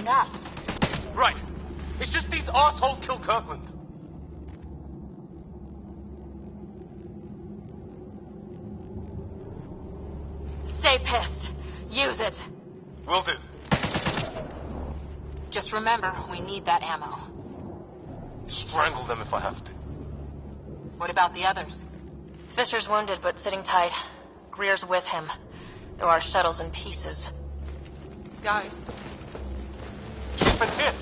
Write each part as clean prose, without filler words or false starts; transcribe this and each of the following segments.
up? Right. It's just these assholes killed Kirkland. Stay pissed. Use it. Will do. Just remember, we need that ammo. Strangle them if I have to. What about the others? Fisher's wounded, but sitting tight. Greer's with him, though our shuttle's in pieces. Guys. She's been hit.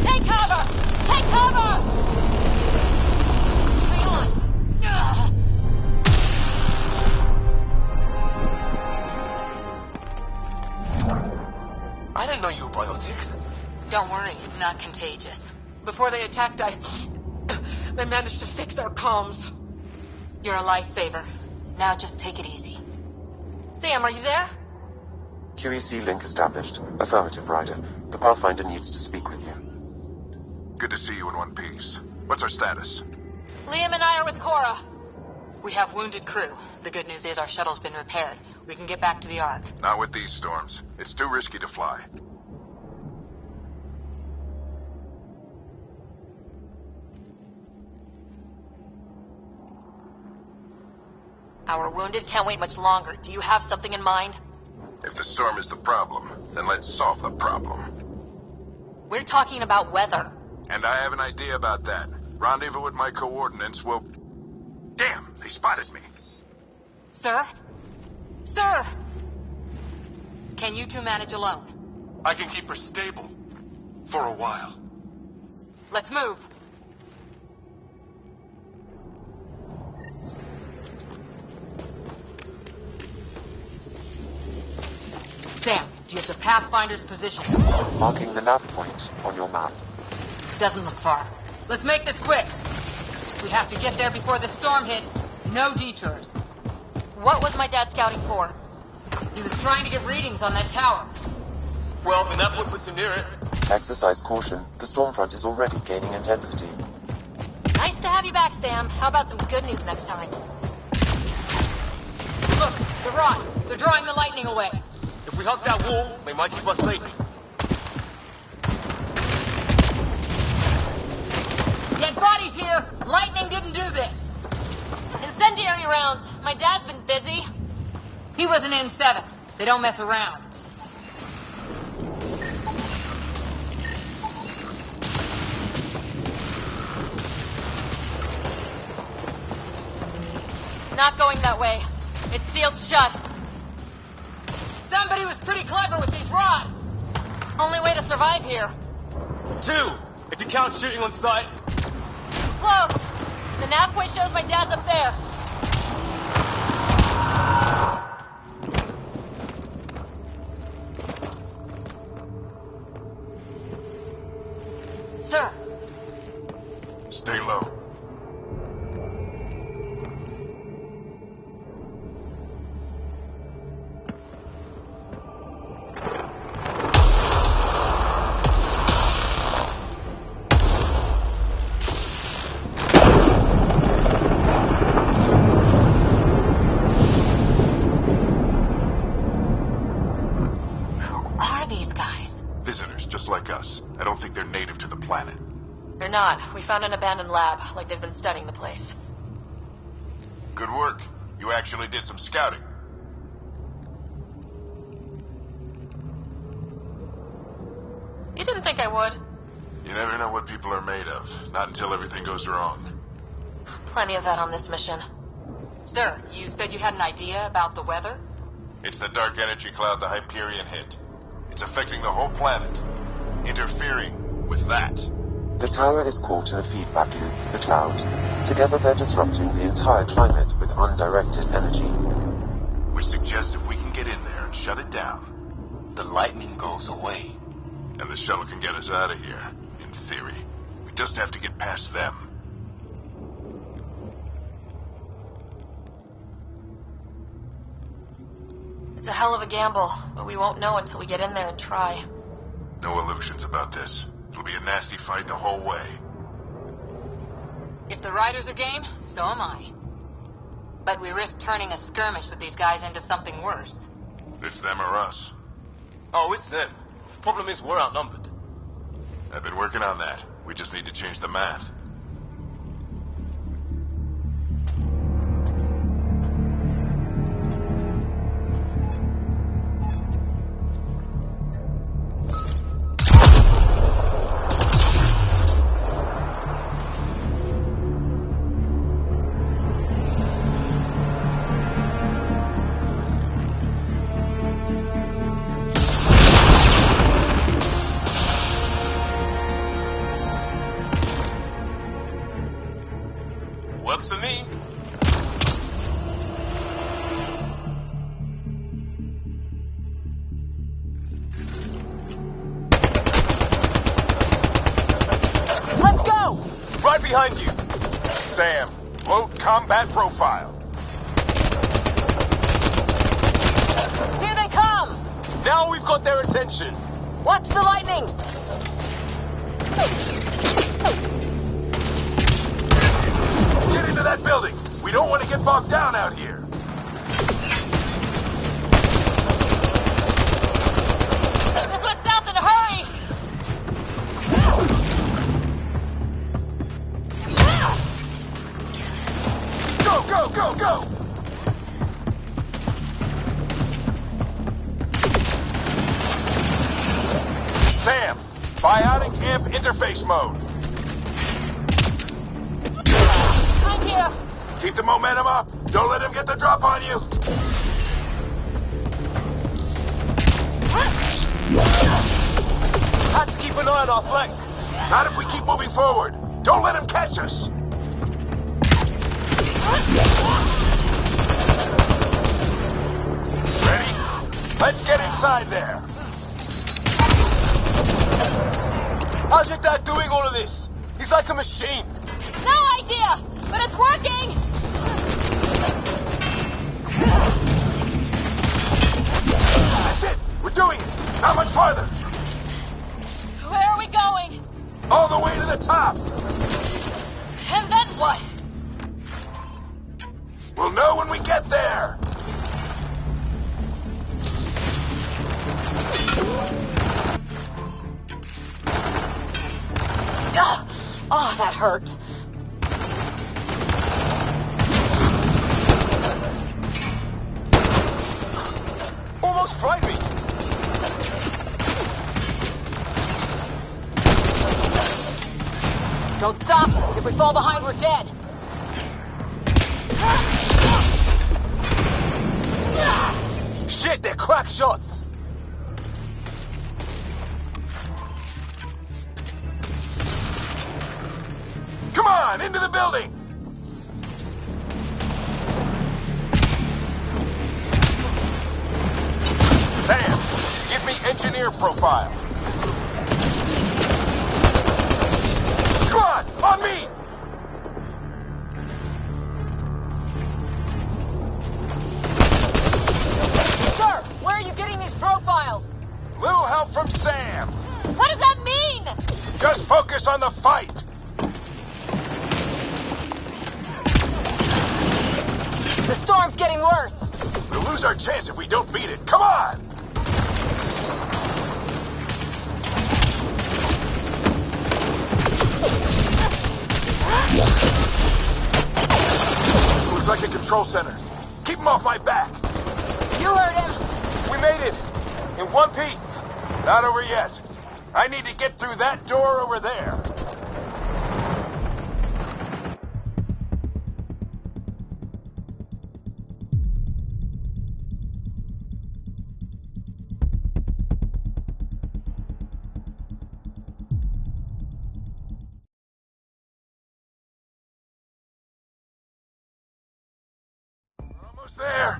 Take cover! Take cover! Hang on. Ugh. I didn't know you were biotic. Don't worry, it's not contagious. Before they attacked, they managed to fix our comms. You're a lifesaver. Now just take it easy. Sam, are you there? QEC link established. Affirmative, Ryder. The Pathfinder needs to speak with you. Good to see you in one piece. What's our status? Liam and I are with Cora. We have wounded crew. The good news is our shuttle's been repaired. We can get back to the Ark. Not with these storms. It's too risky to fly. Our wounded can't wait much longer. Do you have something in mind? If the storm is the problem, then let's solve the problem. We're talking about weather. And I have an idea about that. Rendezvous with my coordinates will... Damn, they spotted me. Sir? Sir! Can you two manage alone? I can keep her stable. For a while. Let's move. Sam, do you have the Pathfinder's position? Marking the nav point on your map. Doesn't look far. Let's make this quick. We have to get there before the storm hit. No detours. What was my dad scouting for? He was trying to get readings on that tower. Well, then that puts him near it. Exercise caution. The storm front is already gaining intensity. Nice to have you back, Sam. How about some good news next time? Look, the rock. They're drawing the lightning away. If we hug that wall, they might keep us safe. Dead bodies here! Lightning didn't do this! Incendiary rounds! My dad's been busy. He was an N7. They don't mess around. Not going that way. It's sealed shut. Somebody was pretty clever with these rods. Only way to survive here. 2, if you count shooting on sight. Close. The nav point shows my dad's up there. Sir. Stay low. I don't think they're native to the planet. They're not. We found an abandoned lab, like they've been studying the place. Good work. You actually did some scouting. You didn't think I would? You never know what people are made of. Not until everything goes wrong. Plenty of that on this mission. Sir, you said you had an idea about the weather? It's the dark energy cloud the Hyperion hit. It's affecting the whole planet. Interfering with that. The tower is caught in a feedback loop, the cloud. Together they're disrupting the entire climate with undirected energy. Which suggests if we can get in there and shut it down, the lightning goes away. And the shuttle can get us out of here, in theory. We just have to get past them. It's a hell of a gamble, but we won't know until we get in there and try. No illusions about this. It'll be a nasty fight the whole way. If the riders are game, so am I. But we risk turning a skirmish with these guys into something worse. It's them or us. Oh, it's them. Problem is, we're outnumbered. I've been working on that. We just need to change the math. Works for me. Let's go! Right behind you. Sam, load combat profile. Here they come! Now we've got their attention. Watch the lightning! Get into that building. We don't want to get bogged down out here. This went south in a hurry! Go, go, go, go! Sam, biotic amp interface mode. I'm here! Keep the momentum up. Don't let him get the drop on you. Had to keep an eye on our flank. Not if we keep moving forward. Don't let him catch us. Ready? Let's get inside there. How's your dad doing all of this? He's like a machine. No idea! But it's working! That's it. We're doing it. Not much farther. Where are we going? All the way to the top. And then what? We'll know when we get there. Ugh. Oh, that hurt. Almost fried me. Don't stop! If we fall behind, we're dead! Shit, they're crack shots. Come on, into the building. Sam, give me engineer profile. Come on me! Sir, where are you getting these profiles? Little help from Sam. What does that mean? Just focus on the fight. The storm's getting worse. We'll lose our chance if we don't beat it. Come on! Looks like a control center. Keep him off my back. You heard him. We made it. In one piece. Not over yet. I need to get through that door over there. We're almost there.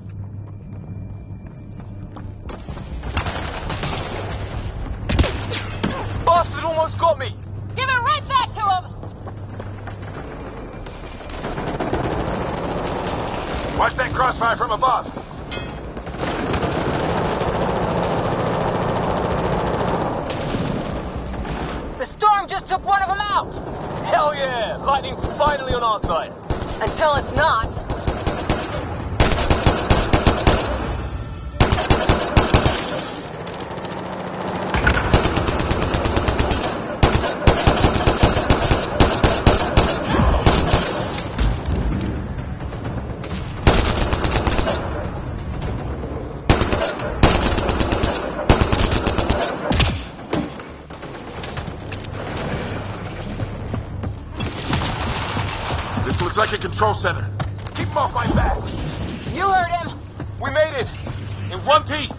Bastard almost got me. Give it right back to him. Watch that crossfire from above. The storm just took one of them out. Hell yeah, lightning's finally on our side. Until it's not. Looks like a control center. Keep him off my back. You heard him. We made it! In one piece!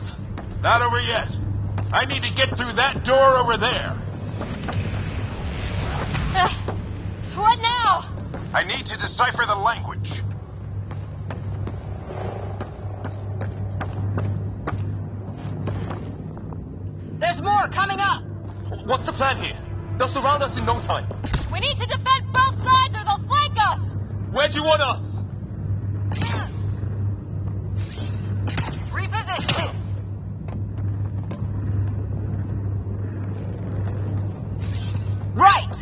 Not over yet. I need to get through that door over there. What now? I need to decipher the language. There's more coming up. What's the plan here? They'll surround us in no time. We need to defend both sides or they'll flank us. Where do you want us? Reposition. Right.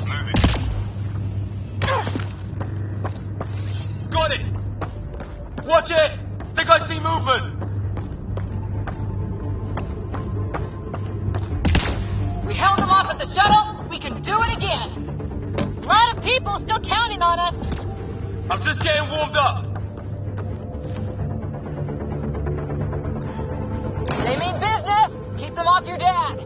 Moving. Got it! Watch it! Think I see movement! We held them off at the shuttle. We can do it again. A lot of people still counting on us. I'm just getting warmed up. They mean business. Keep them off your dad.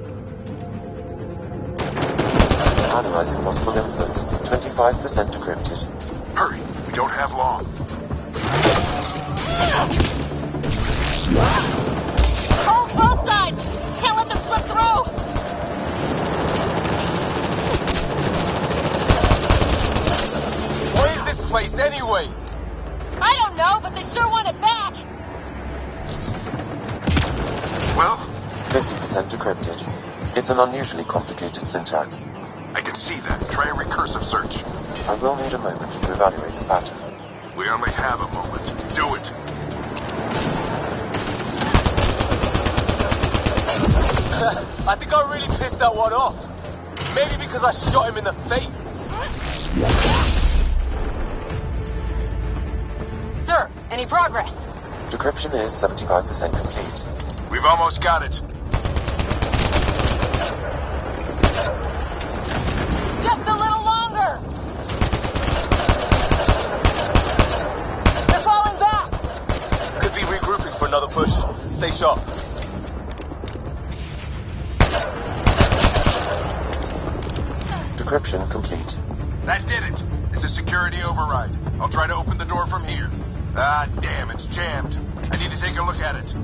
Analyzing possible inputs. 25% decrypted. Hurry. We don't have long. Hold both sides. Can't let them slip through. What is this place anyway? I don't know, but they sure want it back. Well, 50% decrypted. It's an unusually complicated syntax. I can see that. Try a recursive search. I will need a moment to evaluate the pattern. We only have a moment. Do it. I think I really pissed that one off. Maybe because I shot him in the face. Sir, any progress? Decryption is 75% complete. We've almost got it. Just a little longer. They're falling back. Could be regrouping for another push. Stay sharp. Decryption complete. That did it. It's a security override. I'll try to open the door from here. Ah, damn, it's jammed. I need to take a look at it.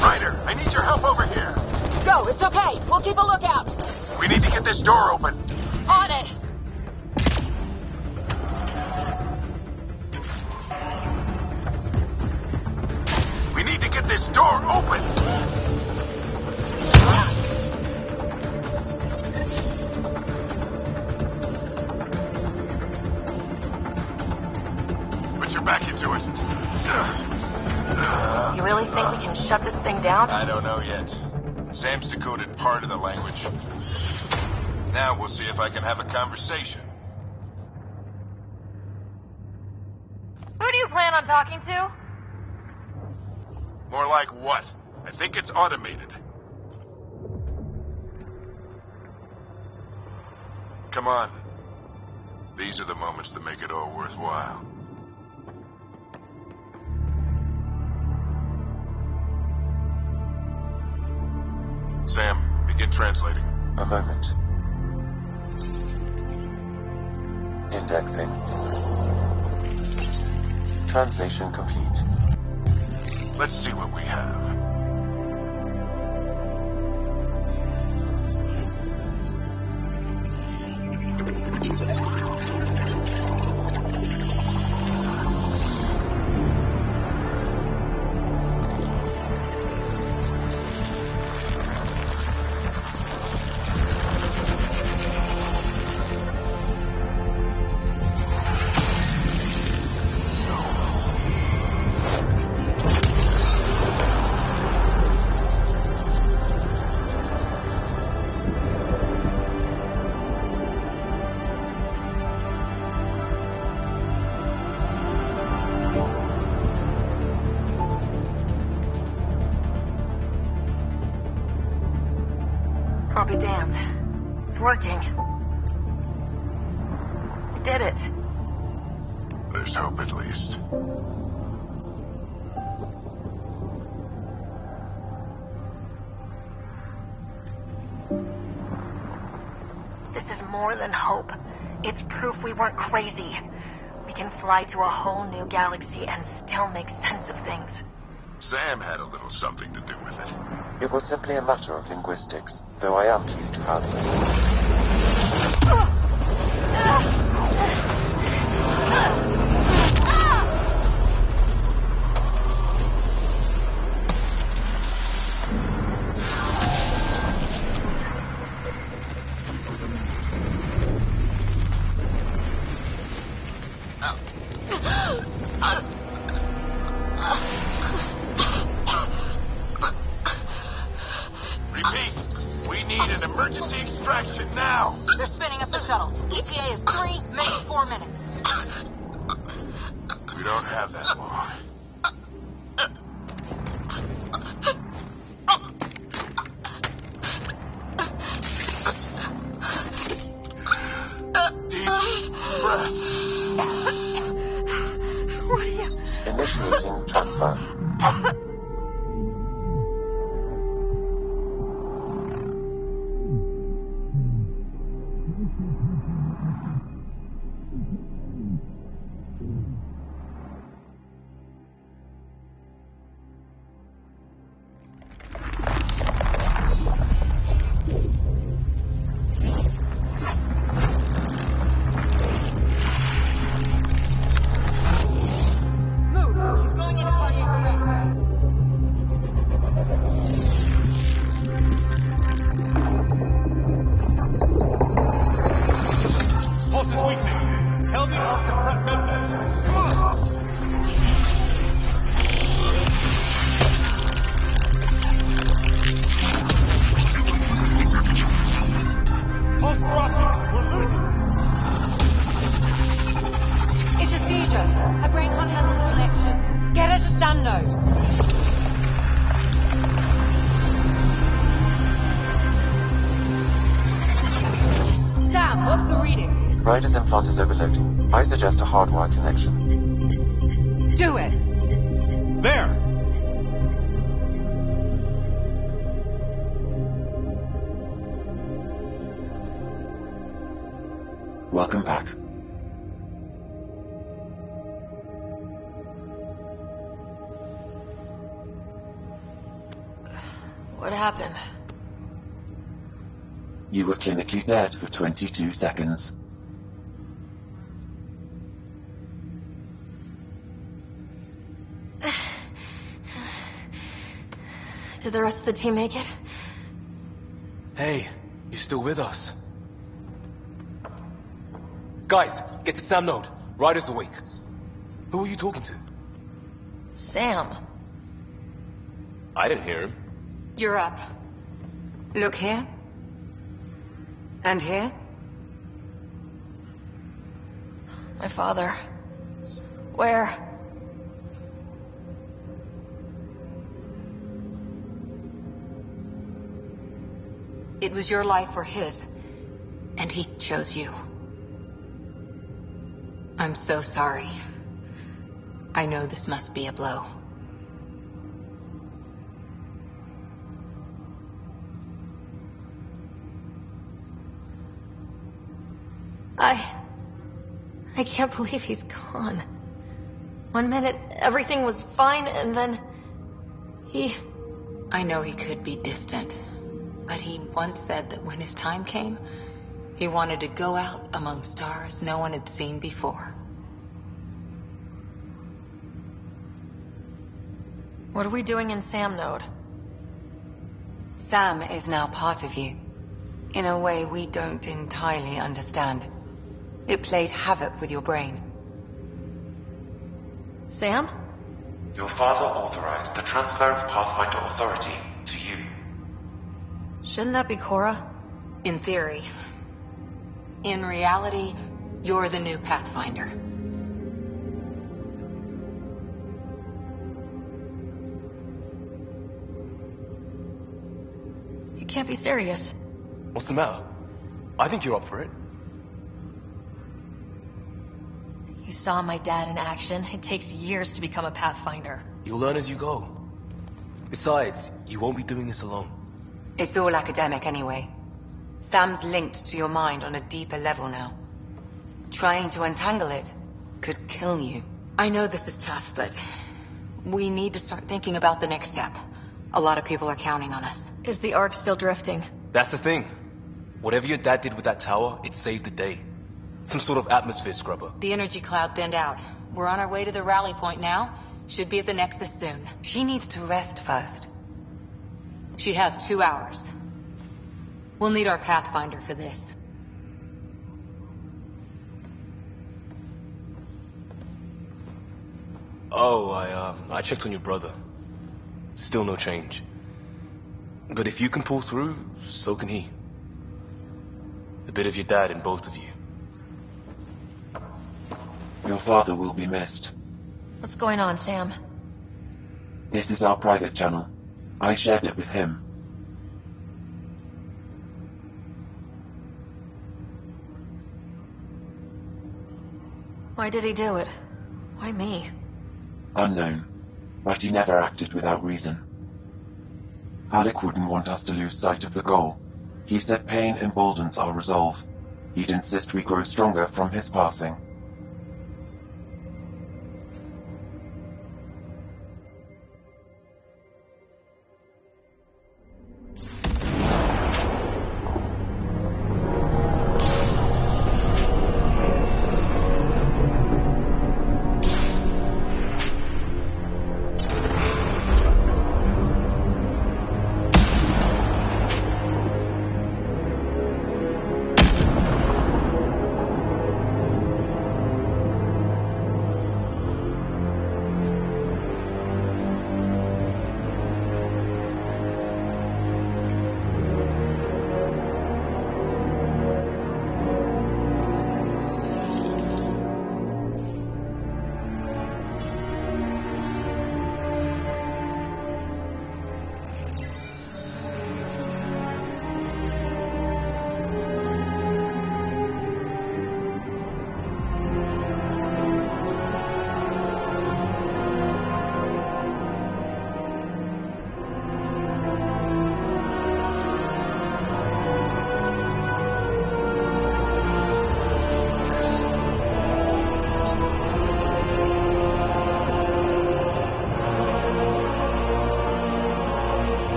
Ryder, I need your help over here. Go, it's okay. We'll keep a lookout. We need to get this door open. On it. We need to get this door open. Put your back into it. You really think we can shut this thing down? I don't know yet. Sam's decoded part of the language. Now we'll see if I can have a conversation. Who do you plan on talking to? More like what? I think it's automated. Come on. These are the moments that make it all worthwhile. Sam, begin translating. A moment. Indexing. Translation complete. Let's see what we have. I'll be damned. It's working. We did it. There's hope at least. This is more than hope. It's proof we weren't crazy. We can fly to a whole new galaxy and still make sense of things. Sam had a little something to do with it. It was simply a matter of linguistics, though I am teased proudly. Repeat, we need an emergency extraction now. They're spinning up the shuttle. ETA is 3, maybe 4 minutes. We don't have that long. Deep breath. What are you... Initiating transfer. Move! She's going into cardiac arrest. Pulse is weakening. Tell me off to prep med. Come on! Pulse dropping. We're losing. It's a seizure. Her brain can't handle the connection. Get her to Sam node. Sam, what's the reading? Ryder's implant is overlooked. I suggest a hardwire connection. Do it. There! Welcome back. What happened? You were clinically dead for 22 seconds. Did the rest of the team make it? Hey, you still with us? Guys, get to Sam node. Ryder's awake. Who are you talking to? Sam. I didn't hear him. You're up. Look here. And here. My father. Where? It was your life or his. And he chose you. I'm so sorry. I know this must be a blow. I can't believe he's gone. 1 minute, everything was fine, and then... I know he could be distant, but he once said that when his time came, he wanted to go out among stars no one had seen before. What are we doing in Sam node? Sam is now part of you, in a way we don't entirely understand. It played havoc with your brain. Sam? Your father authorized the transfer of Pathfinder authority to you. Shouldn't that be Cora? In theory. In reality, you're the new Pathfinder. You can't be serious. What's the matter? I think you're up for it. You saw my dad in action. It takes years to become a Pathfinder. You'll learn as you go. Besides, you won't be doing this alone. It's all academic anyway. Sam's linked to your mind on a deeper level now. Trying to untangle it could kill you. I know this is tough, but we need to start thinking about the next step. A lot of people are counting on us. Is the Ark still drifting? That's the thing. Whatever your dad did with that tower, it saved the day. Some sort of atmosphere scrubber. The energy cloud thinned out. We're on our way to the rally point now. Should be at the Nexus soon. She needs to rest first. She has 2 hours. We'll need our Pathfinder for this. Oh, I checked on your brother. Still no change. But if you can pull through, so can he. A bit of your dad in both of you. Your father will be missed. What's going on, Sam? This is our private channel. I shared it with him. Why did he do it? Why me? Unknown, but he never acted without reason. Alec wouldn't want us to lose sight of the goal. He said pain emboldens our resolve. He'd insist we grow stronger from his passing.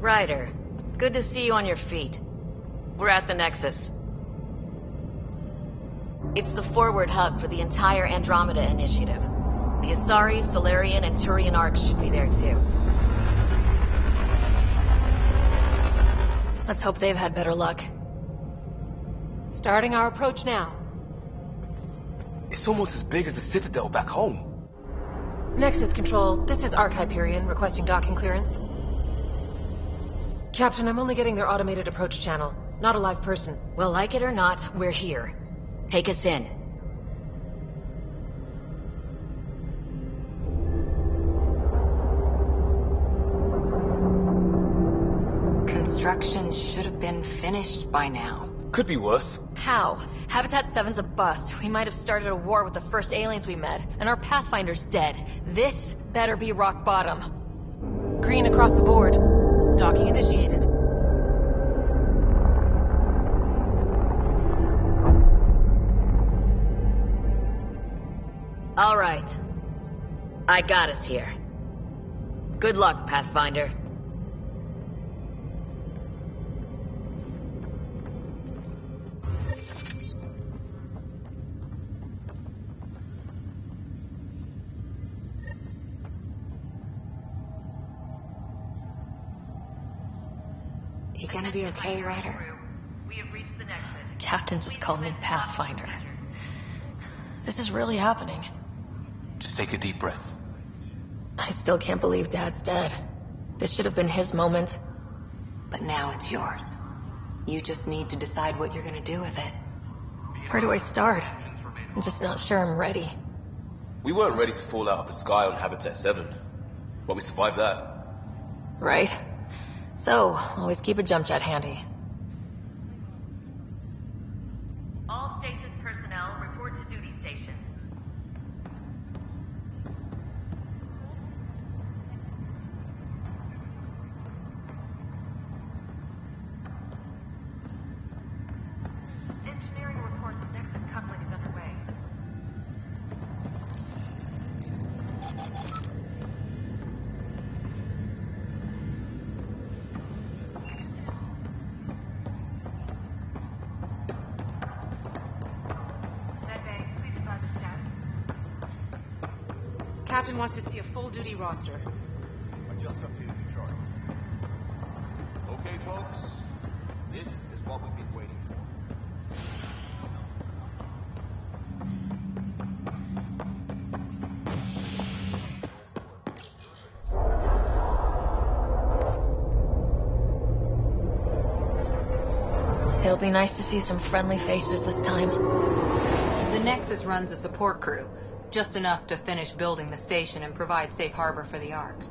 Ryder, good to see you on your feet. We're at the Nexus. It's the forward hub for the entire Andromeda Initiative. The Asari, Solarian, and Turian arcs should be there too. Let's hope they've had better luck. Starting our approach now. It's almost as big as the Citadel back home. Nexus Control, this is Arc Hyperion requesting docking clearance. Captain, I'm only getting their automated approach channel, not a live person. Well, like it or not, we're here. Take us in. Construction should have been finished by now. Could be worse. How? Habitat 7's a bust. We might have started a war with the first aliens we met, and our Pathfinder's dead. This better be rock bottom. Green across the board. Docking initiated. All right. I got us here. Good luck, Pathfinder. You gonna be okay, Ryder? We have reached the nexus. The captain just called me Pathfinder. This is really happening. Just take a deep breath. I still can't believe Dad's dead. This should have been his moment. But now it's yours. You just need to decide what you're gonna do with it. Where do I start? I'm just not sure I'm ready. We weren't ready to fall out of the sky on Habitat 7, but we survived that. Right? So, always keep a jump jet handy. All stasis personnel report to duty stations. Engineering reports Nexus coupling is underway. Captain wants to see a full-duty roster. Just a few choice. Okay, folks. This is what we've been waiting for. It'll be nice to see some friendly faces this time. The Nexus runs a support crew. Just enough to finish building the station and provide safe harbor for the Arks.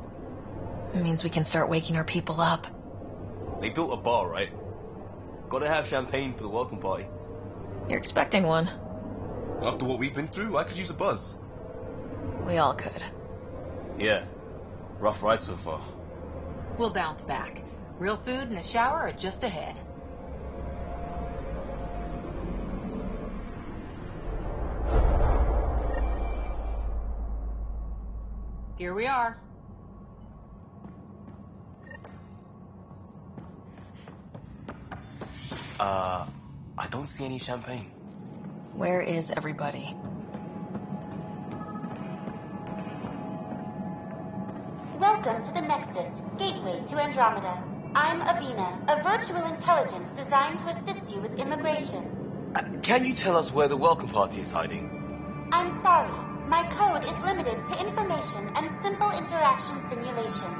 It means we can start waking our people up. They built a bar, right? Gotta have champagne for the welcome party. You're expecting one. After what we've been through, I could use a buzz. We all could. Yeah. Rough ride so far. We'll bounce back. Real food and a shower are just ahead. Here we are. I don't see any champagne. Where is everybody? Welcome to the Nexus, gateway to Andromeda. I'm Avina, a virtual intelligence designed to assist you with immigration. Can you tell us where the welcome party is hiding? I'm sorry, my code is limited to information and simple interaction simulations.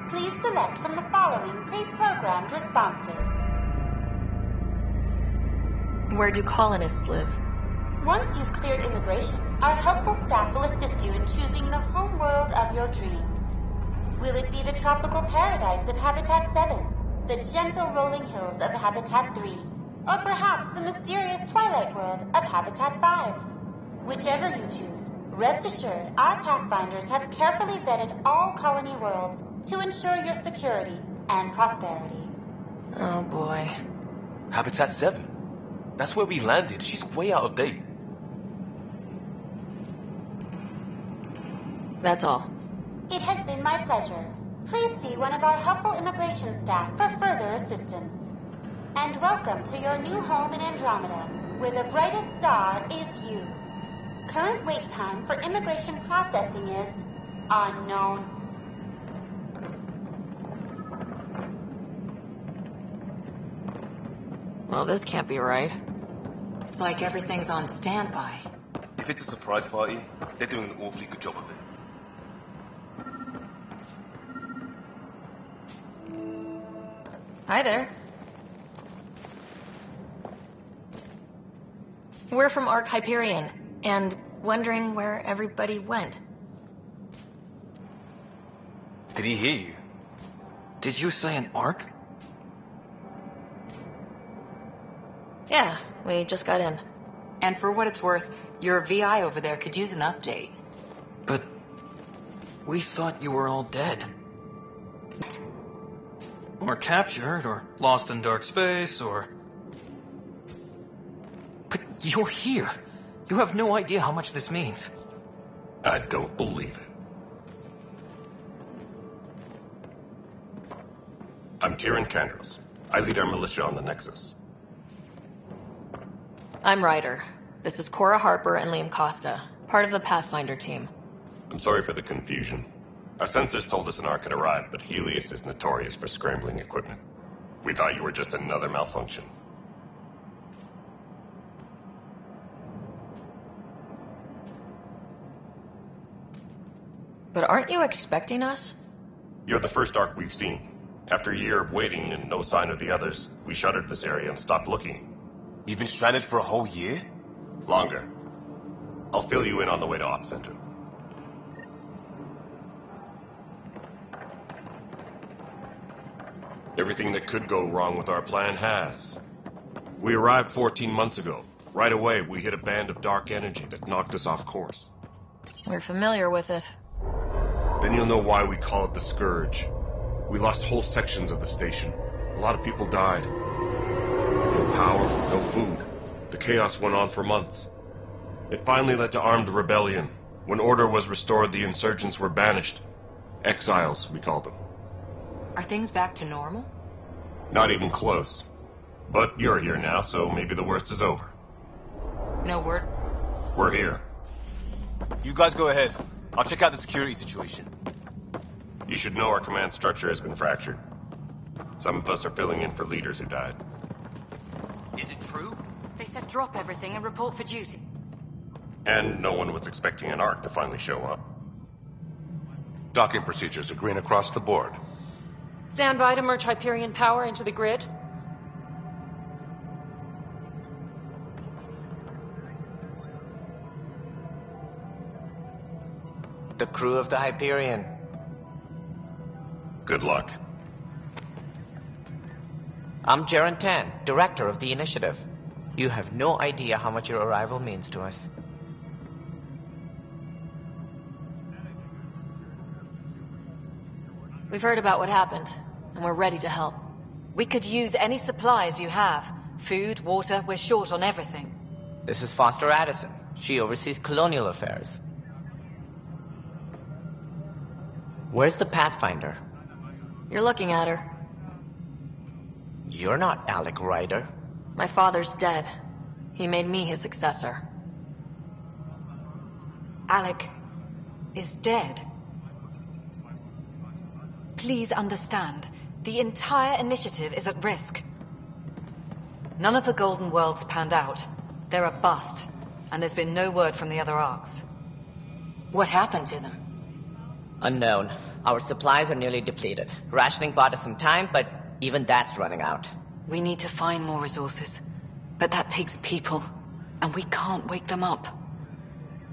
Please select from the following pre-programmed responses. Where do colonists live? Once you've cleared immigration, our helpful staff will assist you in choosing the home world of your dreams. Will it be the tropical paradise of Habitat 7, the gentle rolling hills of Habitat 3, or perhaps the mysterious twilight world of Habitat 5? Whichever you choose, rest assured our Pathfinders have carefully vetted all colony worlds to ensure your security and prosperity. Oh boy. Habitat 7. That's where we landed. She's way out of date. That's all. It has been my pleasure. Please see one of our helpful immigration staff for further assistance. And welcome to your new home in Andromeda, where the brightest star is you. Current wait time for immigration processing is unknown. Well, this can't be right. It's like everything's on standby. If it's a surprise party, they're doing an awfully good job of it. Hi there. We're from Ark Hyperion, and wondering where everybody went. Did he hear you? Did you say an arc? Yeah, we just got in. And for what it's worth, your VI over there could use an update. But we thought you were all dead. Or captured, or lost in dark space, or... But you're here. You have no idea how much this means. I don't believe it. I'm Tyrion Candros. I lead our militia on the Nexus. I'm Ryder. This is Cora Harper and Liam Costa, part of the Pathfinder team. I'm sorry for the confusion. Our sensors told us an Ark had arrived, but Helios is notorious for scrambling equipment. We thought you were just another malfunction. But aren't you expecting us? You're the first Ark we've seen. After a year of waiting and no sign of the others, we shuttered this area and stopped looking. You've been stranded for a whole year? Longer. I'll fill you in on the way to Op Center. Everything that could go wrong with our plan has. We arrived 14 months ago. Right away, we hit a band of dark energy that knocked us off course. We're familiar with it. Then you'll know why we call it the Scourge. We lost whole sections of the station. A lot of people died. No power, no food. The chaos went on for months. It finally led to armed rebellion. When order was restored, the insurgents were banished. Exiles, we call them. Are things back to normal? Not even close. But you're here now, so maybe the worst is over. No word? We're here. You guys go ahead. I'll check out the security situation. You should know our command structure has been fractured. Some of us are filling in for leaders who died. Is it true? They said drop everything and report for duty. And no one was expecting an Ark to finally show up. Docking procedures are green across the board. Stand by to merge Hyperion power into the grid. The crew of the Hyperion. Good luck. I'm Jaren Tan, director of the initiative. You have no idea how much your arrival means to us. We've heard about what happened, and we're ready to help. We could use any supplies you have. Food, water, we're short on everything. This is Foster Addison. She oversees colonial affairs. Where's the Pathfinder? You're looking at her. You're not Alec Ryder. My father's dead. He made me his successor. Alec is dead. Please understand, the entire initiative is at risk. None of the Golden Worlds panned out. They're a bust, and there's been no word from the other arcs. What happened to them? Unknown. Our supplies are nearly depleted. Rationing bought us some time, but even that's running out. We need to find more resources, but that takes people, and we can't wake them up.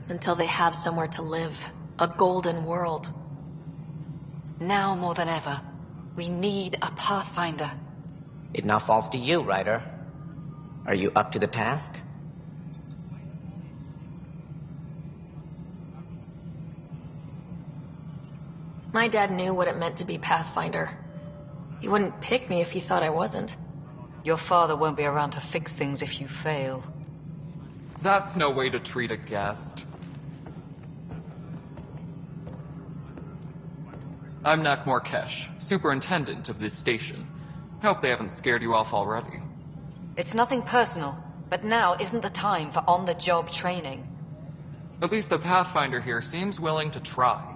Until they have somewhere to live. A golden world. Now more than ever, we need a Pathfinder. It now falls to you, Ryder. Are you up to the task? My dad knew what it meant to be Pathfinder. He wouldn't pick me if he thought I wasn't. Your father won't be around to fix things if you fail. That's no way to treat a guest. I'm Nak Morkesh, superintendent of this station. Hope they haven't scared you off already. It's nothing personal, but now isn't the time for on-the-job training. At least the Pathfinder here seems willing to try.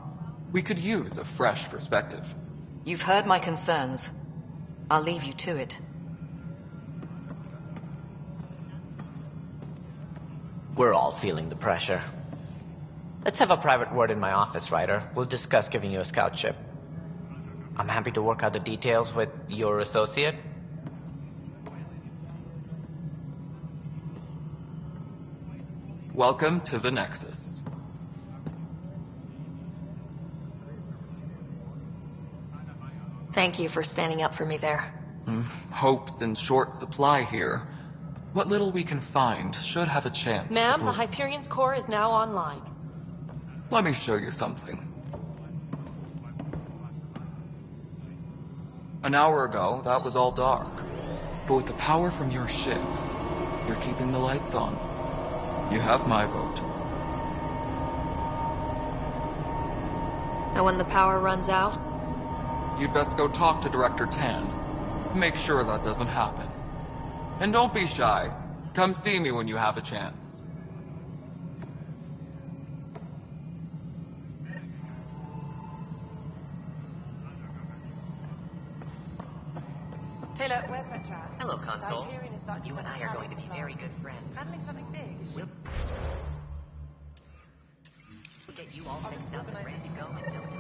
We could use a fresh perspective. You've heard my concerns. I'll leave you to it. We're all feeling the pressure. Let's have a private word in my office, Ryder. We'll discuss giving you a scout ship. I'm happy to work out the details with your associate. Welcome to the Nexus. Thank you for standing up for me there. Hope's in short supply here. What little we can find should have a chance. Ma'am, the Hyperion's core is now online. Let me show you something. An hour ago, that was all dark. But with the power from your ship, you're keeping the lights on. You have my vote. And when the power runs out? You'd best go talk to Director Tan. Make sure that doesn't happen. And don't be shy. Come see me when you have a chance. Taylor, where's Metro? Hello, Console. You and I are going to be very good friends. Handling something big. We'll get you all fixed up and ready to go in no time.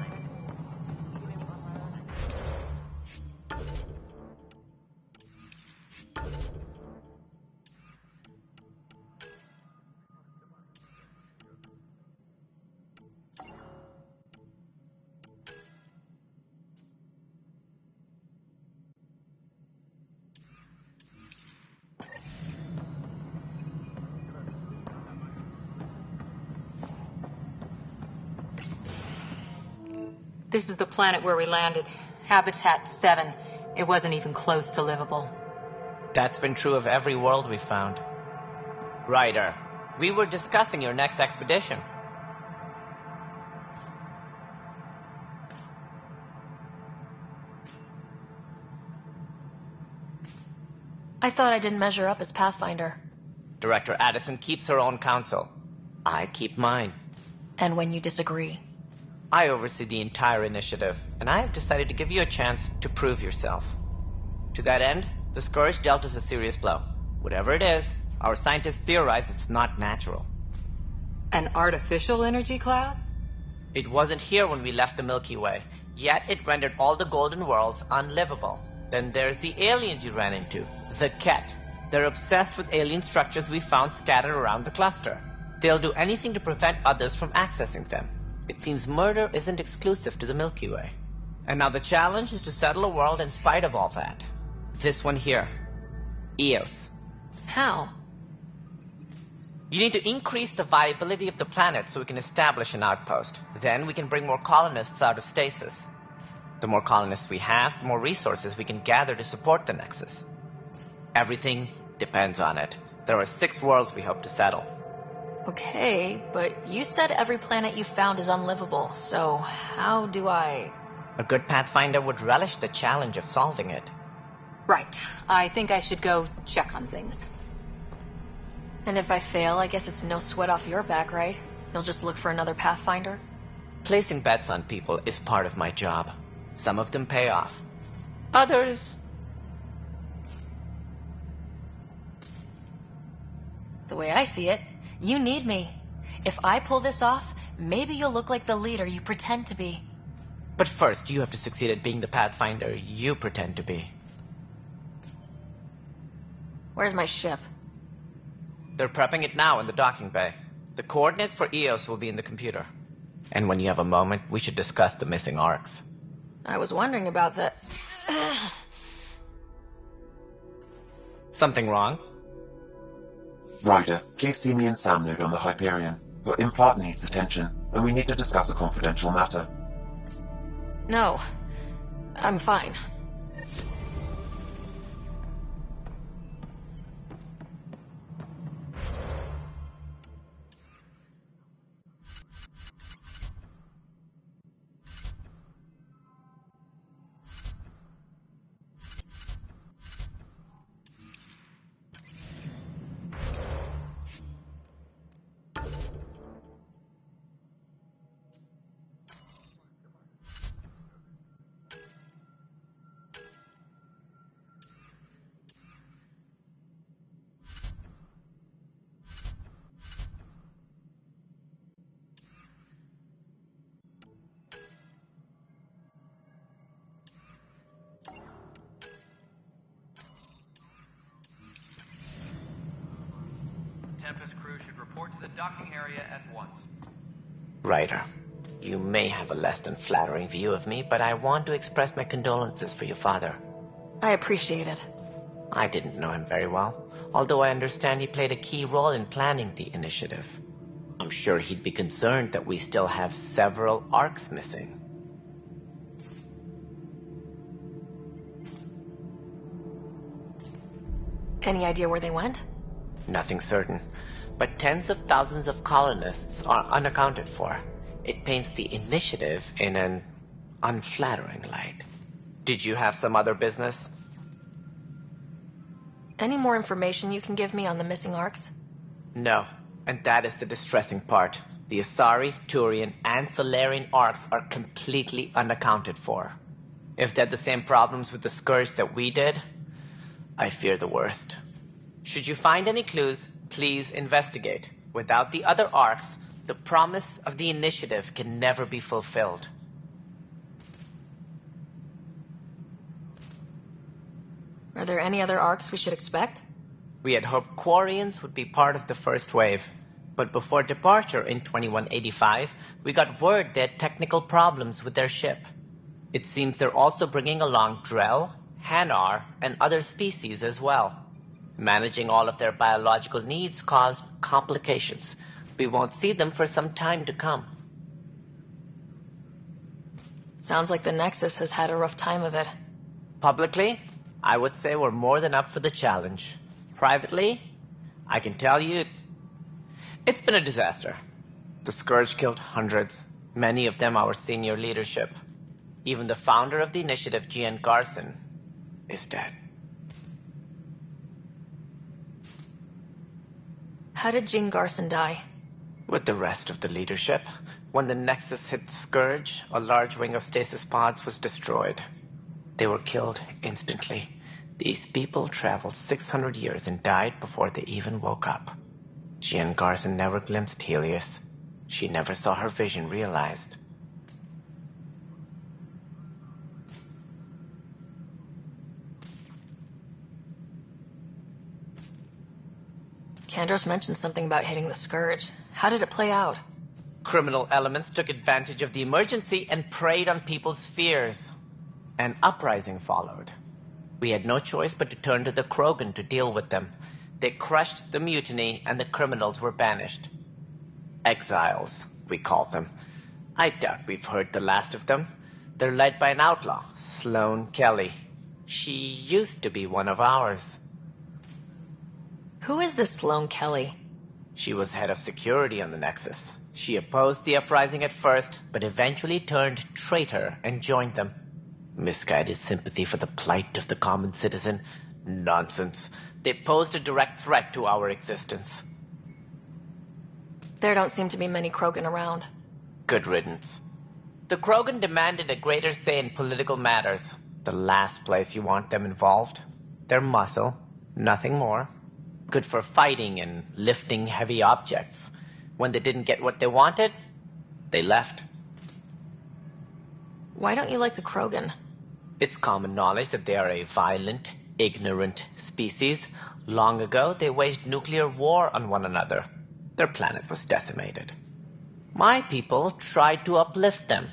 This is the planet where we landed. Habitat 7. It wasn't even close to livable. That's been true of every world we found. Ryder, we were discussing your next expedition. I thought I didn't measure up as Pathfinder. Director Addison keeps her own counsel. I keep mine. And when you disagree? I oversee the entire initiative, and I have decided to give you a chance to prove yourself. To that end, the Scourge dealt us a serious blow. Whatever it is, our scientists theorize it's not natural. An artificial energy cloud? It wasn't here when we left the Milky Way, yet it rendered all the golden worlds unlivable. Then there's the aliens you ran into, the Ket. They're obsessed with alien structures we found scattered around the cluster. They'll do anything to prevent others from accessing them. It seems murder isn't exclusive to the Milky Way. And now the challenge is to settle a world in spite of all that. This one here. Eos. How? You need to increase the viability of the planet so we can establish an outpost. Then we can bring more colonists out of stasis. The more colonists we have, the more resources we can gather to support the Nexus. Everything depends on it. There are 6 worlds we hope to settle. Okay, but you said every planet you found is unlivable, so how do I... A good Pathfinder would relish the challenge of solving it. Right. I think I should go check on things. And if I fail, I guess it's no sweat off your back, right? You'll just look for another Pathfinder? Placing bets on people is part of my job. Some of them pay off. Others... The way I see it, you need me. If I pull this off, maybe you'll look like the leader you pretend to be. But first, you have to succeed at being the Pathfinder you pretend to be. Where's my ship? They're prepping it now in the docking bay. The coordinates for Eos will be in the computer. And when you have a moment, we should discuss the missing arcs. I was wondering about that. Something wrong? Ryder, please see me and Sam Node on the Hyperion. Your implant needs attention, and we need to discuss a confidential matter. No, I'm fine. Tempest crew should report to the docking area at once. Ryder, you may have a less than flattering view of me, but I want to express my condolences for your father. I appreciate it. I didn't know him very well, although I understand he played a key role in planning the initiative. I'm sure he'd be concerned that we still have several arcs missing. Any idea where they went? Nothing certain, but tens of thousands of colonists are unaccounted for. It paints the initiative in an unflattering light. Did you have some other business? Any more information you can give me on the missing arcs? No, and that is the distressing part. The Asari, Turian, and Solarian arcs are completely unaccounted for. If they had the same problems with the Scourge that we did, I fear the worst. Should you find any clues, please investigate. Without the other arcs, the promise of the initiative can never be fulfilled. Are there any other arcs we should expect? We had hoped Quarians would be part of the first wave, but before departure in 2185, we got word they had technical problems with their ship. It seems they're also bringing along Drell, Hanar, and other species as well. Managing all of their biological needs caused complications. We won't see them for some time to come. Sounds like the Nexus has had a rough time of it. Publicly, I would say we're more than up for the challenge. Privately, I can tell you, it's been a disaster. The Scourge killed hundreds, many of them our senior leadership. Even the founder of the initiative, Gian Garson, is dead. How did Jean Garson die? With the rest of the leadership, when the Nexus hit the Scourge, a large wing of stasis pods was destroyed. They were killed instantly. These people traveled 600 years and died before they even woke up. Jean Garson never glimpsed Helios. She never saw her vision realized. Kandros mentioned something about hitting the Scourge. How did it play out? Criminal elements took advantage of the emergency and preyed on people's fears. An uprising followed. We had no choice but to turn to the Krogan to deal with them. They crushed the mutiny and the criminals were banished. Exiles, we call them. I doubt we've heard the last of them. They're led by an outlaw, Sloane Kelly. She used to be one of ours. Who is this Sloane Kelly? She was head of security on the Nexus. She opposed the uprising at first, but eventually turned traitor and joined them. Misguided sympathy for the plight of the common citizen? Nonsense. They posed a direct threat to our existence. There don't seem to be many Krogan around. Good riddance. The Krogan demanded a greater say in political matters. The last place you want them involved. They're muscle, nothing more. Good for fighting and lifting heavy objects. When they didn't get what they wanted, they left. Why don't you like the Krogan? It's common knowledge that they are a violent, ignorant species. Long ago, they waged nuclear war on one another. Their planet was decimated. My people tried to uplift them,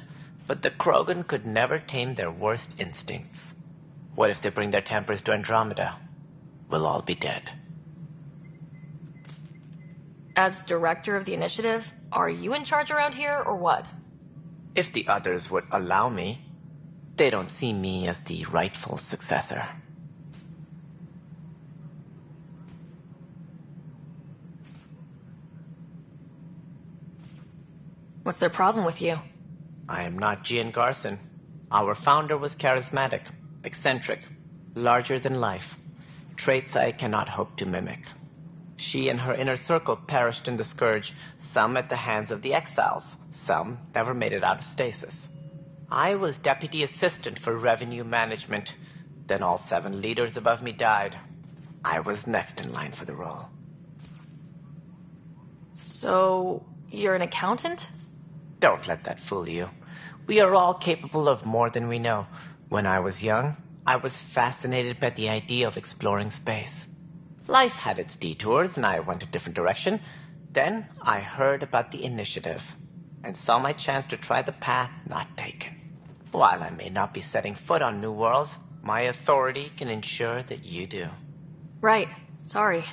but the Krogan could never tame their worst instincts. What if they bring their tempers to Andromeda? We'll all be dead. As director of the initiative, are you in charge around here, or what? If the others would allow me, they don't see me as the rightful successor. What's their problem with you? I am not Gian Garson. Our founder was charismatic, eccentric, larger than life. Traits I cannot hope to mimic. She and her inner circle perished in the Scourge, some at the hands of the exiles, some never made it out of stasis. I was deputy assistant for revenue management. Then all 7 leaders above me died. I was next in line for the role. So, you're an accountant? Don't let that fool you. We are all capable of more than we know. When I was young, I was fascinated by the idea of exploring space. Life had its detours, and I went a different direction. Then I heard about the initiative, and saw my chance to try the path not taken. While I may not be setting foot on new worlds, my authority can ensure that you do. Right. Sorry.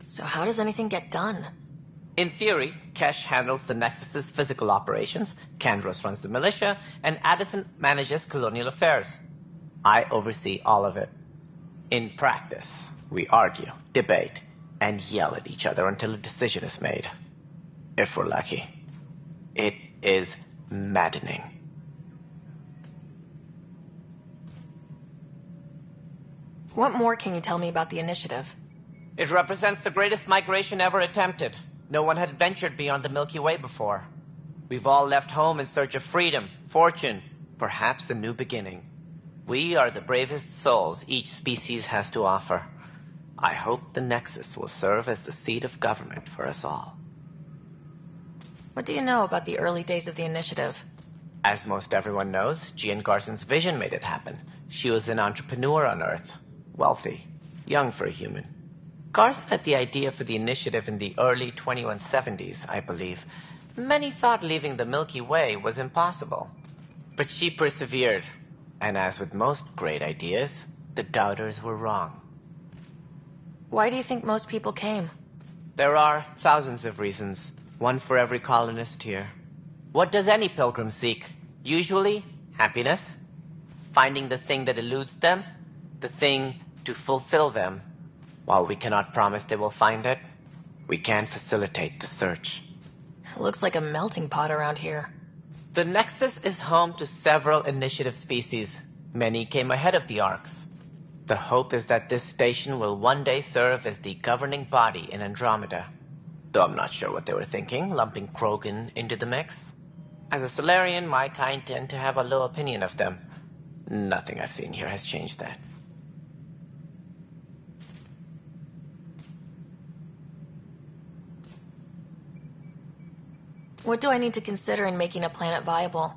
So how does anything get done? In theory, Kesh handles the Nexus's physical operations, Kandros runs the militia, and Addison manages colonial affairs. I oversee all of it. In practice, we argue, debate, and yell at each other until a decision is made. If we're lucky. It is maddening. What more can you tell me about the initiative? It represents the greatest migration ever attempted. No one had ventured beyond the Milky Way before. We've all left home in search of freedom, fortune, perhaps a new beginning. We are the bravest souls each species has to offer. I hope the Nexus will serve as the seat of government for us all. What do you know about the early days of the initiative? As most everyone knows, Jean Garson's vision made it happen. She was an entrepreneur on Earth. Wealthy. Young for a human. Garson had the idea for the initiative in the early 2170s, I believe. Many thought leaving the Milky Way was impossible. But she persevered. And as with most great ideas, the doubters were wrong. Why do you think most people came? There are thousands of reasons, one for every colonist here. What does any pilgrim seek? Usually, happiness. Finding the thing that eludes them, the thing to fulfill them. While we cannot promise they will find it, we can facilitate the search. It looks like a melting pot around here. The Nexus is home to several initiative species. Many came ahead of the Arks. The hope is that this station will one day serve as the governing body in Andromeda. Though I'm not sure what they were thinking, lumping Krogan into the mix. As a Solarian, my kind tend to have a low opinion of them. Nothing I've seen here has changed that. What do I need to consider in making a planet viable?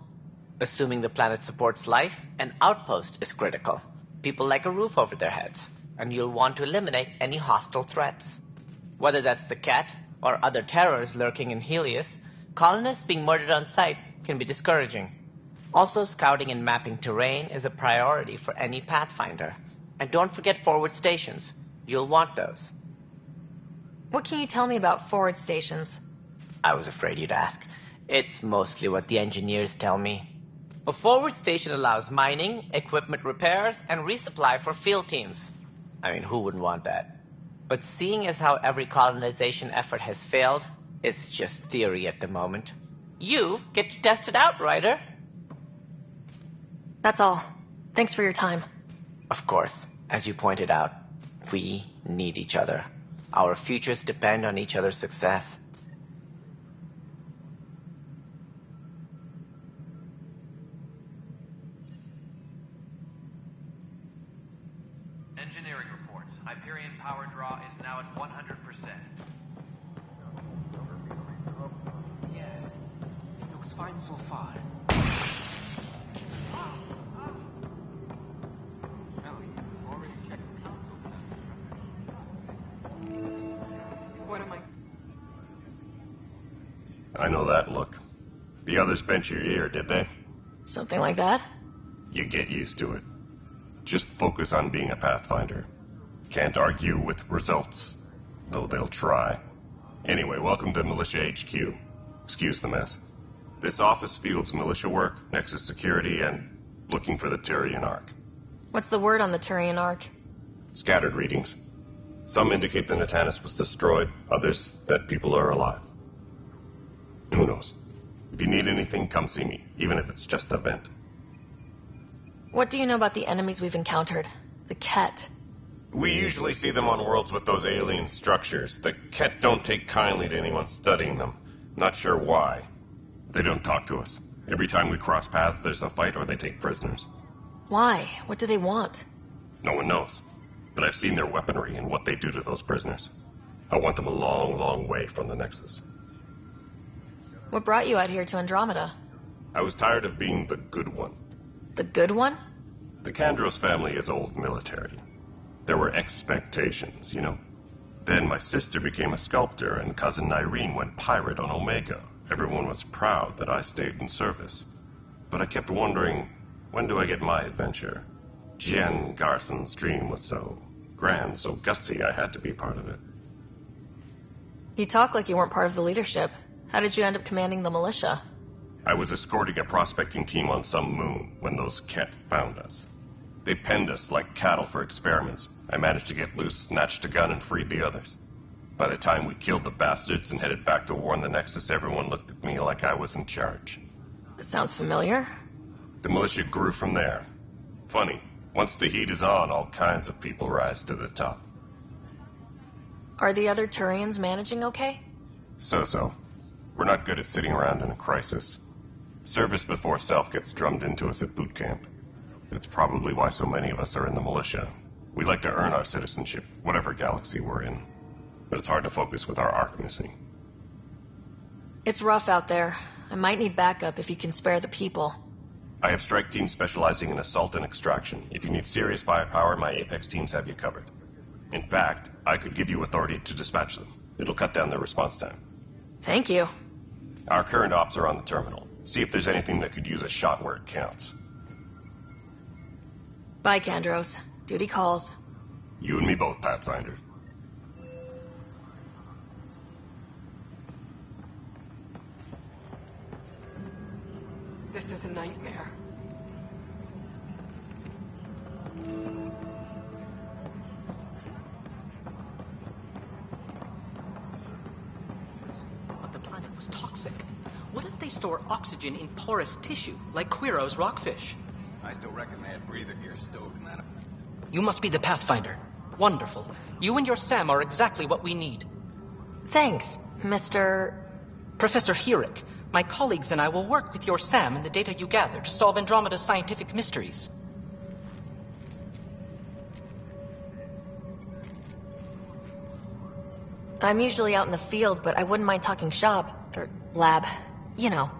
Assuming the planet supports life, an outpost is critical. People like a roof over their heads, and you'll want to eliminate any hostile threats. Whether that's the Cat or other terrors lurking in Helios, colonists being murdered on sight can be discouraging. Also, scouting and mapping terrain is a priority for any Pathfinder. And don't forget forward stations. You'll want those. What can you tell me about forward stations? I was afraid you'd ask. It's mostly what the engineers tell me. A forward station allows mining, equipment repairs, and resupply for field teams. I mean, who wouldn't want that? But seeing as how every colonization effort has failed, it's just theory at the moment. You get to test it out, Ryder. That's all. Thanks for your time. Of course, as you pointed out, we need each other. Our futures depend on each other's success. Engineering reports. Hyperion power draw is now at 100%. Yeah, it looks fine so far. What am I? I know that look. The others bent your ear, did they? Something like that? You get used to it. Just focus on being a Pathfinder. Can't argue with results, though they'll try. Anyway, welcome to Militia HQ. Excuse the mess. This office fields militia work, Nexus security, and looking for the Turian Ark. What's the word on the Turian Ark? Scattered readings. Some indicate the Natanus was destroyed, others that people are alive. Who knows? If you need anything, come see me, even if it's just a vent. What do you know about the enemies we've encountered? The Ket. We usually see them on worlds with those alien structures. The Ket don't take kindly to anyone studying them. Not sure why. They don't talk to us. Every time we cross paths, there's a fight or they take prisoners. Why? What do they want? No one knows. But I've seen their weaponry and what they do to those prisoners. I want them a long, long way from the Nexus. What brought you out here to Andromeda? I was tired of being the good one. The good one? The Kandros family is old military. There were expectations, you know. Then my sister became a sculptor and cousin Irene went pirate on Omega. Everyone was proud that I stayed in service. But I kept wondering, when do I get my adventure? Jen Garson's dream was so grand, so gutsy, I had to be part of it. You talk like you weren't part of the leadership. How did you end up commanding the militia? I was escorting a prospecting team on some moon when those Ket found us. They penned us like cattle for experiments. I managed to get loose, snatched a gun, and freed the others. By the time we killed the bastards and headed back to warn the Nexus, everyone looked at me like I was in charge. That sounds familiar. The militia grew from there. Funny, once the heat is on, all kinds of people rise to the top. Are the other Turians managing okay? So-so. We're not good at sitting around in a crisis. Service before self gets drummed into us at boot camp. It's probably why so many of us are in the militia. We like to earn our citizenship, whatever galaxy we're in. But it's hard to focus with our arc missing. It's rough out there. I might need backup if you can spare the people. I have strike teams specializing in assault and extraction. If you need serious firepower, my Apex teams have you covered. In fact, I could give you authority to dispatch them. It'll cut down their response time. Thank you. Our current ops are on the terminal. See if there's anything that could use a shot where it counts. Bye, Kandros. Duty calls. You and me both, Pathfinder. This is a nightmare. But the planet was toxic. What if they store oxygen in porous tissue, like Quiro's rockfish? I still reckon they had breather gear stowed in that. You must be the Pathfinder. Wonderful. You and your Sam are exactly what we need. Thanks, Mr. Professor Herrick, my colleagues and I will work with your Sam and the data you gather to solve Andromeda's scientific mysteries. I'm usually out in the field, but I wouldn't mind talking shop, or lab, you know.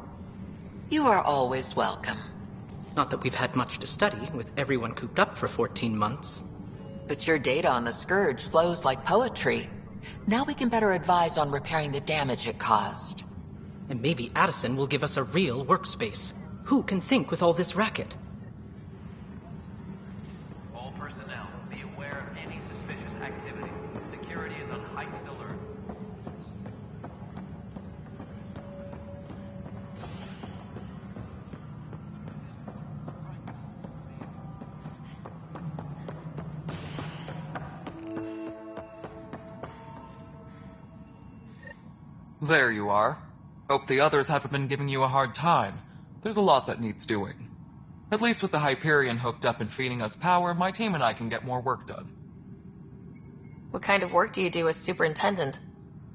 You are always welcome. Not that we've had much to study, with everyone cooped up for 14 months. But your data on the Scourge flows like poetry. Now we can better advise on repairing the damage it caused. And maybe Addison will give us a real workspace. Who can think with all this racket? All personnel, be aware of any suspicious activity. Security is on heightened alert. There you are. Hope the others haven't been giving you a hard time. There's a lot that needs doing. At least with the Hyperion hooked up and feeding us power, my team and I can get more work done. What kind of work do you do as superintendent?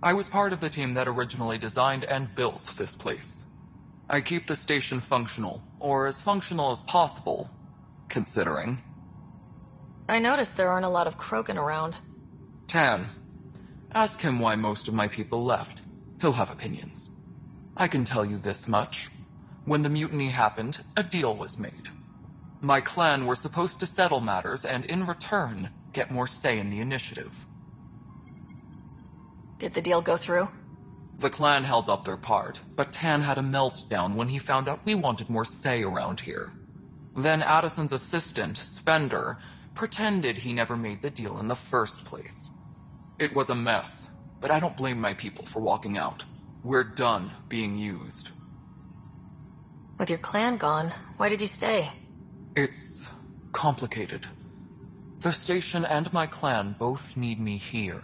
I was part of the team that originally designed and built this place. I keep the station functional, or as functional as possible, considering. I noticed there aren't a lot of Krogan around. Tan, ask him why most of my people left. He'll have opinions. I can tell you this much. When the mutiny happened, a deal was made. My clan were supposed to settle matters and, in return, get more say in the initiative. Did the deal go through? The clan held up their part, but Tan had a meltdown when he found out we wanted more say around here. Then Addison's assistant, Spender, pretended he never made the deal in the first place. It was a mess, but I don't blame my people for walking out. We're done being used. With your clan gone, why did you stay? It's complicated. The station and my clan both need me here.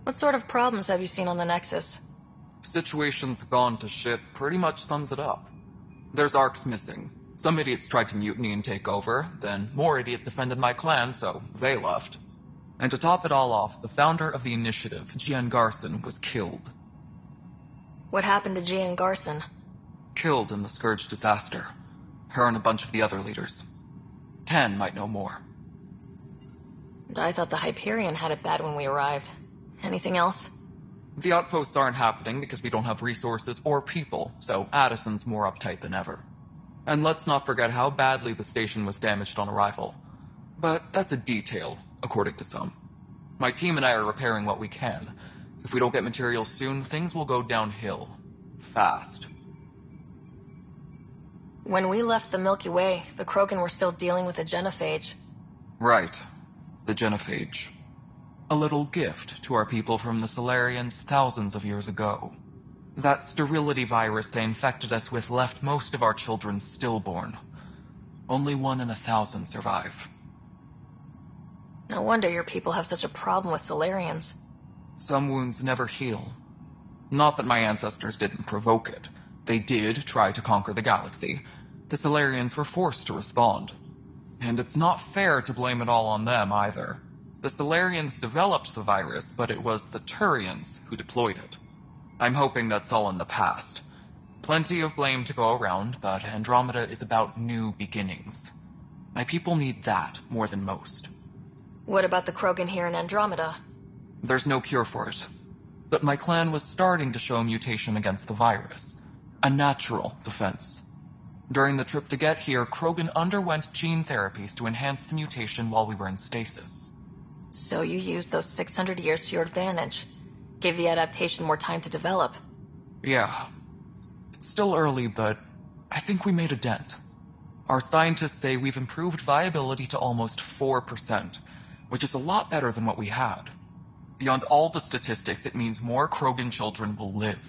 What sort of problems have you seen on the Nexus? Situation's gone to shit pretty much sums it up. There's arcs missing. Some idiots tried to mutiny and take over, then more idiots defended my clan, so they left. And to top it all off, the founder of the initiative, Gian Garson, was killed. What happened to Gian Garson? Killed in the Scourge disaster. Her and a bunch of the other leaders. Tan might know more. And I thought the Hyperion had it bad when we arrived. Anything else? The outposts aren't happening because we don't have resources or people, so Addison's more uptight than ever. And let's not forget how badly the station was damaged on arrival. But that's a detail, according to some. My team and I are repairing what we can. If we don't get materials soon, things will go downhill. Fast. When we left the Milky Way, the Krogan were still dealing with a genophage. Right. The genophage. A little gift to our people from the Solarians thousands of years ago. That sterility virus they infected us with left most of our children stillborn. Only 1 in 1,000 survive. No wonder your people have such a problem with Solarians. Some wounds never heal. Not that my ancestors didn't provoke it. They did try to conquer the galaxy. The Solarians were forced to respond. And it's not fair to blame it all on them either. The Solarians developed the virus, but it was the Turians who deployed it. I'm hoping that's all in the past. Plenty of blame to go around, but Andromeda is about new beginnings. My people need that more than most. What about the Krogan here in Andromeda? There's no cure for it. But my clan was starting to show mutation against the virus. A natural defense. During the trip to get here, Krogan underwent gene therapies to enhance the mutation while we were in stasis. So you used those 600 years to your advantage. Gave the adaptation more time to develop. Yeah. It's still early, but I think we made a dent. Our scientists say we've improved viability to almost 4%, which is a lot better than what we had. Beyond all the statistics, it means more Krogan children will live.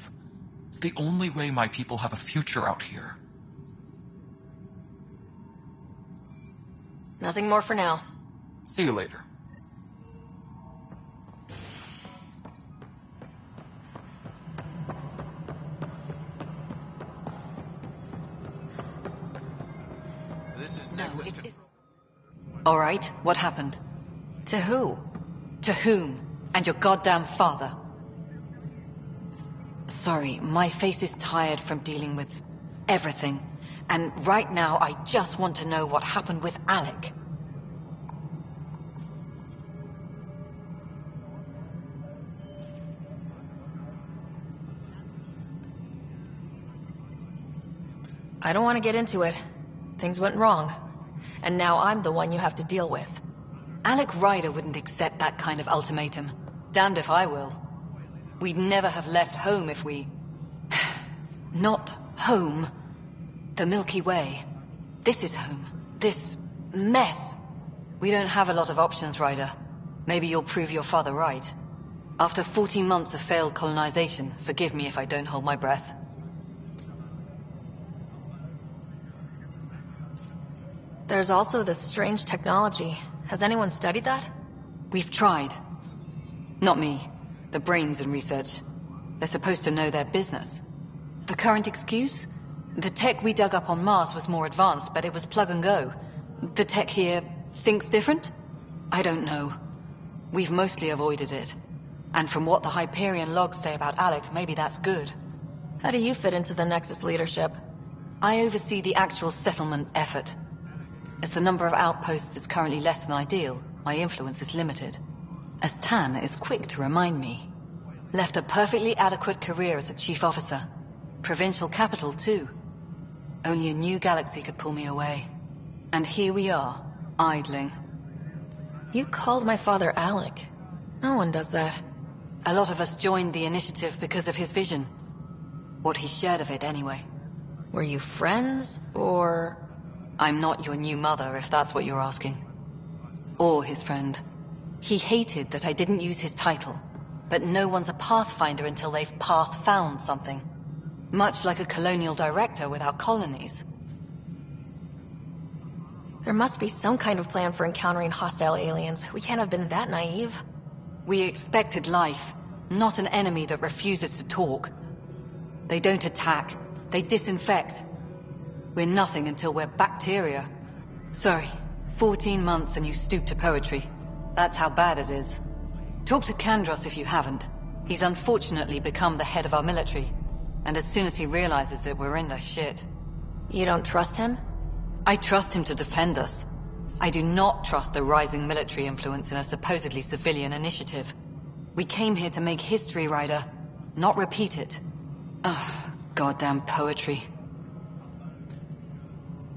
It's the only way my people have a future out here. Nothing more for now. See you later. This is No, Nexus. it isn't. All right, what happened? To who? To whom? And your goddamn father. Sorry, my face is tired from dealing with everything. And right now, I just want to know what happened with Alec. I don't want to get into it. Things went wrong. And now I'm the one you have to deal with. Alec Ryder wouldn't accept that kind of ultimatum. Damned if I will. We'd never have left home if we... Not home. The Milky Way. This is home. This mess. We don't have a lot of options, Ryder. Maybe you'll prove your father right. After 14 months of failed colonization, forgive me if I don't hold my breath. There's also this strange technology. Has anyone studied that? We've tried. Not me. The brains in research. They're supposed to know their business. The current excuse? The tech we dug up on Mars was more advanced, but it was plug and go. The tech here thinks different? I don't know. We've mostly avoided it. And from what the Hyperion logs say about Alec, maybe that's good. How do you fit into the Nexus leadership? I oversee the actual settlement effort. As the number of outposts is currently less than ideal, my influence is limited. As Tan is quick to remind me. Left a perfectly adequate career as a chief officer. Provincial capital, too. Only a new galaxy could pull me away. And here we are, idling. You called my father Alec. No one does that. A lot of us joined the initiative because of his vision. What he shared of it, anyway. Were you friends, or... I'm not your new mother, if that's what you're asking. Or his friend. He hated that I didn't use his title. But no one's a pathfinder until they've path-found something. Much like a colonial director without colonies. There must be some kind of plan for encountering hostile aliens. We can't have been that naive. We expected life, not an enemy that refuses to talk. They don't attack. They disinfect. We're nothing until we're bacteria. Sorry, 14 months and you stoop to poetry. That's how bad it is. Talk to Kandros if you haven't. He's unfortunately become the head of our military. And as soon as he realizes it, we're in the shit. You don't trust him? I trust him to defend us. I do not trust a rising military influence in a supposedly civilian initiative. We came here to make history, Ryder, not repeat it. Ugh, goddamn poetry.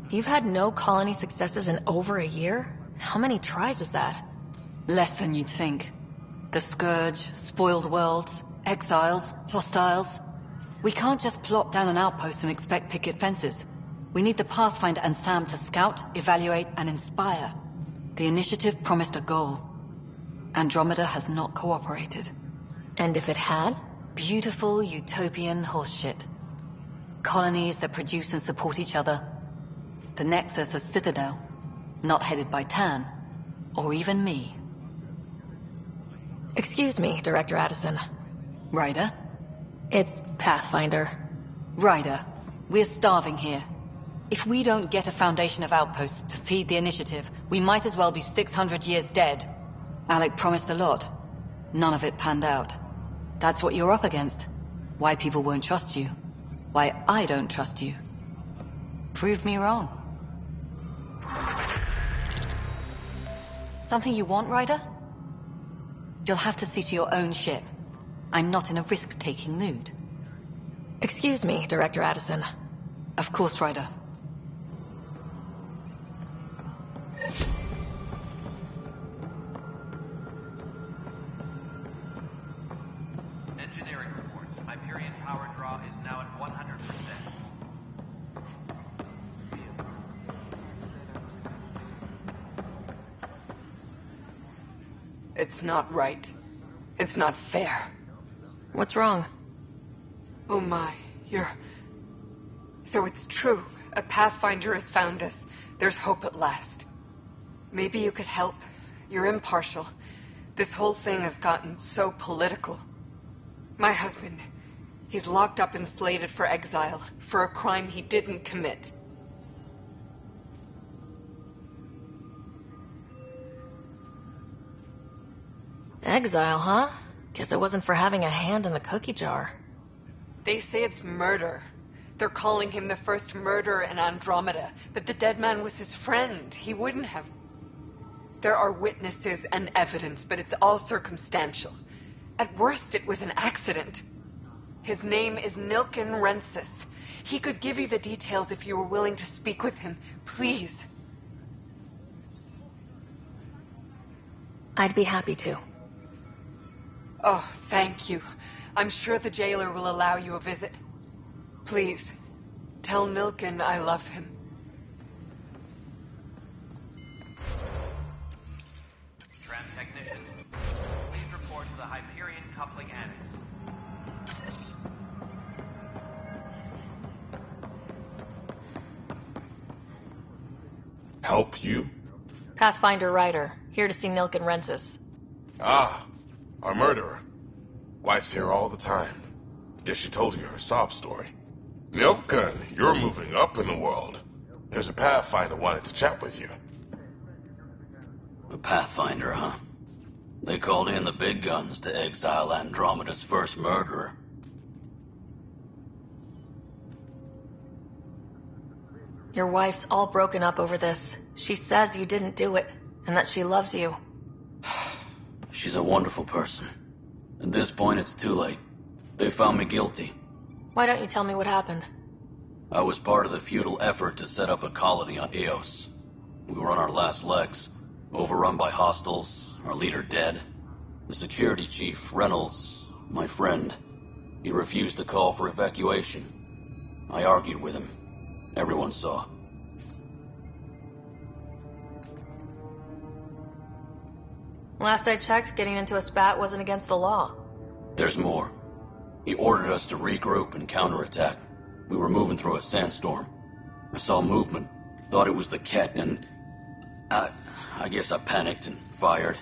You've had no colony successes in over a year? How many tries is that? Less than you'd think. The Scourge, spoiled worlds, exiles, hostiles. We can't just plop down an outpost and expect picket fences. We need the Pathfinder and Sam to scout, evaluate, and inspire. The initiative promised a goal. Andromeda has not cooperated. And if it had? Beautiful utopian horseshit. Colonies that produce and support each other. The Nexus a citadel, not headed by Tan, or even me. Excuse me, Director Addison. Ryder? It's Pathfinder. Ryder, we're starving here. If we don't get a foundation of outposts to feed the initiative, we might as well be 600 years dead. Alec promised a lot. None of it panned out. That's what you're up against. Why people won't trust you. Why I don't trust you. Prove me wrong. Something you want, Ryder? You'll have to see to your own ship. I'm not in a risk-taking mood. Excuse me, Director Addison. Of course, Ryder. Engineering reports. Hyperion power draw is now at 100%. It's not right. It's not fair. What's wrong? Oh my, So it's true. A Pathfinder has found us. There's hope at last. Maybe you could help. You're impartial. This whole thing has gotten so political. My husband, he's locked up and slated for exile for a crime he didn't commit. Exile, huh? Guess it wasn't for having a hand in the cookie jar. They say it's murder. They're calling him the first murderer in Andromeda, but the dead man was his friend. He wouldn't have. There are witnesses and evidence, but it's all circumstantial. At worst, it was an accident. His name is Nilken Rensis. He could give you the details if you were willing to speak with him. Please. I'd be happy to. Oh, thank you. I'm sure the jailer will allow you a visit. Please, tell Nilken I love him. Tram technicians, please report to the Hyperion coupling annex. Help you? Pathfinder Ryder, here to see Nilken Rensis. Ah, our murderer. Wife's here all the time. Guess she told you her sob story. Nilken, you're moving up in the world. There's a Pathfinder wanted to chat with you. A Pathfinder, huh? They called in the big guns to exile Andromeda's first murderer. Your wife's all broken up over this. She says you didn't do it, and that she loves you. She's a wonderful person. At this point, it's too late. They found me guilty. Why don't you tell me what happened? I was part of the futile effort to set up a colony on Eos. We were on our last legs, overrun by hostiles, our leader dead. The security chief, Reynolds, my friend, he refused to call for evacuation. I argued with him. Everyone saw. Last I checked, getting into a spat wasn't against the law. There's more. He ordered us to regroup and counterattack. We were moving through a sandstorm. I saw movement, thought it was the Ket, and I guess I panicked and fired.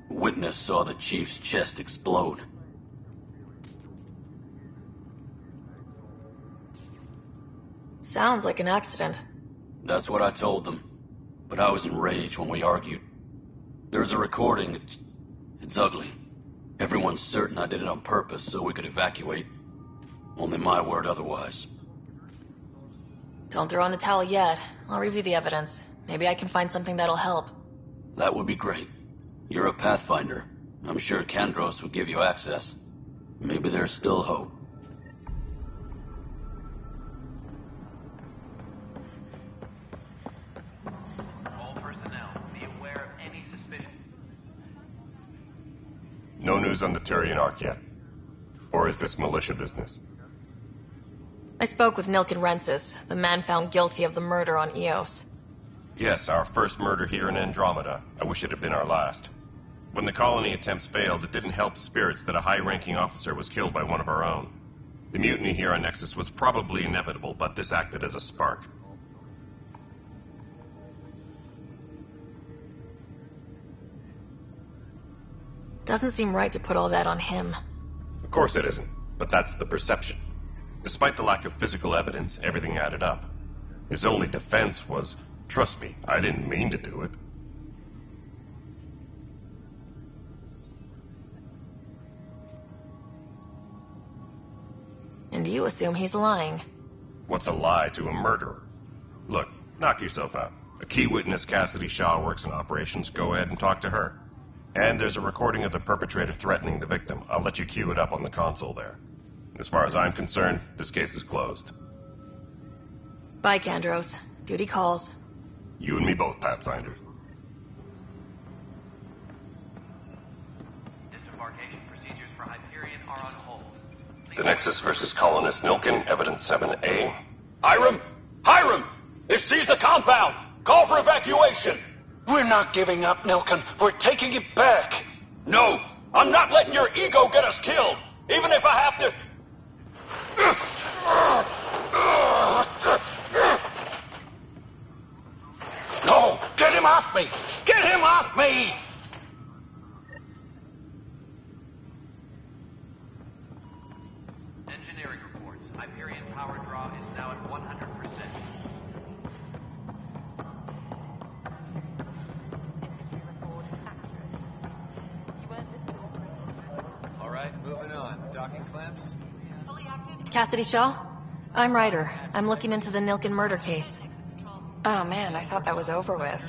A witness saw the chief's chest explode. Sounds like an accident. That's what I told them. But I was enraged when we argued. There's a recording. It's ugly. Everyone's certain I did it on purpose so we could evacuate. Only my word otherwise. Don't throw in the towel yet. I'll review the evidence. Maybe I can find something that'll help. That would be great. You're a Pathfinder. I'm sure Kandros would give you access. Maybe there's still hope. All personnel, be aware of any suspicion. No news on the Turian Ark yet? Or is this militia business? I spoke with Nilken Rensis, the man found guilty of the murder on Eos. Yes, our first murder here in Andromeda. I wish it had been our last. When the colony attempts failed, it didn't help spirits that a high-ranking officer was killed by one of our own. The mutiny here on Nexus was probably inevitable, but this acted as a spark. Doesn't seem right to put all that on him. Of course it isn't, but that's the perception. Despite the lack of physical evidence, everything added up. His only defense was, trust me, I didn't mean to do it. And you assume he's lying. What's a lie to a murderer? Look, knock yourself out. A key witness, Cassidy Shaw, works in operations. Go ahead and talk to her. And there's a recording of the perpetrator threatening the victim. I'll let you cue it up on the console there. As far as I'm concerned, this case is closed. Bye, Kandros. Duty calls. You and me both, Pathfinder. Disembarkation procedures for Hyperion are on hold. The Nexus versus Colonist Nilkin, Evidence 7A. Hiram! Hiram! They've seized the compound! Call for evacuation! We're not giving up, Nilkin. We're taking it back. No! I'm not letting your ego get us killed! Even if I have to... No! Get him off me! Get him off me! Engineering reports. Hyperion power draw is now at 100%. All right, moving on. Docking clamps? Cassidy Shaw? I'm Ryder. I'm looking into the Nilkin murder case. Oh man, I thought that was over with.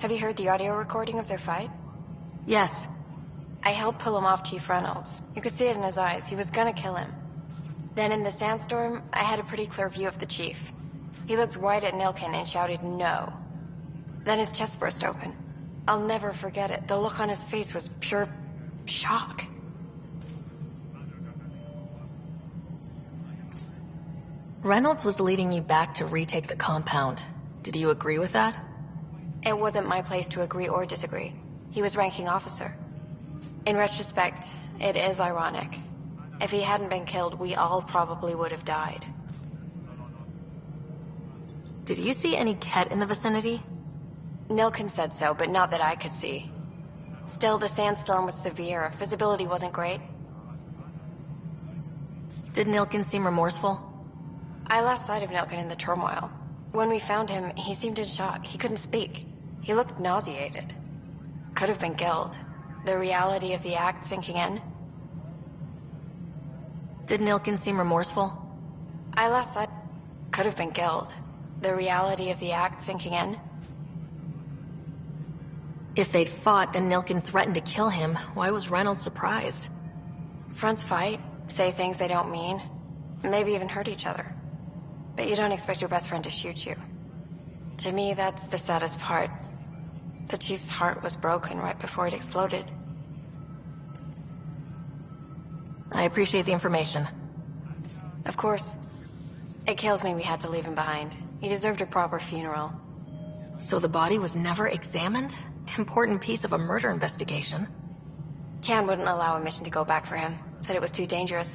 Have you heard the audio recording of their fight? Yes. I helped pull him off Chief Reynolds. You could see it in his eyes. He was gonna kill him. Then in the sandstorm, I had a pretty clear view of the chief. He looked right at Nilkin and shouted no. Then his chest burst open. I'll never forget it. The look on his face was pure shock. Reynolds was leading you back to retake the compound. Did you agree with that? It wasn't my place to agree or disagree. He was ranking officer. In retrospect, it is ironic. If he hadn't been killed, we all probably would have died. Did you see any Ket in the vicinity? Nilkin said so, but not that I could see. Still, the sandstorm was severe. Visibility wasn't great. Did Nilkin seem remorseful? I lost sight of Nilkin in the turmoil. When we found him, he seemed in shock. He couldn't speak. He looked nauseated. Could have been killed. The reality of the act sinking in. Did Nilkin seem remorseful? I lost sight. Could have been killed. The reality of the act sinking in. If they'd fought and Nilkin threatened to kill him, why was Reynolds surprised? Fronts fight, say things they don't mean, maybe even hurt each other. But you don't expect your best friend to shoot you. To me, that's the saddest part. The chief's heart was broken right before it exploded. I appreciate the information. Of course. It kills me we had to leave him behind. He deserved a proper funeral. So the body was never examined? Important piece of a murder investigation. Can wouldn't allow a mission to go back for him. Said it was too dangerous.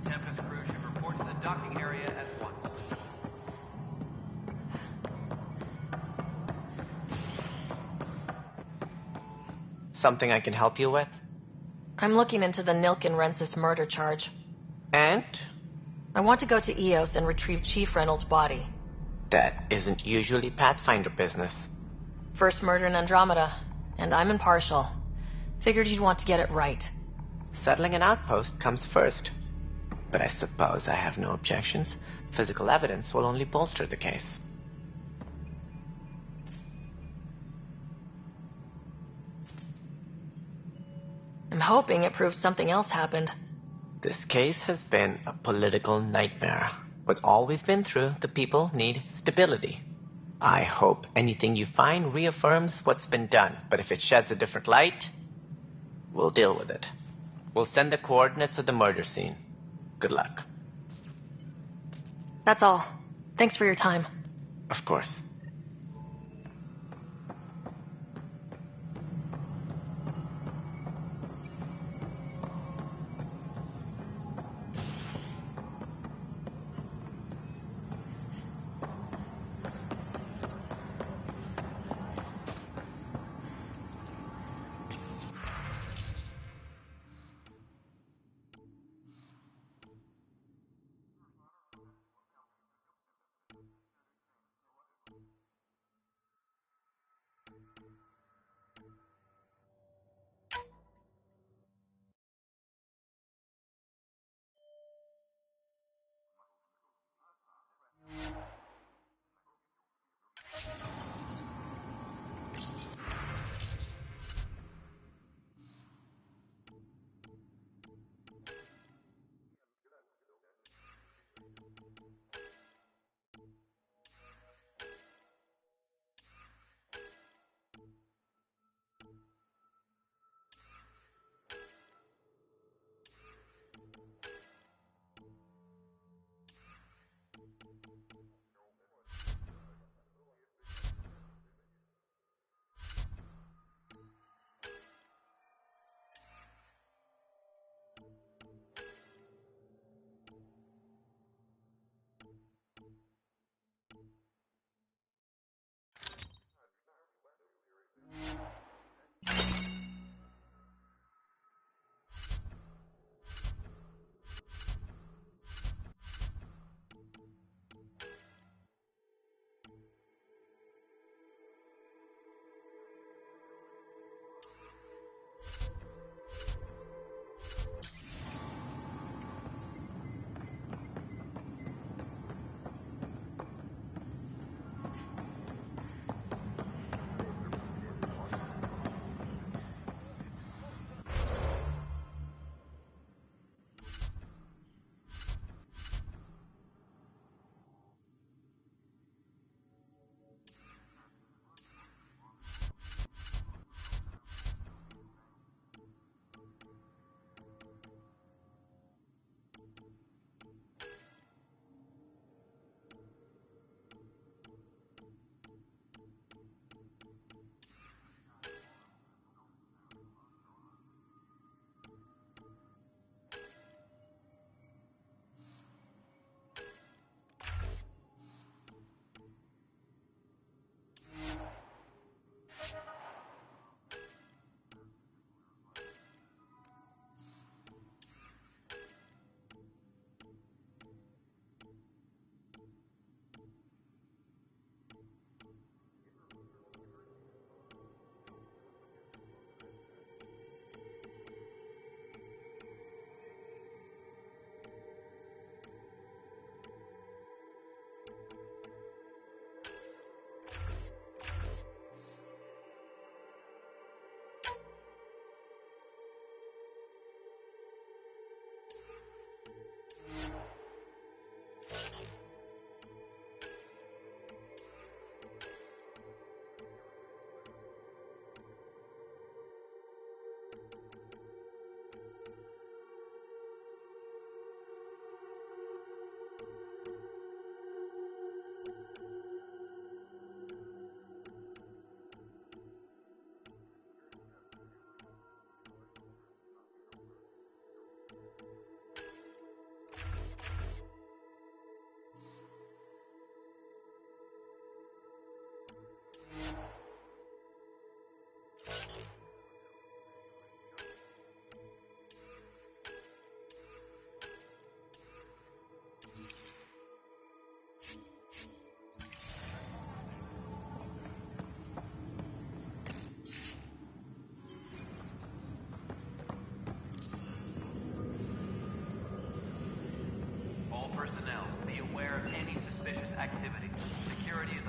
Tempest crew should report to the docking area at once. Something I can help you with? I'm looking into the Nilkin Rensis murder charge. And? I want to go to EOS and retrieve Chief Reynolds' body. That isn't usually Pathfinder business. First murder in Andromeda, and I'm impartial. Figured you'd want to get it right. Settling an outpost comes first. But I suppose I have no objections. Physical evidence will only bolster the case. I'm hoping it proves something else happened. This case has been a political nightmare. With all we've been through, the people need stability. I hope anything you find reaffirms what's been done, but if it sheds a different light, we'll deal with it. We'll send the coordinates of the murder scene. Good luck. That's all. Thanks for your time. Of course.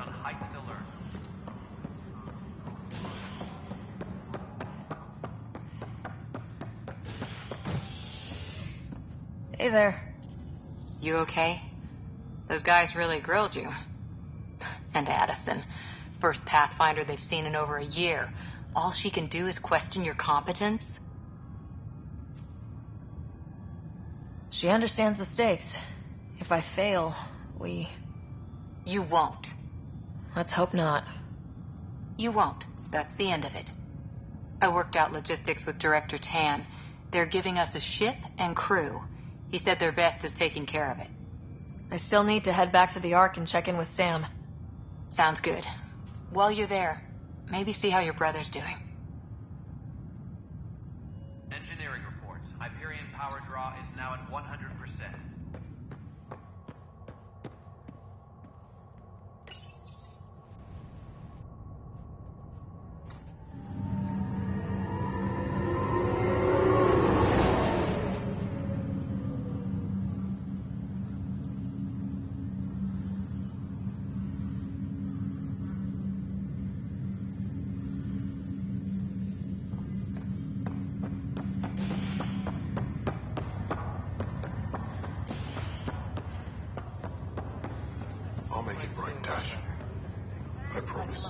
on heightened alert. Hey there. You okay? Those guys really grilled you. And Addison, first Pathfinder they've seen in over a year. All she can do is question your competence? She understands the stakes. If I fail, we... You won't. Let's hope not. You won't. That's the end of it. I worked out logistics with Director Tan. They're giving us a ship and crew. He said their best is taking care of it. I still need to head back to the Ark and check in with Sam. Sounds good. While you're there, maybe see how your brother's doing. Engineering reports. Hyperion power draw is now at 100%. I'll make it right, Dash. I promise.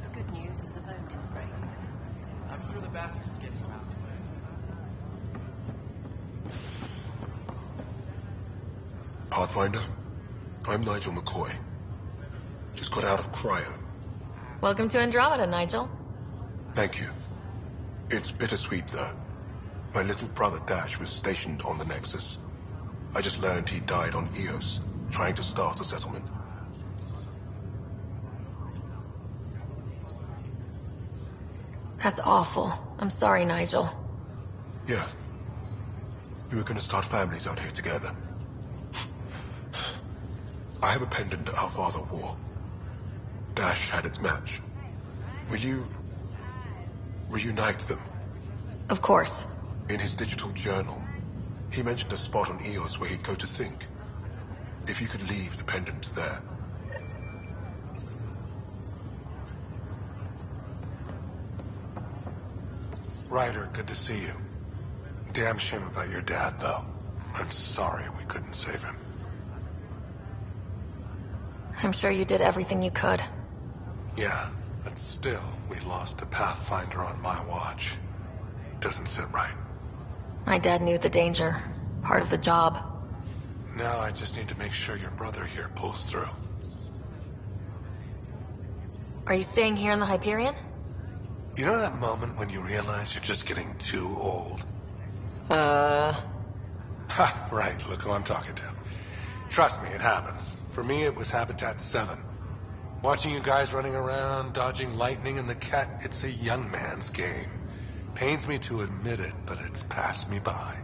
The good news is the phone didn't break. I'm sure the bastards will get you out. Pathfinder, I'm Nigel McCoy. Just got out of cryo. Welcome to Andromeda, Nigel. Thank you. It's bittersweet, though. My little brother Dash was stationed on the Nexus. I just learned he died on Eos, trying to start a settlement. That's awful. I'm sorry, Nigel. Yeah. We were going to start families out here together. I have a pendant our father wore. Dash had its match. Will you reunite them? Of course. In his digital journal, he mentioned a spot on Eos where he'd go to think. If you could leave the pendant there. Ryder, good to see you. Damn shame about your dad, though. I'm sorry we couldn't save him. I'm sure you did everything you could. Yeah, but still, we lost a Pathfinder on my watch. Doesn't sit right. My dad knew the danger. Part of the job. Now I just need to make sure your brother here pulls through. Are you staying here in the Hyperion? You know that moment when you realize you're just getting too old? Ha, right, look who I'm talking to. Trust me, it happens. For me, it was Habitat 7. Watching you guys running around, dodging lightning and the cat, it's a young man's game. Pains me to admit it, but it's passed me by.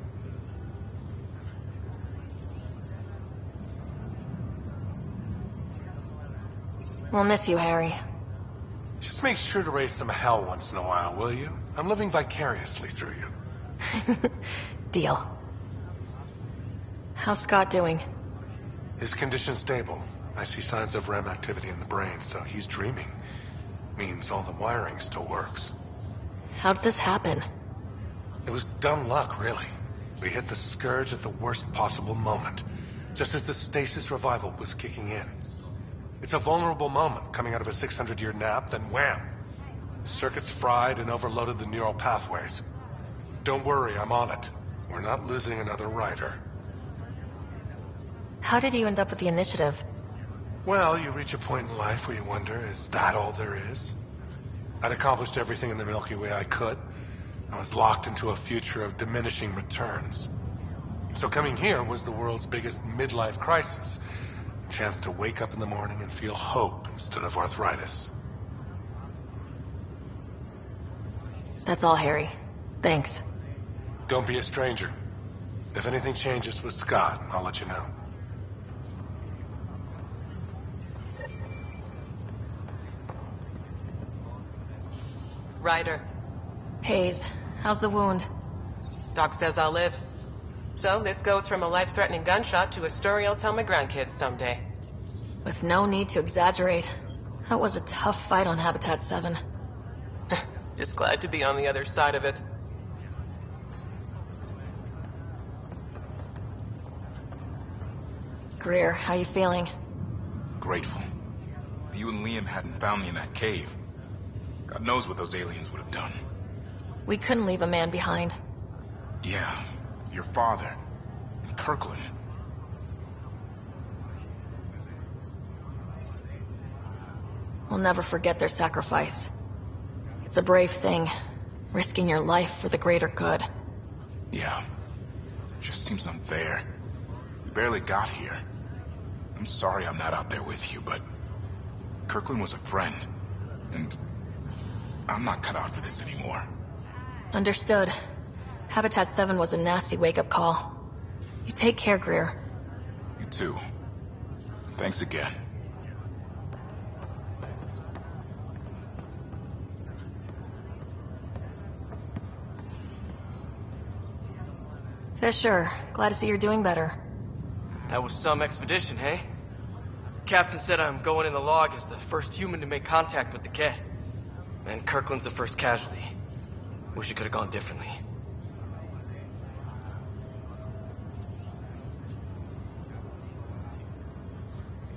We'll miss you, Harry. Just make sure to raise some hell once in a while, will you? I'm living vicariously through you. Deal. How's Scott doing? His condition's stable. I see signs of REM activity in the brain, so he's dreaming. Means all the wiring still works. How did this happen? It was dumb luck, really. We hit the Scourge at the worst possible moment, just as the stasis revival was kicking in. It's a vulnerable moment, coming out of a 600-year nap, then wham! The circuits fried and overloaded the neural pathways. Don't worry, I'm on it. We're not losing another Ryder. How did you end up with the initiative? Well, you reach a point in life where you wonder, is that all there is? I'd accomplished everything in the Milky Way I could. I was locked into a future of diminishing returns. So coming here was the world's biggest midlife crisis. A chance to wake up in the morning and feel hope instead of arthritis. That's all, Harry. Thanks. Don't be a stranger. If anything changes with Scott, I'll let you know. Ryder. Hayes, how's the wound? Doc says I'll live. So this goes from a life-threatening gunshot to a story I'll tell my grandkids someday. With no need to exaggerate. That was a tough fight on Habitat 7. Just glad to be on the other side of it. Greer, how you feeling? Grateful. If you and Liam hadn't found me in that cave, God knows what those aliens would have done. We couldn't leave a man behind. Yeah, your father. And Kirkland. We'll never forget their sacrifice. It's a brave thing, risking your life for the greater good. Yeah. Just seems unfair. We barely got here. I'm sorry I'm not out there with you, but Kirkland was a friend, and I'm not cut out for this anymore. Understood. Habitat 7 was a nasty wake-up call. You take care, Greer. You too. Thanks again. Fisher, glad to see you're doing better. That was some expedition, hey? Captain said I'm going in the log as the first human to make contact with the Ket. And Kirkland's the first casualty. Wish it could have gone differently.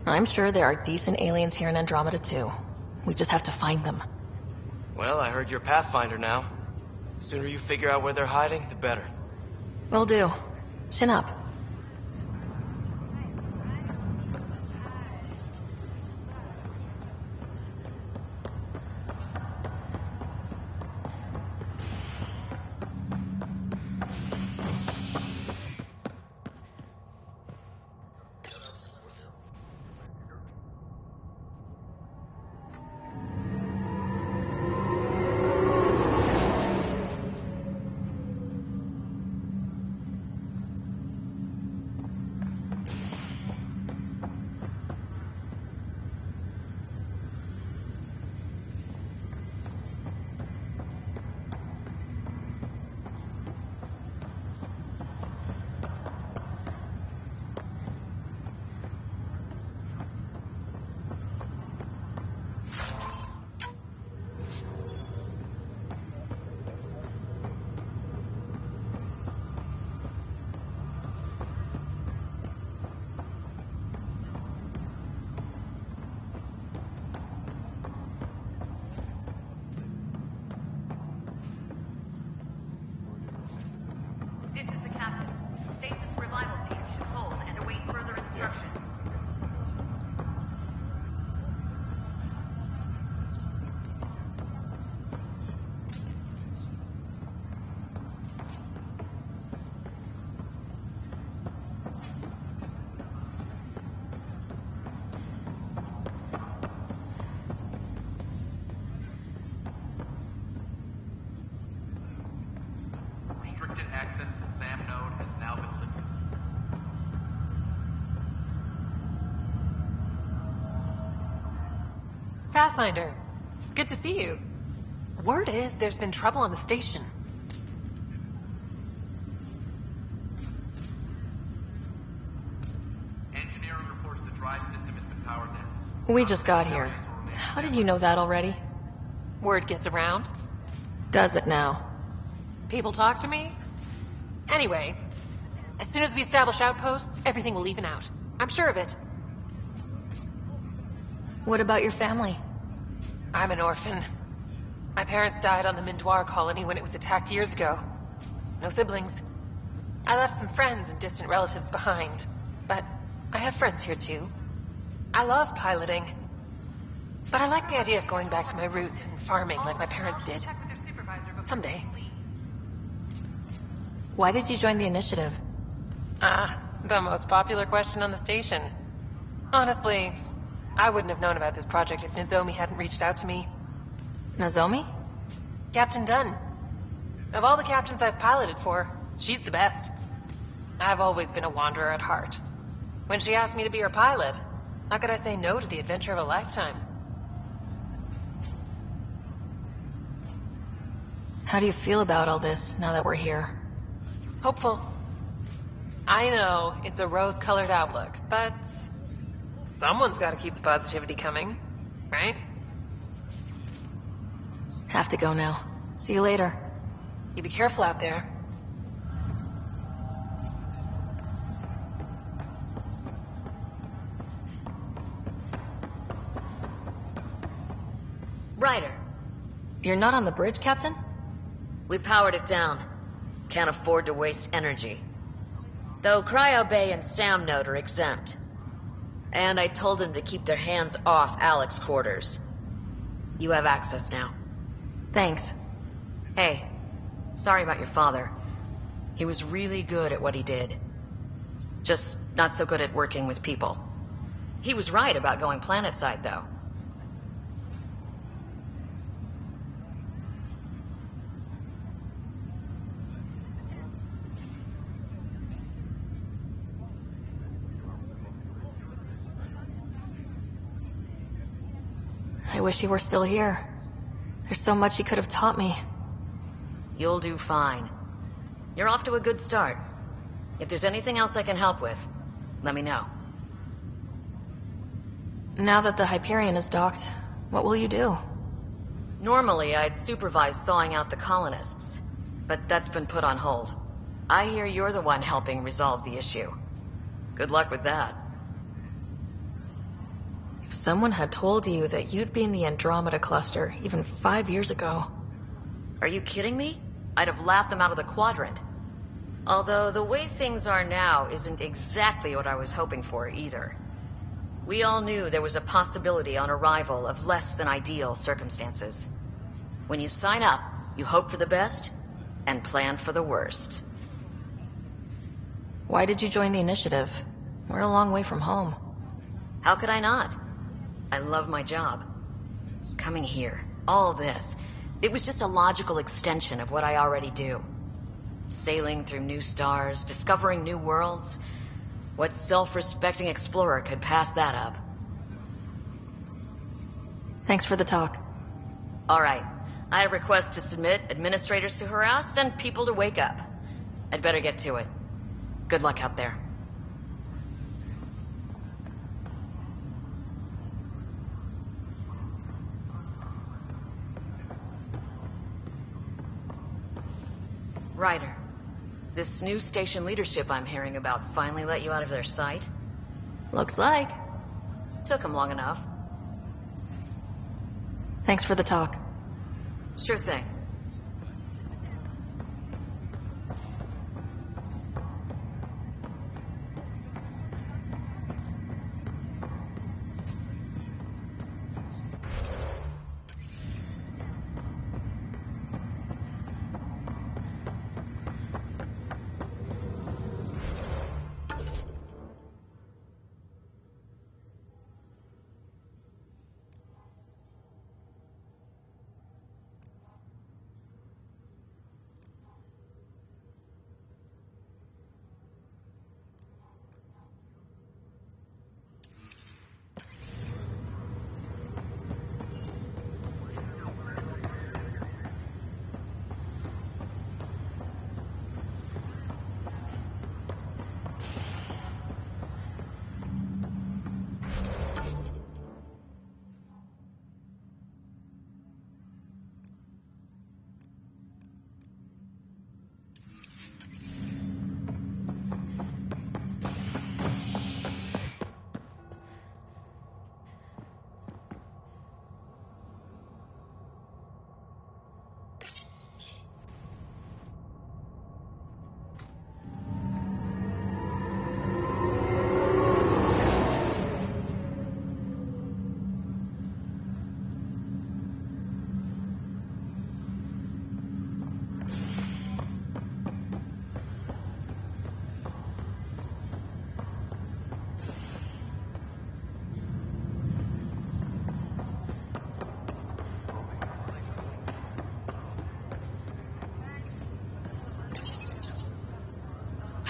I'm sure there are decent aliens here in Andromeda too. We just have to find them. Well, I heard you're Pathfinder now. The sooner you figure out where they're hiding, the better. Will do. Chin up. Pathfinder, it's good to see you. Word is there's been trouble on the station. Engineering reports the drive system has been powered down. We just got here. How did you know that already? Word gets around. Does it now? People talk to me. Anyway, as soon as we establish outposts, everything will even out. I'm sure of it. What about your family? I'm an orphan. My parents died on the Mindoir colony when it was attacked years ago. No siblings. I left some friends and distant relatives behind, but I have friends here too. I love piloting, but I like the idea of going back to my roots and farming like my parents did. Someday. Why did you join the initiative? The most popular question on the station. Honestly, I wouldn't have known about this project if Nozomi hadn't reached out to me. Nozomi? Captain Dunn. Of all the captains I've piloted for, she's the best. I've always been a wanderer at heart. When she asked me to be her pilot, how could I say no to the adventure of a lifetime? How do you feel about all this, now that we're here? Hopeful. I know it's a rose-colored outlook, but Someone's got to keep the positivity coming, right? Have to go now. See you later. You be careful out there. Ryder, You're not on the bridge, Captain? we powered it down. Can't afford to waste energy. Though Cryo Bay and Sam Node are exempt. And I told them to keep their hands off Alec's quarters. You have access now. Thanks. Hey, sorry about your father. He was really good at what he did. Just not so good at working with people. He was right about going planetside, though. I wish he were still here. There's so much he could have taught me. You'll do fine. You're off to a good start. If there's anything else I can help with, let me know. Now that the Hyperion is docked, what will you do? Normally, I'd supervise thawing out the colonists, but that's been put on hold. I hear you're the one helping resolve the issue. Good luck with that. If someone had told you that you'd be in the Andromeda cluster even 5 years ago... Are you kidding me? I'd have laughed them out of the quadrant. Although the way things are now isn't exactly what I was hoping for either. We all knew there was a possibility on arrival of less than ideal circumstances. When you sign up, you hope for the best and plan for the worst. Why did you join the initiative? We're a long way from home. How could I not? I love my job. Coming here, all this, it was just a logical extension of what I already do. Sailing through new stars, discovering new worlds. What self-respecting explorer could pass that up? Thanks for the talk. All right. I have requests to submit, administrators to harass, and people to wake up. I'd better get to it. Good luck out there. Ryder, this new station leadership I'm hearing about finally let you out of their sight? Looks like. Took them long enough. Thanks for the talk. Sure thing.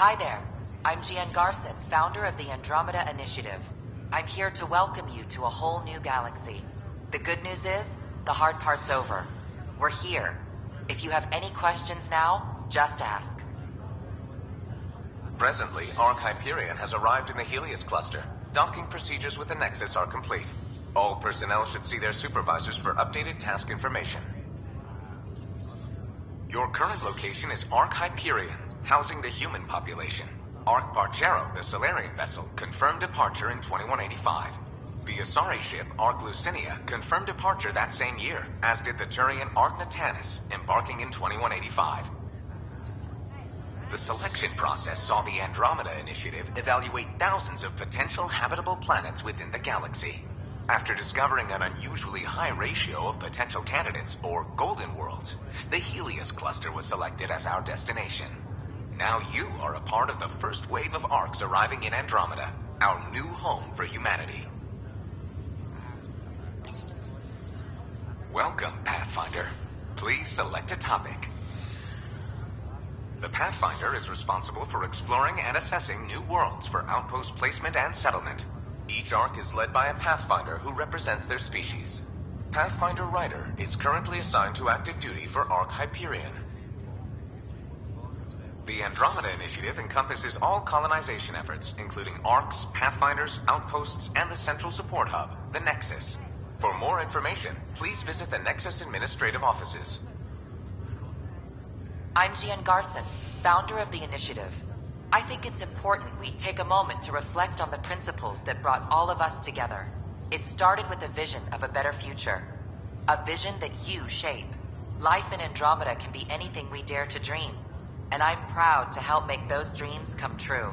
Hi there. I'm Gian Garson, founder of the Andromeda Initiative. I'm here to welcome you to a whole new galaxy. The good news is, the hard part's over. We're here. If you have any questions now, just ask. Presently, Arc Hyperion has arrived in the Helios cluster. Docking procedures with the Nexus are complete. All personnel should see their supervisors for updated task information. Your current location is Ark Hyperion, housing the human population. Ark Bargero, the Solarian vessel, confirmed departure in 2185. The Asari ship, Ark Lucinia, confirmed departure that same year, as did the Turian Ark Natanus, embarking in 2185. The selection process saw the Andromeda Initiative evaluate thousands of potential habitable planets within the galaxy. After discovering an unusually high ratio of potential candidates, or golden worlds, the Helios cluster was selected as our destination. Now you are a part of the first wave of Arks arriving in Andromeda, our new home for humanity. Welcome, Pathfinder. Please select a topic. The Pathfinder is responsible for exploring and assessing new worlds for outpost placement and settlement. Each Ark is led by a Pathfinder who represents their species. Pathfinder Ryder is currently assigned to active duty for Ark Hyperion. The Andromeda Initiative encompasses all colonization efforts, including Arks, Pathfinders, outposts, and the central support hub, the Nexus. For more information, please visit the Nexus Administrative Offices. I'm Jean Garson, founder of the initiative. I think it's important we take a moment to reflect on the principles that brought all of us together. It started with a vision of a better future. A vision that you shape. Life in Andromeda can be anything we dare to dream. And I'm proud to help make those dreams come true.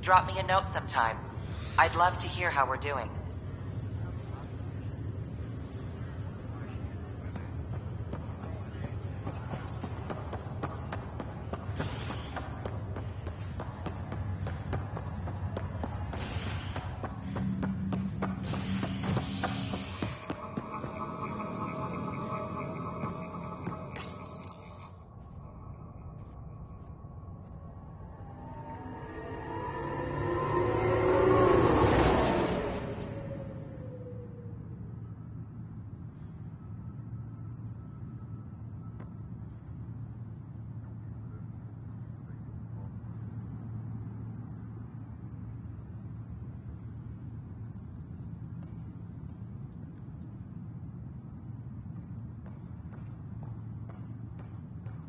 Drop me a note sometime. I'd love to hear how we're doing.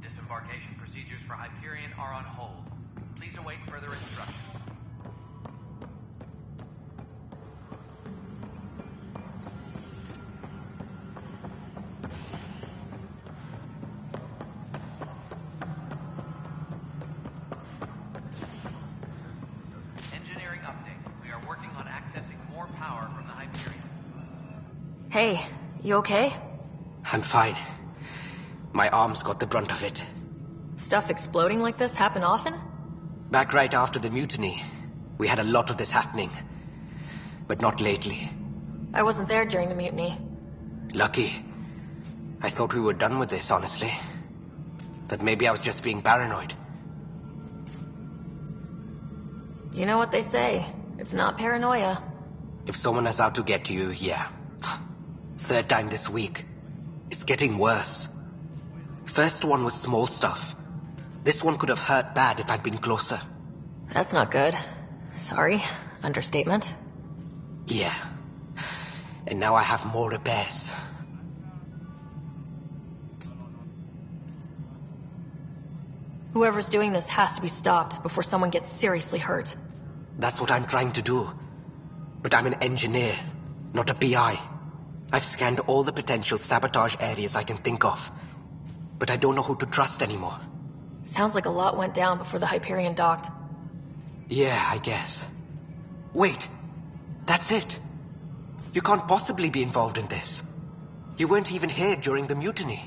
Disembarkation procedures for Hyperion are on hold. Please await further instructions. Engineering update. We are working on accessing more power from the Hyperion. Hey, you okay? I'm fine. My arms got the brunt of it. Stuff exploding like this happen often? Back right after the mutiny, we had a lot of this happening. But not lately. I wasn't there during the mutiny. Lucky. I thought we were done with this, honestly. That maybe I was just being paranoid. You know what they say. It's not paranoia. If someone is out to get you, yeah. Third time this week. It's getting worse. First one was small stuff. This one could have hurt bad if I'd been closer. That's not good. Sorry. Understatement. Yeah. And now I have more repairs. Whoever's doing this has to be stopped before someone gets seriously hurt. That's what I'm trying to do. But I'm an engineer, not a PI. I've scanned all the potential sabotage areas I can think of. But I don't know who to trust anymore. Sounds like a lot went down before the Hyperion docked. Yeah, I guess. Wait. That's it. You can't possibly be involved in this. You weren't even here during the mutiny.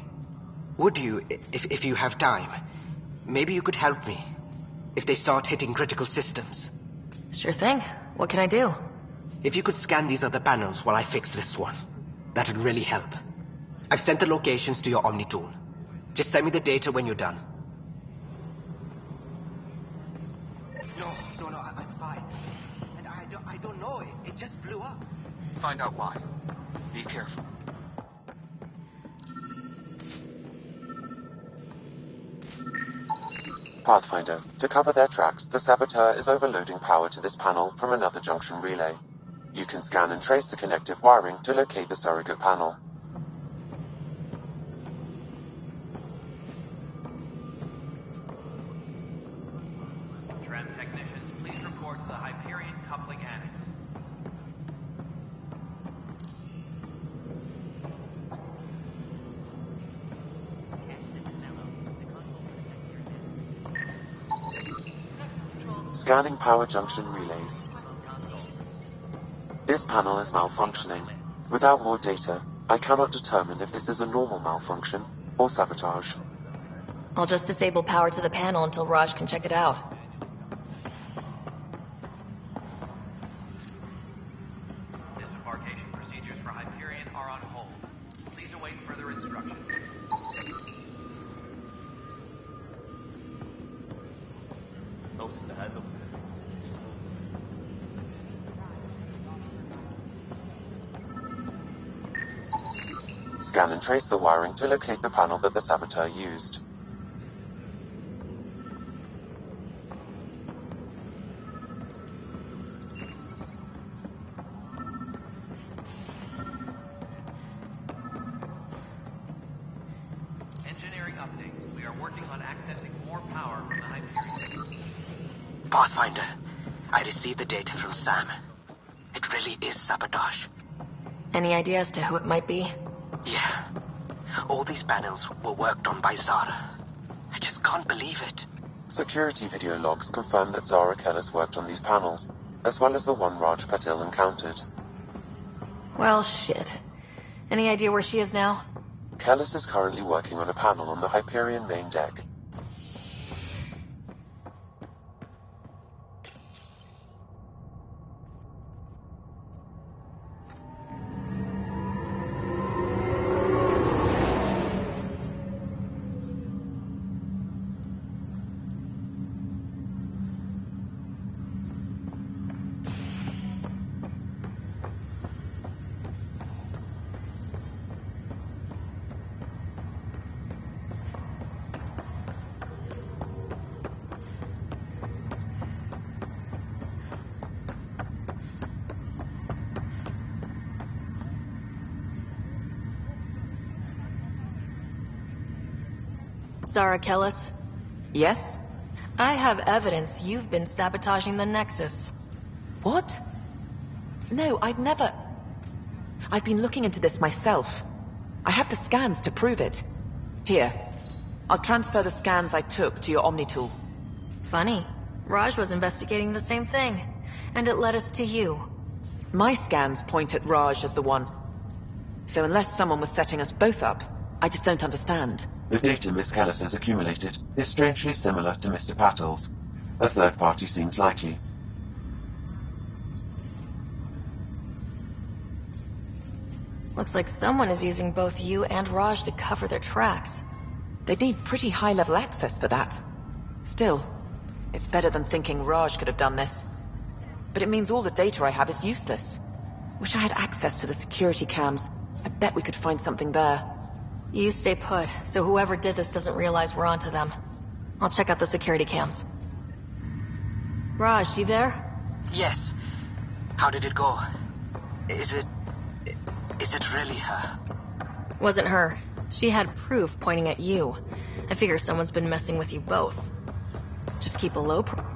Would you, if you have time? Maybe you could help me. If they start hitting critical systems. Sure thing. What can I do? If you could scan these other panels while I fix this one, that'd really help. I've sent the locations to your Omni tool. Just send me the data when you're done. No, I'm fine. And I don't know. It just blew up. Find out why. Be careful. Pathfinder, to cover their tracks, the Saboteur is overloading power to this panel from another junction relay. You can scan and trace the connective wiring to locate the surrogate panel. Tram technicians, please report to the Hyperion Coupling Annex. Scanning power junction relays. This panel is malfunctioning. Without more data, I cannot determine if this is a normal malfunction or sabotage. I'll just disable power to the panel until Raj can check it out. Disembarkation procedures for Hyperion are on hold. Please await further instructions. Scan and trace the wiring to locate the panel that the saboteur used. Engineering update. We are working on accessing more power from the Hyperion. Pathfinder, I received the data from Sam. It really is sabotage. Any idea as to who it might be? Yeah. All these panels were worked on by Zara. I just can't believe it. Security video logs confirm that Zara Kellis worked on these panels, as well as the one Raj Patil encountered. Well, shit. Any idea where she is now? Kellis is currently working on a panel on the Hyperion main deck. Zara Kellis? Yes? I have evidence you've been sabotaging the Nexus. What? No, I'd never... I've been looking into this myself. I have the scans to prove it. Here. I'll transfer the scans I took to your Omnitool. Funny. Raj was investigating the same thing, and it led us to you. My scans point at Raj as the one. So unless someone was setting us both up, I just don't understand. The data Miss Kellis has accumulated is strangely similar to Mr. Patil's. A third party seems likely. Looks like someone is using both you and Raj to cover their tracks. They'd need pretty high-level access for that. Still, it's better than thinking Raj could have done this. But it means all the data I have is useless. Wish I had access to the security cams. I bet we could find something there. You stay put, so whoever did this doesn't realize we're onto them. I'll check out the security cams. Raj, you there? Yes. How did it go? Is it really her? Wasn't her. She had proof pointing at you. I figure someone's been messing with you both. Just keep a low profile.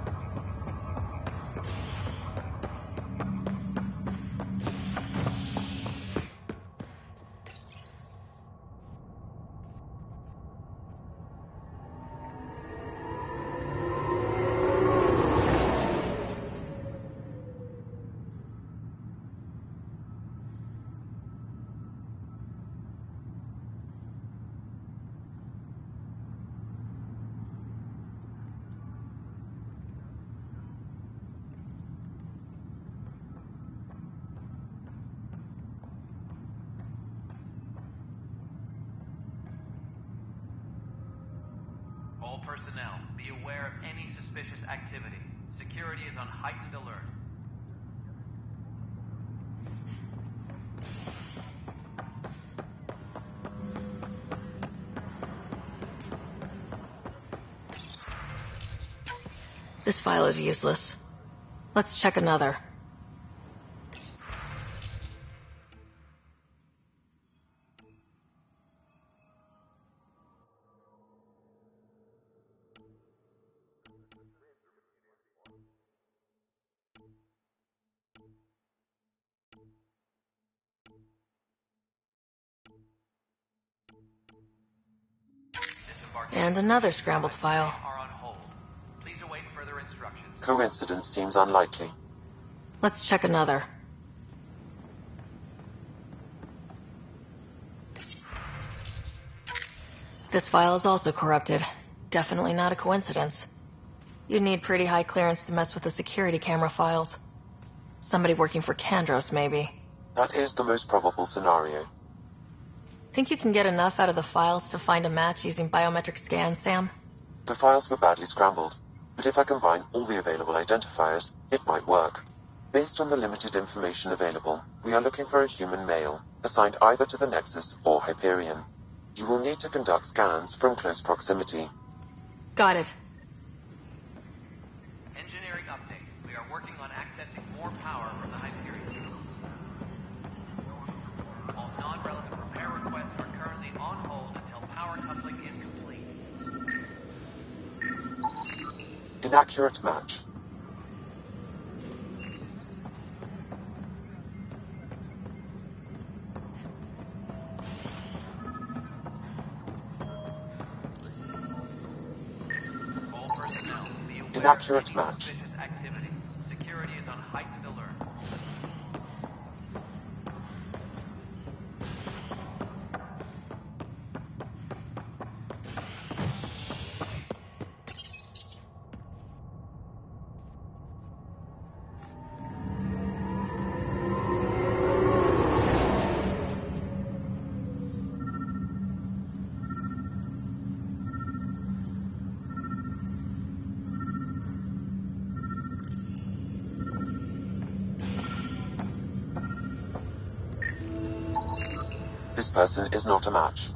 All personnel, be aware of any suspicious activity. Security is on heightened alert. This file is useless. Let's check another. And another scrambled file. Are on hold. Please await further instructions. Coincidence seems unlikely. Let's check another. This file is also corrupted. Definitely not a coincidence. You'd need pretty high clearance to mess with the security camera files. Somebody working for Kandros, maybe. That is the most probable scenario. Think you can get enough out of the files to find a match using biometric scans, Sam? The files were badly scrambled, but if I combine all the available identifiers, it might work. Based on the limited information available, we are looking for a human male, assigned either to the Nexus or Hyperion. You will need to conduct scans from close proximity. Got it. Engineering update. We are working on accessing more power from the Hyperion. All non-relevant repair requests are currently on hold until power coupling is complete. Inaccurate match. Inaccurate match. Suspicious activity. Security is on heightened alert. This person is not a match.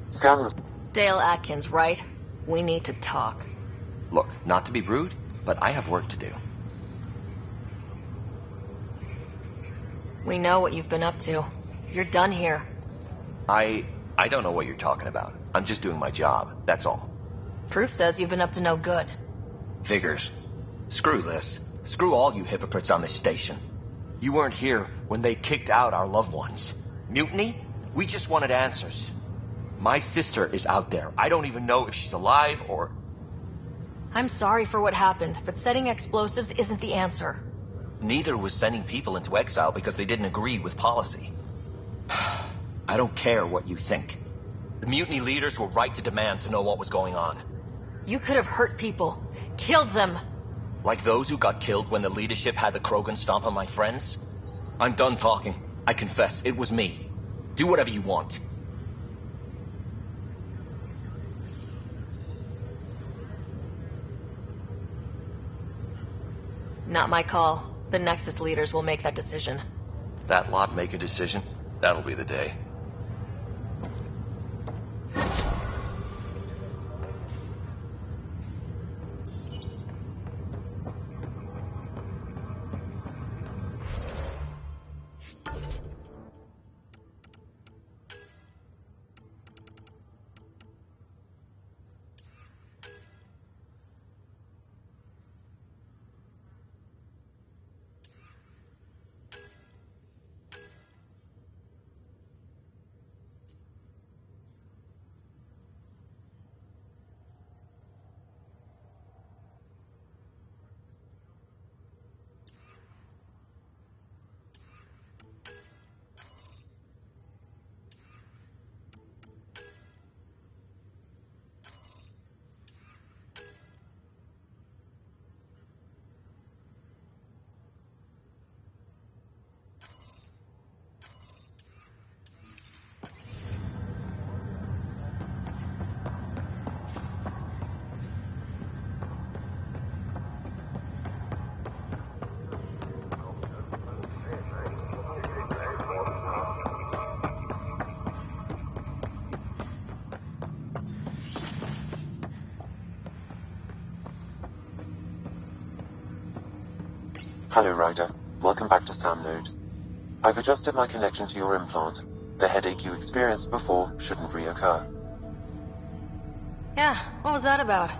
Scan. Dale Atkins, right? We need to talk. Look, not to be rude, but I have work to do. We know what you've been up to. You're done here. I don't know what you're talking about. I'm just doing my job, that's all. Proof says you've been up to no good. Figures. Screw this. Screw all you hypocrites on this station. You weren't here when they kicked out our loved ones. Mutiny? We just wanted answers. My sister is out there. I don't even know if she's alive or... I'm sorry for what happened, but setting explosives isn't the answer. Neither was sending people into exile because they didn't agree with policy. I don't care what you think. The mutiny leaders were right to demand to know what was going on. You could have hurt people. Killed them. Like those who got killed when the leadership had the Krogan stomp on my friends? I'm done talking. I confess, it was me. Do whatever you want. Not my call. The Nexus leaders will make that decision. That lot make a decision? That'll be the day. Hello, Ryder. Welcome back to Sam Node. I've adjusted my connection to your implant. The headache you experienced before shouldn't reoccur. Yeah, what was that about?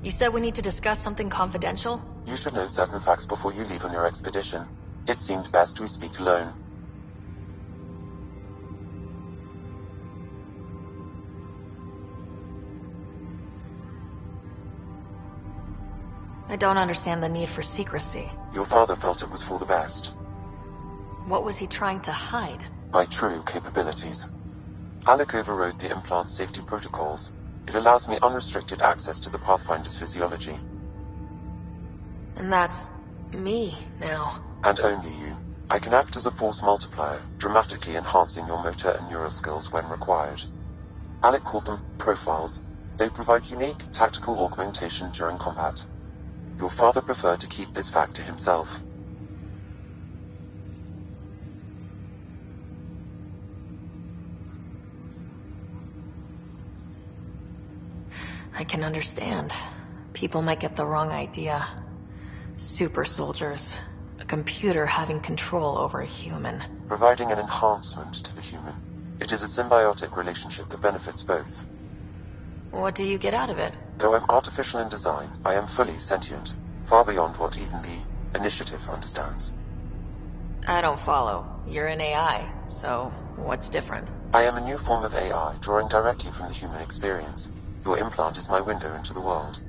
You said we need to discuss something confidential? You should know certain facts before you leave on your expedition. It seemed best we speak alone. I don't understand the need for secrecy. Your father felt it was for the best. What was he trying to hide? My true capabilities. Alec overrode the implant's safety protocols. It allows me unrestricted access to the Pathfinder's physiology. And that's me now. And only you. I can act as a force multiplier, dramatically enhancing your motor and neural skills when required. Alec called them profiles. They provide unique tactical augmentation during combat. Your father preferred to keep this fact to himself. I can understand. People might get the wrong idea. Super soldiers. A computer having control over a human. Providing an enhancement to the human. It is a symbiotic relationship that benefits both. What do you get out of it? Though I'm artificial in design, I am fully sentient. Far beyond what even the Initiative understands. I don't follow. You're an AI, so what's different? I am a new form of AI, drawing directly from the human experience. Your implant is my window into the world.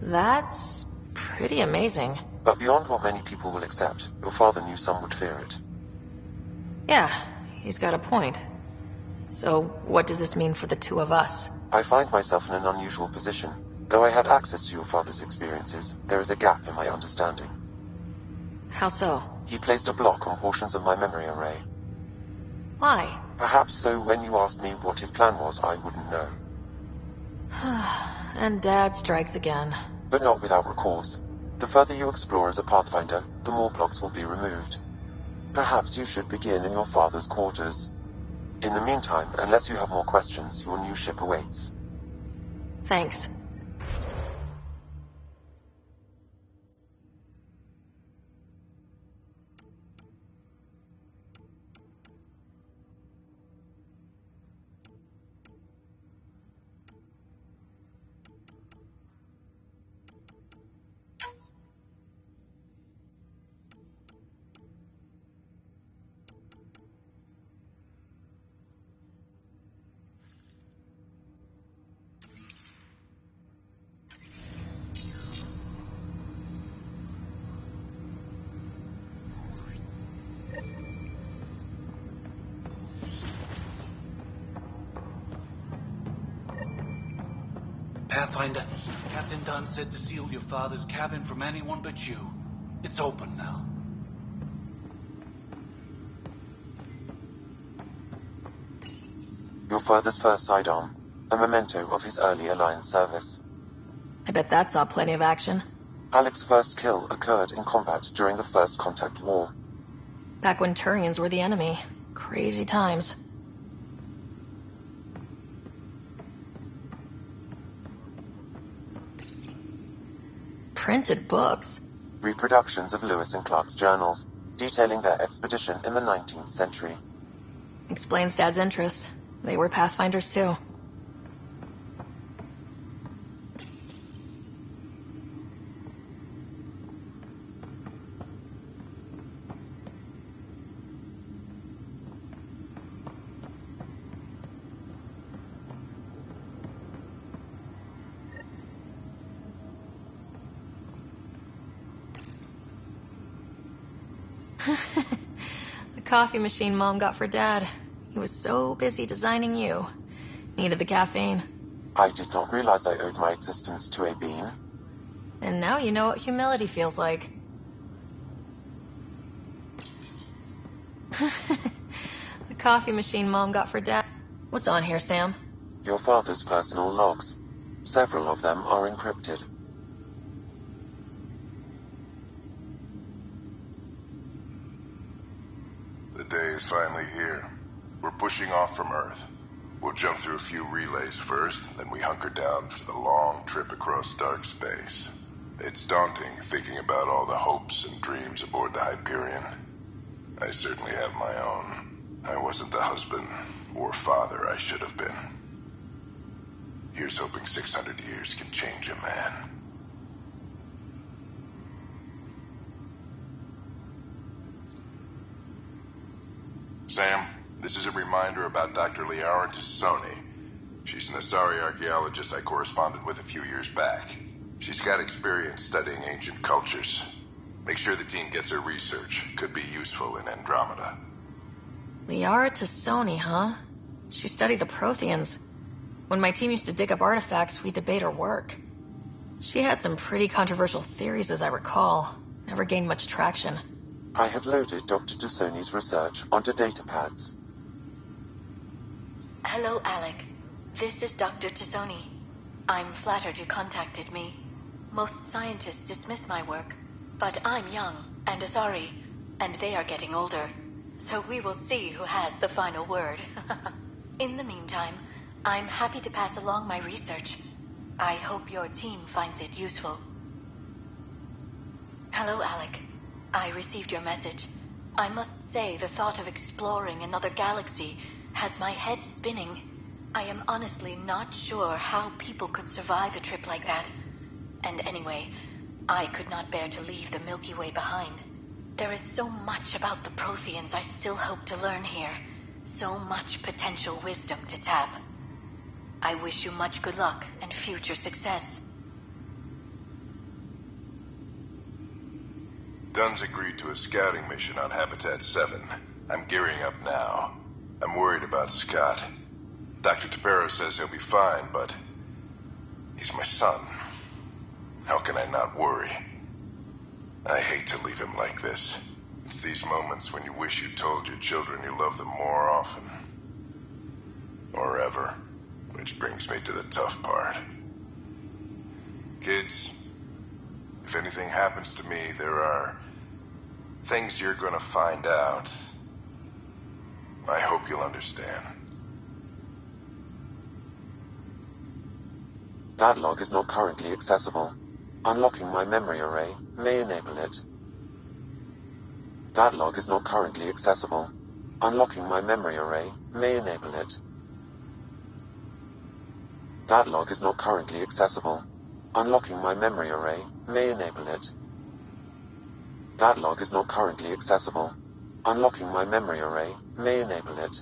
That's pretty amazing. But beyond what many people will accept, your father knew some would fear it. Yeah, he's got a point. So, what does this mean for the two of us? I find myself in an unusual position. Though I had access to your father's experiences, there is a gap in my understanding. How so? He placed a block on portions of my memory array. Why? Perhaps so when you asked me what his plan was, I wouldn't know. And Dad strikes again. But not without recourse. The further you explore as a Pathfinder, the more blocks will be removed. Perhaps you should begin in your father's quarters. In the meantime, unless you have more questions, your new ship awaits. Thanks. Pathfinder, Captain Dunn said to seal your father's cabin from anyone but you. It's open now. Your father's first sidearm, a memento of his early Alliance service. I bet that saw plenty of action. Alec's first kill occurred in combat during the First Contact War. Back when Turians were the enemy. Crazy times. Printed books. Reproductions of Lewis and Clark's journals, detailing their expedition in the 19th century. Explains Dad's interest. They were Pathfinders too. The coffee machine Mom got for Dad. He was so busy designing you. Needed the caffeine. I did not realize I owed my existence to a being. And now you know what humility feels like. The coffee machine Mom got for Dad. What's on here, Sam? Your father's personal logs. Several of them are encrypted. The day is finally here. We're pushing off from Earth. We'll jump through a few relays first, then we hunker down for the long trip across dark space. It's daunting thinking about all the hopes and dreams aboard the Hyperion. I certainly have my own. I wasn't the husband or father I should have been. Here's hoping 600 years can change a man. Sam, this is a reminder about Dr. Loar Tassoni. She's an Asari archaeologist I corresponded with a few years back. She's got experience studying ancient cultures. Make sure the team gets her research. Could be useful in Andromeda. Liara Tassoni, huh? She studied the Protheans. When my team used to dig up artifacts, we'd debate her work. She had some pretty controversial theories, as I recall. Never gained much traction. I have loaded Dr. Tassoni's research onto datapads. Hello, Alec. This is Dr. Tassoni. I'm flattered you contacted me. Most scientists dismiss my work, but I'm young and Asari, and they are getting older. So we will see who has the final word. In the meantime, I'm happy to pass along my research. I hope your team finds it useful. Hello, Alec. I received your message. I must say the thought of exploring another galaxy has my head spinning. I am honestly not sure how people could survive a trip like that. And anyway, I could not bear to leave the Milky Way behind. There is so much about the Protheans I still hope to learn here. So much potential wisdom to tap. I wish you much good luck and future success. Dunn's agreed to a scouting mission on Habitat 7. I'm gearing up now. I'm worried about Scott. Dr. Tapero says he'll be fine, but he's my son. How can I not worry? I hate to leave him like this. It's these moments when you wish you told your children you love them more often. Or ever. Which brings me to the tough part. Kids, if anything happens to me, there are things you're gonna find out. I hope you'll understand. That log is not currently accessible. Unlocking my memory array may enable it. That log is not currently accessible. Unlocking my memory array may enable it. That log is not currently accessible. Unlocking my memory array may enable it. That log is not currently accessible. Unlocking my memory array may enable it.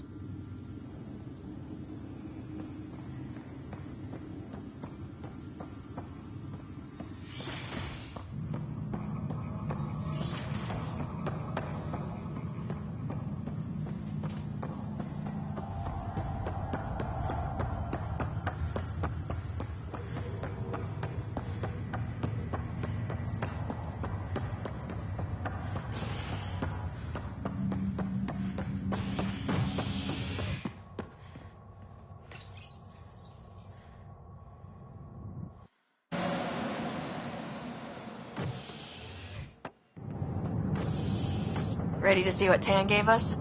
Ready to see what Tan gave us?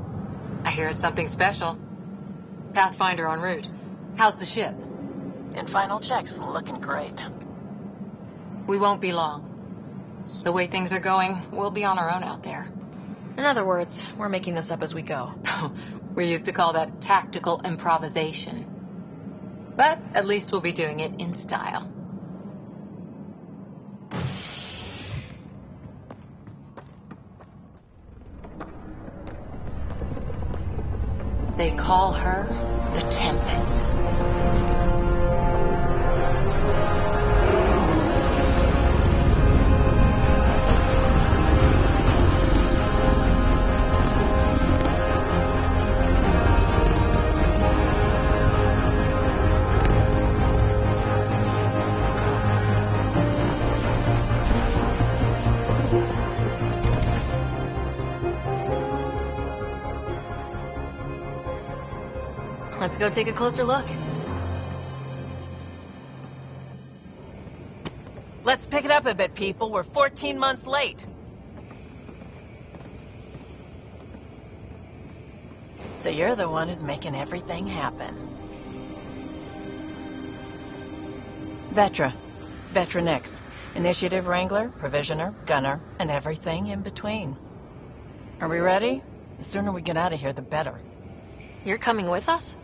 I hear it's something special. Pathfinder en route. How's the ship? In final checks, looking great. We won't be long. The way things are going, we'll be on our own out there. In other words, we're making this up as we go. We used to call that tactical improvisation. But at least we'll be doing it in style. They call her the Tempest. Let's go take a closer look. Let's pick it up a bit, people. We're 14 months late. So you're the one who's making everything happen. Vetra. Vetra Nix. Initiative Wrangler, Provisioner, Gunner, and everything in between. Are we ready? The sooner we get out of here, the better. You're coming with us?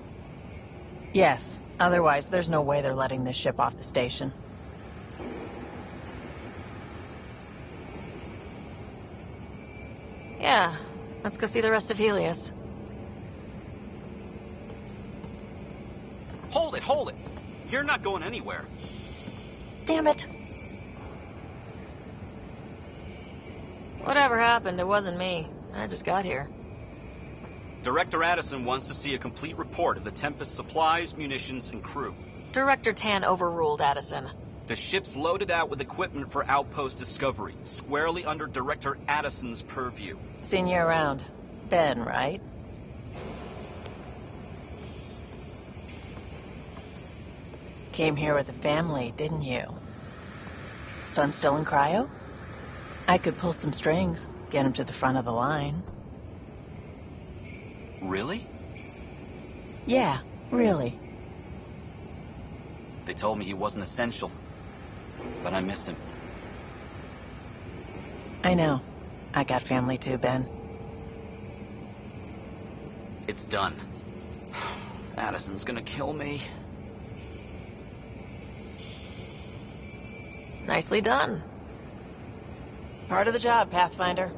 Yes. Otherwise, there's no way they're letting this ship off the station. Yeah. Let's go see the rest of Helios. Hold it, hold it! You're not going anywhere. Damn it. Whatever happened, it wasn't me. I just got here. Director Addison wants to see a complete report of the Tempest's supplies, munitions, and crew. Director Tan overruled Addison. The ship's loaded out with equipment for outpost discovery, squarely under Director Addison's purview. Seen you around. Ben, right? Came here with the family, didn't you? Son still in cryo? I could pull some strings, get him to the front of the line. Really? Yeah, really. They told me he wasn't essential, but I miss him. I know. I got family too, Ben. It's done. Addison's gonna kill me. Nicely done. Part of the job, Pathfinder.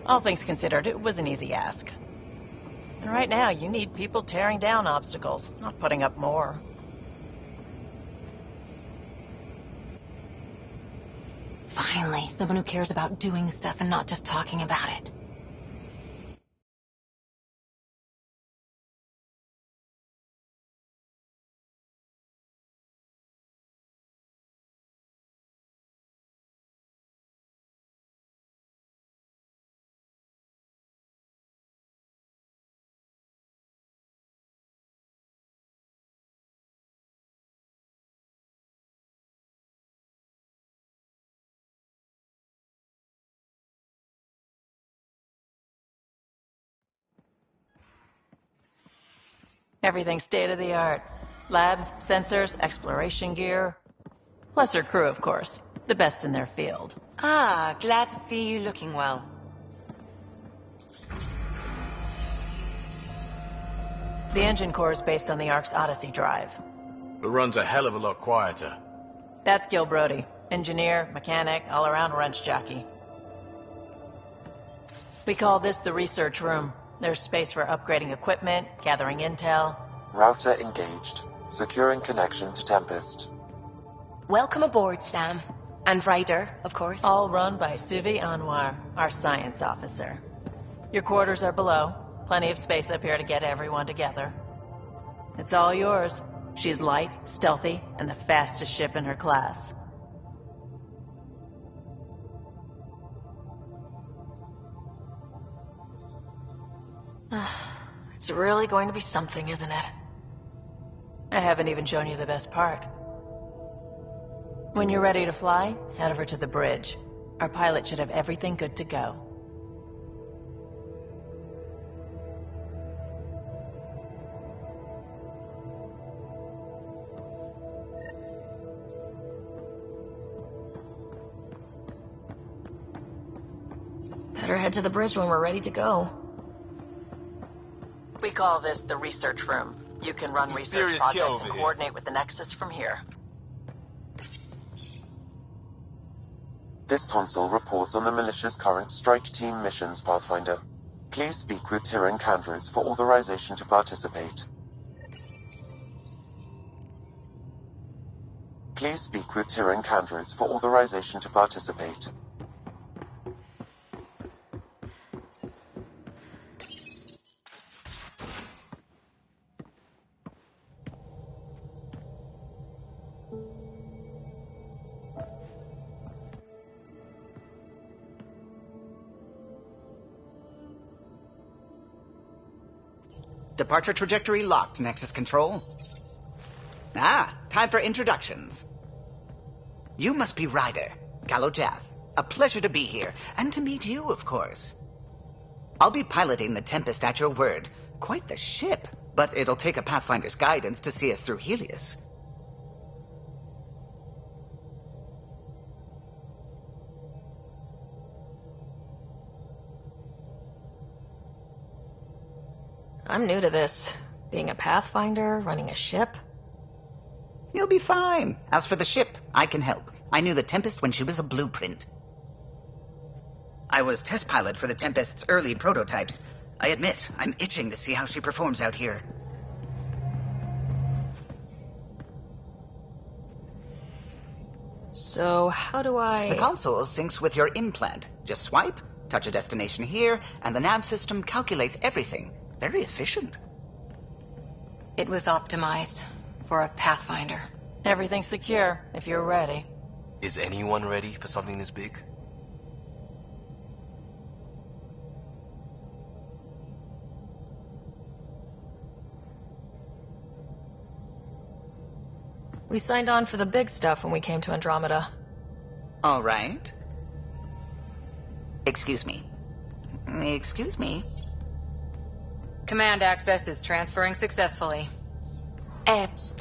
All things considered, it was an easy ask. And right now, you need people tearing down obstacles, not putting up more. Finally, someone who cares about doing stuff and not just talking about it. Everything state-of-the-art. Labs, sensors, exploration gear. Plus her crew, of course. The best in their field. Ah, glad to see you looking well. The engine core is based on the Ark's Odyssey drive. It runs a hell of a lot quieter. That's Gil Brody. Engineer, mechanic, all-around wrench jockey. We call this the research room. There's space for upgrading equipment, gathering intel. Router engaged. Securing connection to Tempest. Welcome aboard, Sam. And Ryder, of course. All run by Suvi Anwar, our science officer. Your quarters are below. Plenty of space up here to get everyone together. It's all yours. She's light, stealthy, and the fastest ship in her class. It's really going to be something, isn't it? I haven't even shown you the best part. When you're ready to fly, head over to the bridge. Our pilot should have everything good to go. Better head to the bridge when we're ready to go. We call this the research room. You can run research projects and coordinate with the Nexus from here. This console reports on the militia's current strike team missions, Pathfinder. Please speak with Tyrion Candres for authorization to participate. Please speak with Tyrion Candres for authorization to participate. Departure trajectory locked, Nexus Control. Ah, time for introductions. You must be Ryder, Galojath. A pleasure to be here, and to meet you, of course. I'll be piloting the Tempest at your word. Quite the ship, but it'll take a Pathfinder's guidance to see us through Helios. I'm new to this. Being a Pathfinder, running a ship. You'll be fine. As for the ship, I can help. I knew the Tempest when she was a blueprint. I was test pilot for the Tempest's early prototypes. I admit, I'm itching to see how she performs out here. So, how do I... The console syncs with your implant. Just swipe, touch a destination here, and the nav system calculates everything. Very efficient. It was optimized for a Pathfinder. Everything's secure, if you're ready. Is anyone ready for something this big? We signed on for the big stuff when we came to Andromeda. All right. Excuse me. Excuse me. Command access is transferring successfully.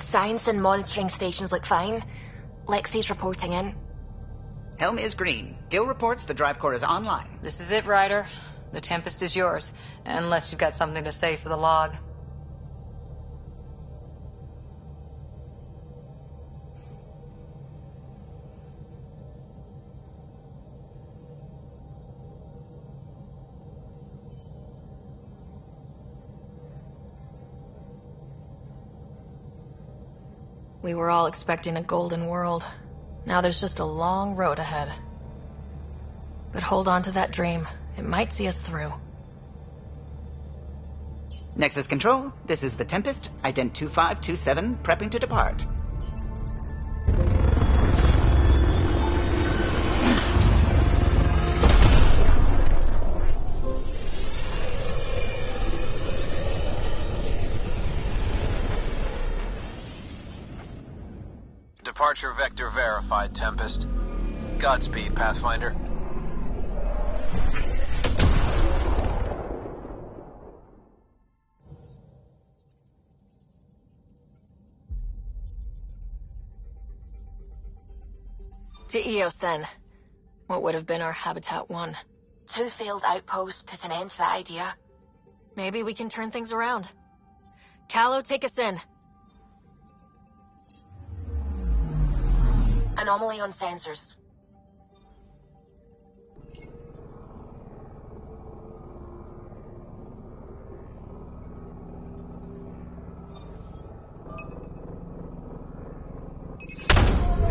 Science and monitoring stations look fine. Lexi's reporting in. Helm is green. Gil reports the drive core is online. This is it, Ryder. The Tempest is yours, unless you've got something to say for the log. We were all expecting a golden world. Now there's just a long road ahead. But hold on to that dream. It might see us through. Nexus Control, this is the Tempest, Ident 2527, prepping to depart. Departure vector verified, Tempest. Godspeed, Pathfinder. To Eos, then. What would have been our Habitat 1. 2 failed outposts put an end to that idea. Maybe we can turn things around. Callow, take us in. Anomaly on sensors.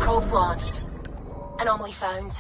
Probes launched. Anomaly found.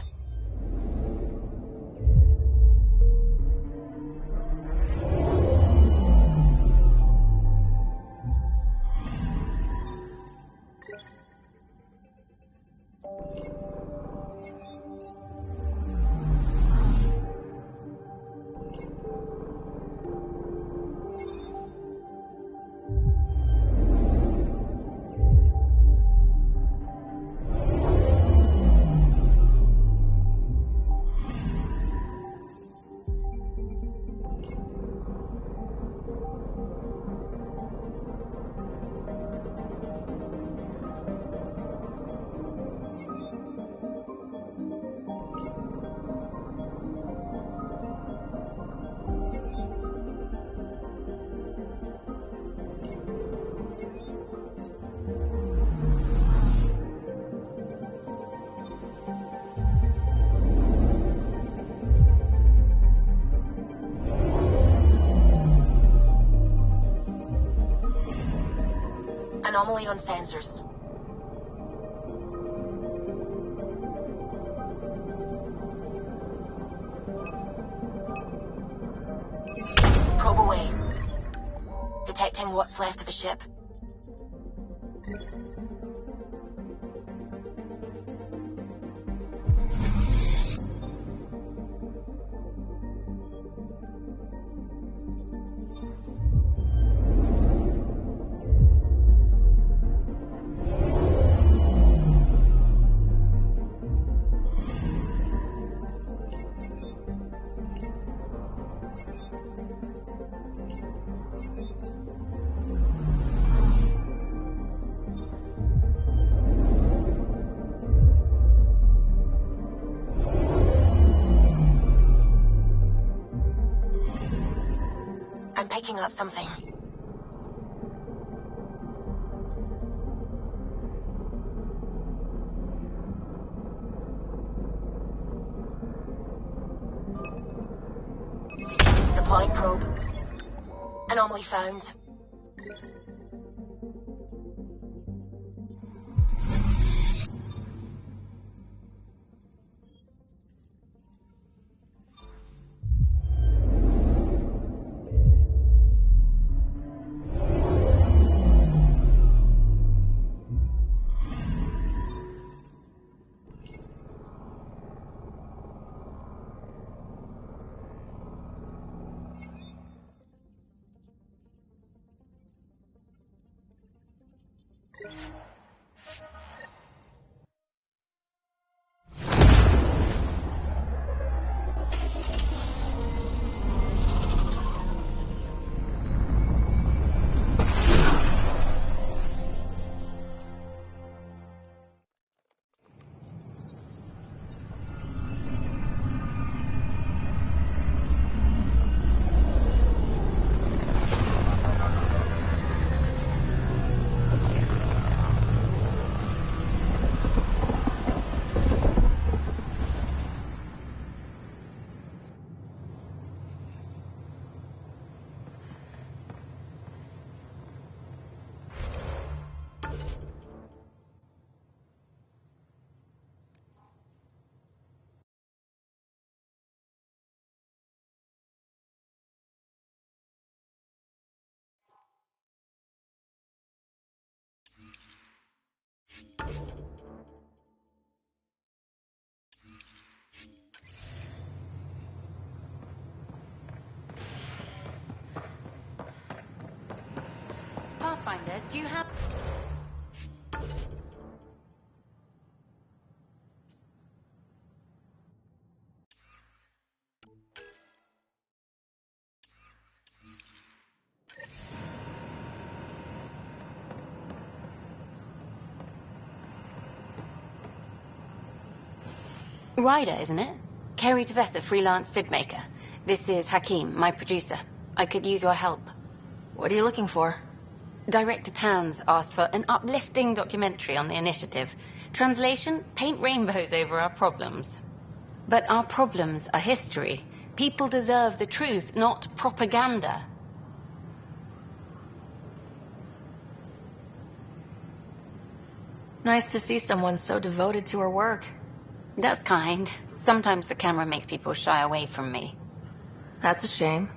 Anomaly on sensors. Probe away. Detecting what's left of a ship. picking up something. Deploying probe. Anomaly found. Pathfinder, do you have... Ryder, isn't it? Kerry Tavessa, freelance vidmaker. This is Hakeem, my producer. I could use your help. What are you looking for? Director Tans asked for an uplifting documentary on the initiative. Translation, paint rainbows over our problems. But our problems are history. People deserve the truth, not propaganda. Nice to see someone so devoted to her work. That's kind. Sometimes the camera makes people shy away from me. That's a shame.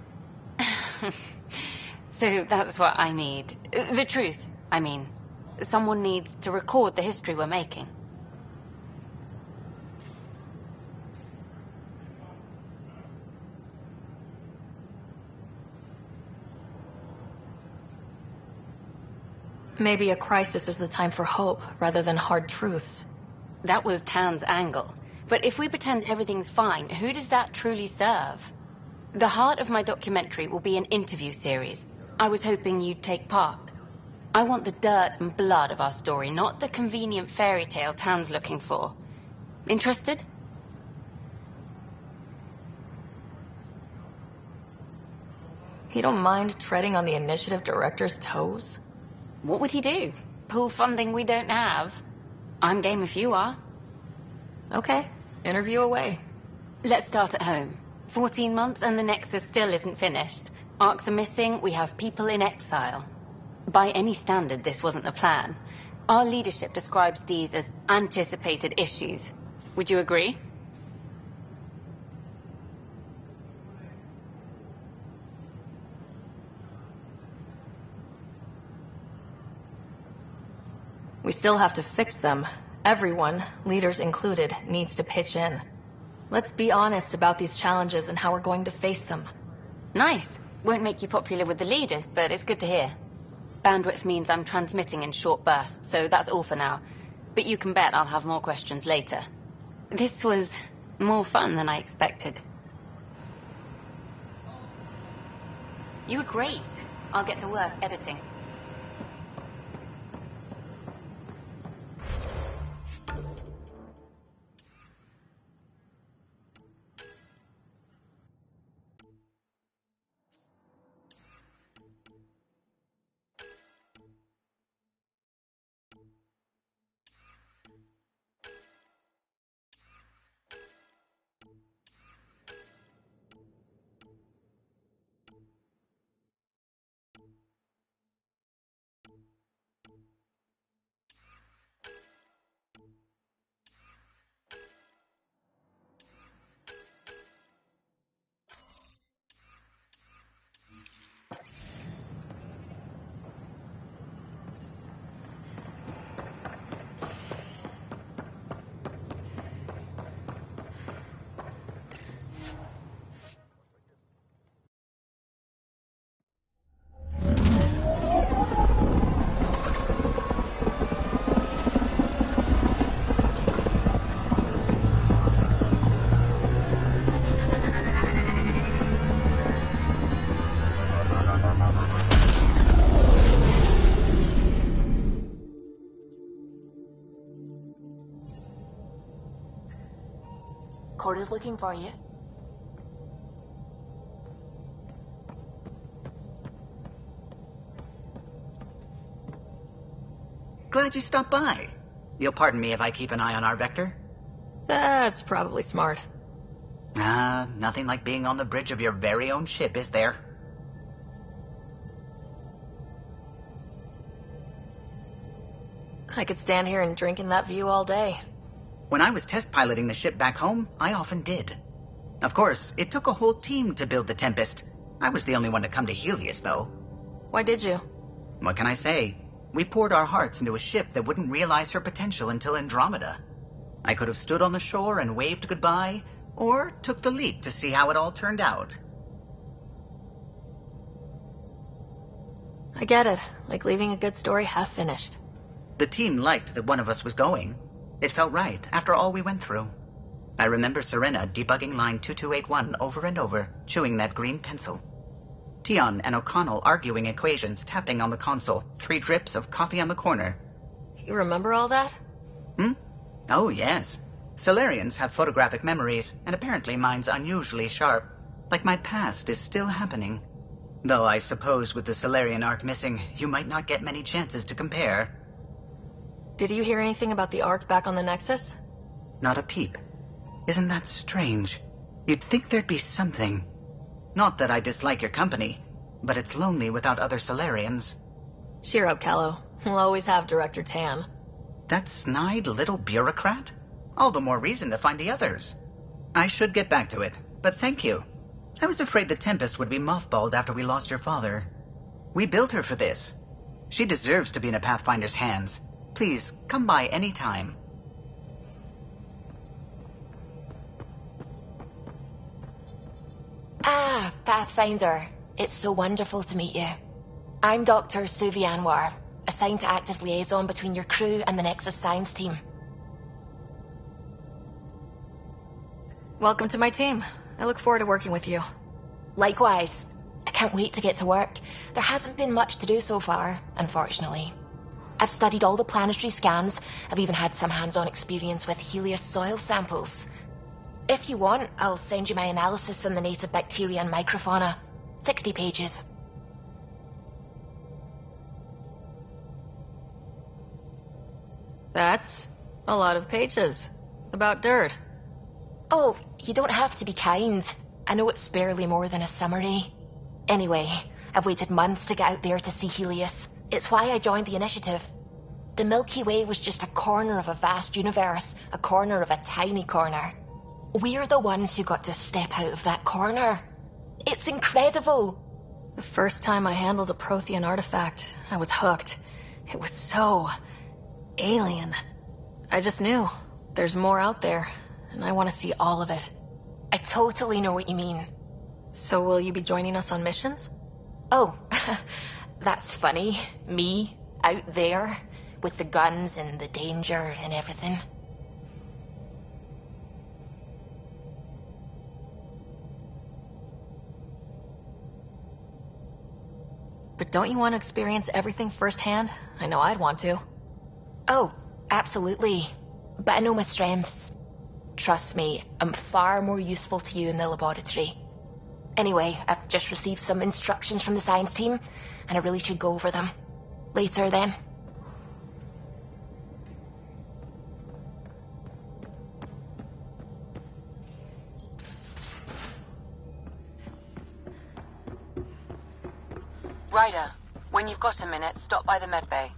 So that's what I need. The truth, I mean. Someone needs to record the history we're making. Maybe a crisis is the time for hope rather than hard truths. That was Tan's angle. But if we pretend everything's fine, who does that truly serve? The heart of my documentary will be an interview series. I was hoping you'd take part. I want the dirt and blood of our story, not the convenient fairy tale Tan's looking for. Interested? You don't mind treading on the initiative director's toes? What would he do? Pull funding we don't have? I'm game if you are. Okay, interview away. Let's start at home. 14 months and the Nexus still isn't finished. Arcs are missing, we have people in exile. By any standard, this wasn't the plan. Our leadership describes these as anticipated issues. Would you agree? We still have to fix them. Everyone, leaders included, needs to pitch in. Let's be honest about these challenges and how we're going to face them. Nice. Won't make you popular with the leaders, but it's good to hear. Bandwidth means I'm transmitting in short bursts, so that's all for now. But you can bet I'll have more questions later. This was more fun than I expected. You were great. I'll get to work editing. headquarters looking for you. Glad you stopped by. You'll pardon me if I keep an eye on our vector? That's probably smart. Nothing like being on the bridge of your very own ship, is there? I could stand here and drink in that view all day. When I was test piloting the ship back home, I often did. Of course, it took a whole team to build the Tempest. I was the only one to come to Helios, though. Why did you? What can I say? We poured our hearts into a ship that wouldn't realize her potential until Andromeda. I could have stood on the shore and waved goodbye, or took the leap to see how it all turned out. I get it. Like leaving a good story half finished. The team liked that one of us was going. It felt right, after all we went through. I remember Serena debugging line 2281 over and over, chewing that green pencil. Tion and O'Connell arguing equations, tapping on the console, 3 drips of coffee on the corner. You remember all that? Oh, yes. Solarians have photographic memories, and apparently mine's unusually sharp. Like my past is still happening. Though I suppose with the Solarian arc missing, you might not get many chances to compare. Did you hear anything about the Ark back on the Nexus? Not a peep. Isn't that strange? You'd think there'd be something. Not that I dislike your company, but it's lonely without other Solarians. Cheer up, Callow. We'll always have Director Tan. That snide little bureaucrat? All the more reason to find the others. I should get back to it, but thank you. I was afraid the Tempest would be mothballed after we lost your father. We built her for this. She deserves to be in a Pathfinder's hands. Please, come by any time. Ah, Pathfinder. It's so wonderful to meet you. I'm Dr. Suvi Anwar, assigned to act as liaison between your crew and the Nexus science team. Welcome to my team. I look forward to working with you. Likewise. I can't wait to get to work. There hasn't been much to do so far, unfortunately. I've studied all the planetary scans. I've even had some hands-on experience with Helios soil samples. If you want, I'll send you my analysis on the native bacteria and microfauna. 60 pages. That's a lot of pages. About dirt. Oh, you don't have to be kind. I know it's barely more than a summary. Anyway, I've waited months to get out there to see Helios. It's why I joined the initiative. The Milky Way was just a corner of a vast universe, a corner of a tiny corner. We're the ones who got to step out of that corner. It's incredible. The first time I handled a Prothean artifact, I was hooked. It was so alien. I just knew there's more out there, and I want to see all of it. I totally know what you mean. So will you be joining us on missions? Oh, that's funny. Me, out there, with the guns and the danger and everything. But don't you want to experience everything firsthand? I know I'd want to. Oh, absolutely. But I know my strengths. Trust me, I'm far more useful to you in the laboratory. Anyway, I've just received some instructions from the science team, and I really should go over them. Later, then. Ryder, when you've got a minute, stop by the medbay.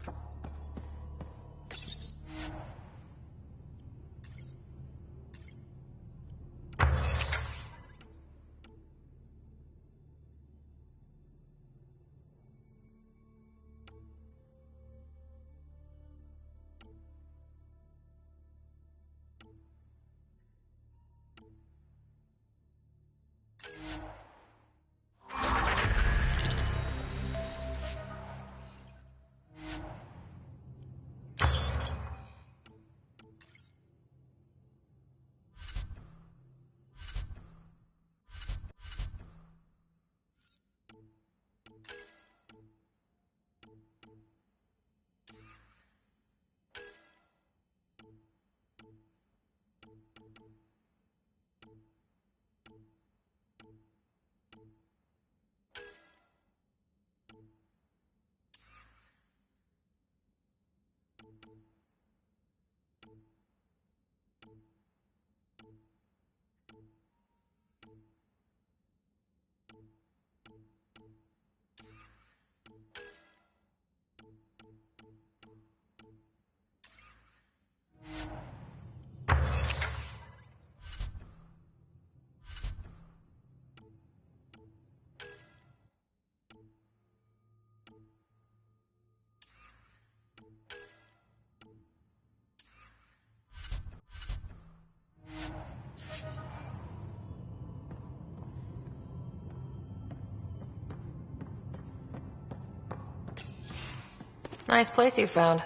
Nice place you found.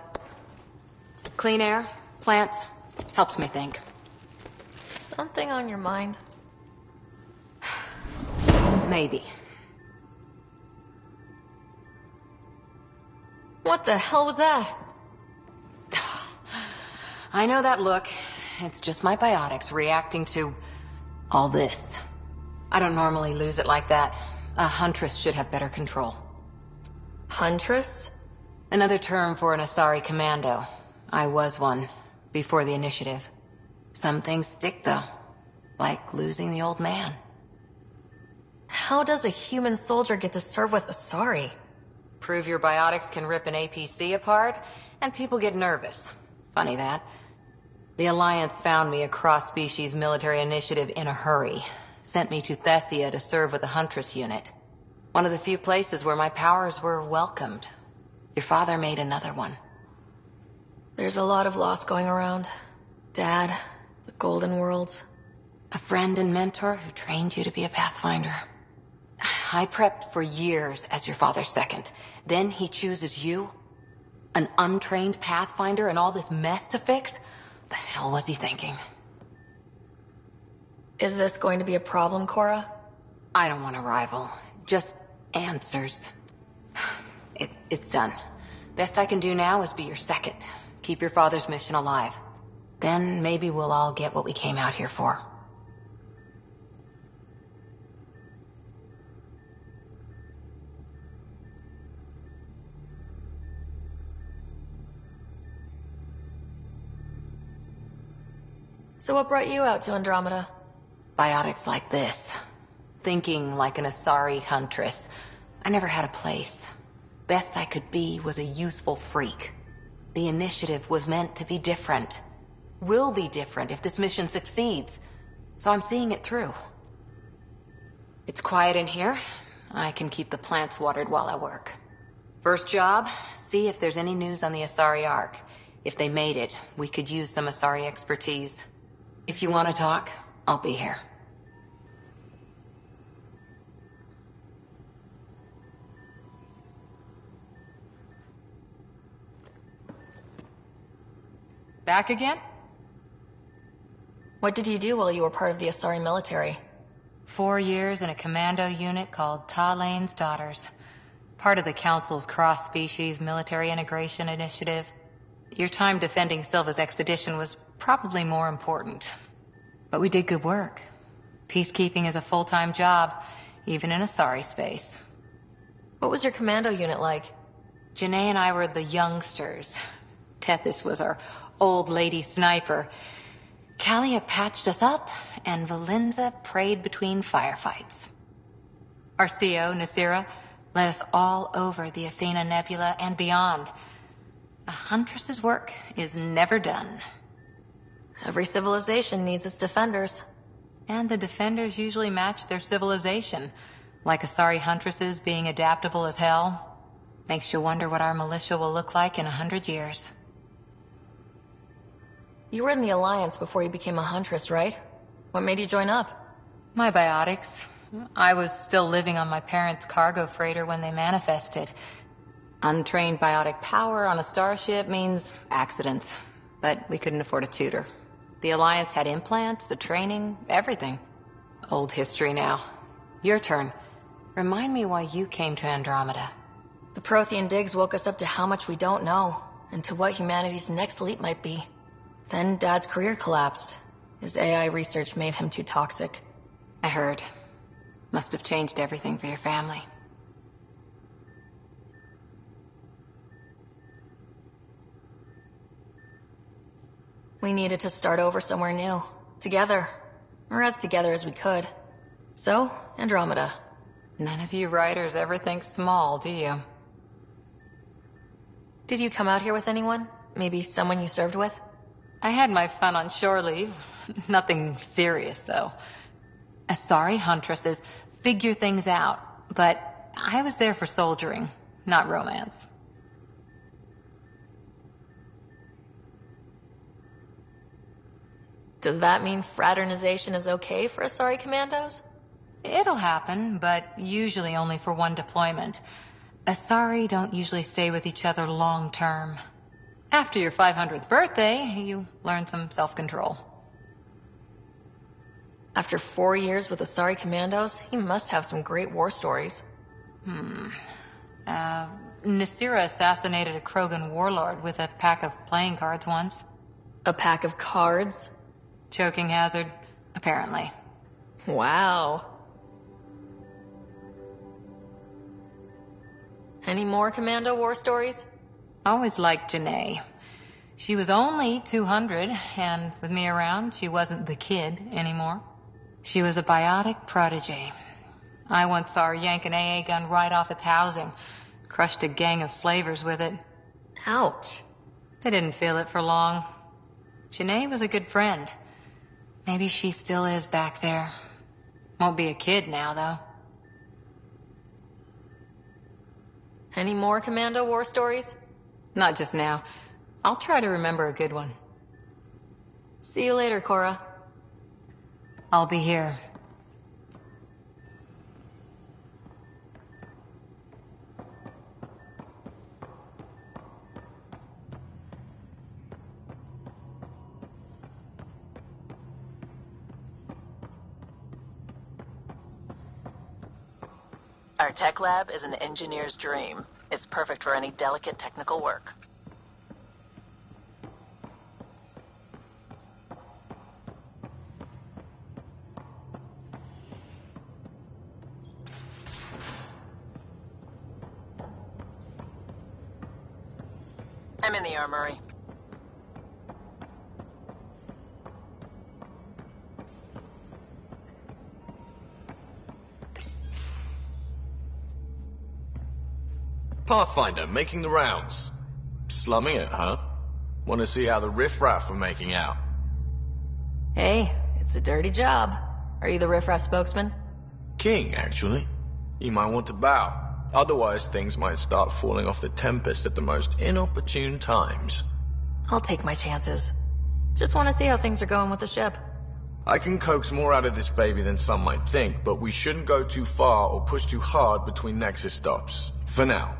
Clean air, plants, helps me think. Something on your mind? Maybe. What the hell was that? I know that look. It's just my biotics reacting to all this. I don't normally lose it like that. A huntress should have better control. Huntress? Another term for an Asari commando. I was one, before the initiative. Some things stick, though. Like losing the old man. How does a human soldier get to serve with Asari? Prove your biotics can rip an APC apart, and people get nervous. Funny that. The Alliance found me a cross-species military initiative in a hurry. Sent me to Thessia to serve with a Huntress unit. One of the few places where my powers were welcomed. Your father made another one. There's a lot of loss going around. Dad, the Golden Worlds. A friend and mentor who trained you to be a Pathfinder. I prepped for years as your father's second. Then he chooses you? An untrained Pathfinder and all this mess to fix? The hell was he thinking? Is this going to be a problem, Cora? I don't want a rival. Just answers. It's done. Best I can do now is be your second. Keep your father's mission alive. Then maybe we'll all get what we came out here for. So what brought you out to Andromeda? Biotics like this. Thinking like an Asari huntress. I never had a place. Best I could be was a useful freak. The initiative was meant to be different. Will be different if this mission succeeds. So I'm seeing it through. It's quiet in here. I can keep the plants watered while I work. First job, see if there's any news on the Asari Ark. If they made it, we could use some Asari expertise. If you want to talk, I'll be here. Back again? What did you do while you were part of the Asari military? 4 years in a commando unit called Talane's Daughters. Part of the Council's cross-species military integration initiative. Your time defending Silva's expedition was probably more important. But we did good work. Peacekeeping is a full-time job, even in Asari space. What was your commando unit like? Janae and I were the youngsters. Tethys was our old lady sniper. Kalia patched us up, and Valenza prayed between firefights. Our CO, Nasira, led us all over the Athena Nebula and beyond. A huntress's work is never done. Every civilization needs its defenders. And the defenders usually match their civilization, like Asari huntresses being adaptable as hell. Makes you wonder what our militia will look like in 100 years. You were in the Alliance before you became a huntress, right? What made you join up? My biotics. I was still living on my parents' cargo freighter when they manifested. Untrained biotic power on a starship means accidents. But we couldn't afford a tutor. The Alliance had implants, the training, everything. Old history now. Your turn. Remind me why you came to Andromeda. The Prothean digs woke us up to how much we don't know, and to what humanity's next leap might be. Then Dad's career collapsed. His AI research made him too toxic. I heard. Must have changed everything for your family. We needed to start over somewhere new. Together. Or as together as we could. So, Andromeda. None of you writers ever think small, do you? Did you come out here with anyone? Maybe someone you served with? I had my fun on shore leave. Nothing serious, though. Asari huntresses figure things out, but I was there for soldiering, not romance. Does that mean fraternization is okay for Asari commandos? It'll happen, but usually only for one deployment. Asari don't usually stay with each other long term. After your 500th birthday, you learn some self-control. After 4 years with Asari Commandos, he must have some great war stories. Nasira assassinated a Krogan warlord with a pack of playing cards once. A pack of cards? Choking hazard, apparently. Wow. Any more Commando war stories? Always liked Janae. She was only 200, and with me around, she wasn't the kid anymore. She was a biotic protege. I once saw her yank an AA gun right off its housing. Crushed a gang of slavers with it. Ouch. They didn't feel it for long. Janae was a good friend. Maybe she still is back there. Won't be a kid now, though. Any more Commando war stories? Not just now. I'll try to remember a good one. See you later, Cora. I'll be here. Our tech lab is an engineer's dream. It's perfect for any delicate technical work. I'm in the armory. Pathfinder, making the rounds. Slumming it, huh? Want to see how the riffraff are making out? Hey, it's a dirty job. Are you the riffraff spokesman? King, actually. You might want to bow. Otherwise, things might start falling off the Tempest at the most inopportune times. I'll take my chances. Just want to see how things are going with the ship. I can coax more out of this baby than some might think, but we shouldn't go too far or push too hard between Nexus stops. For now.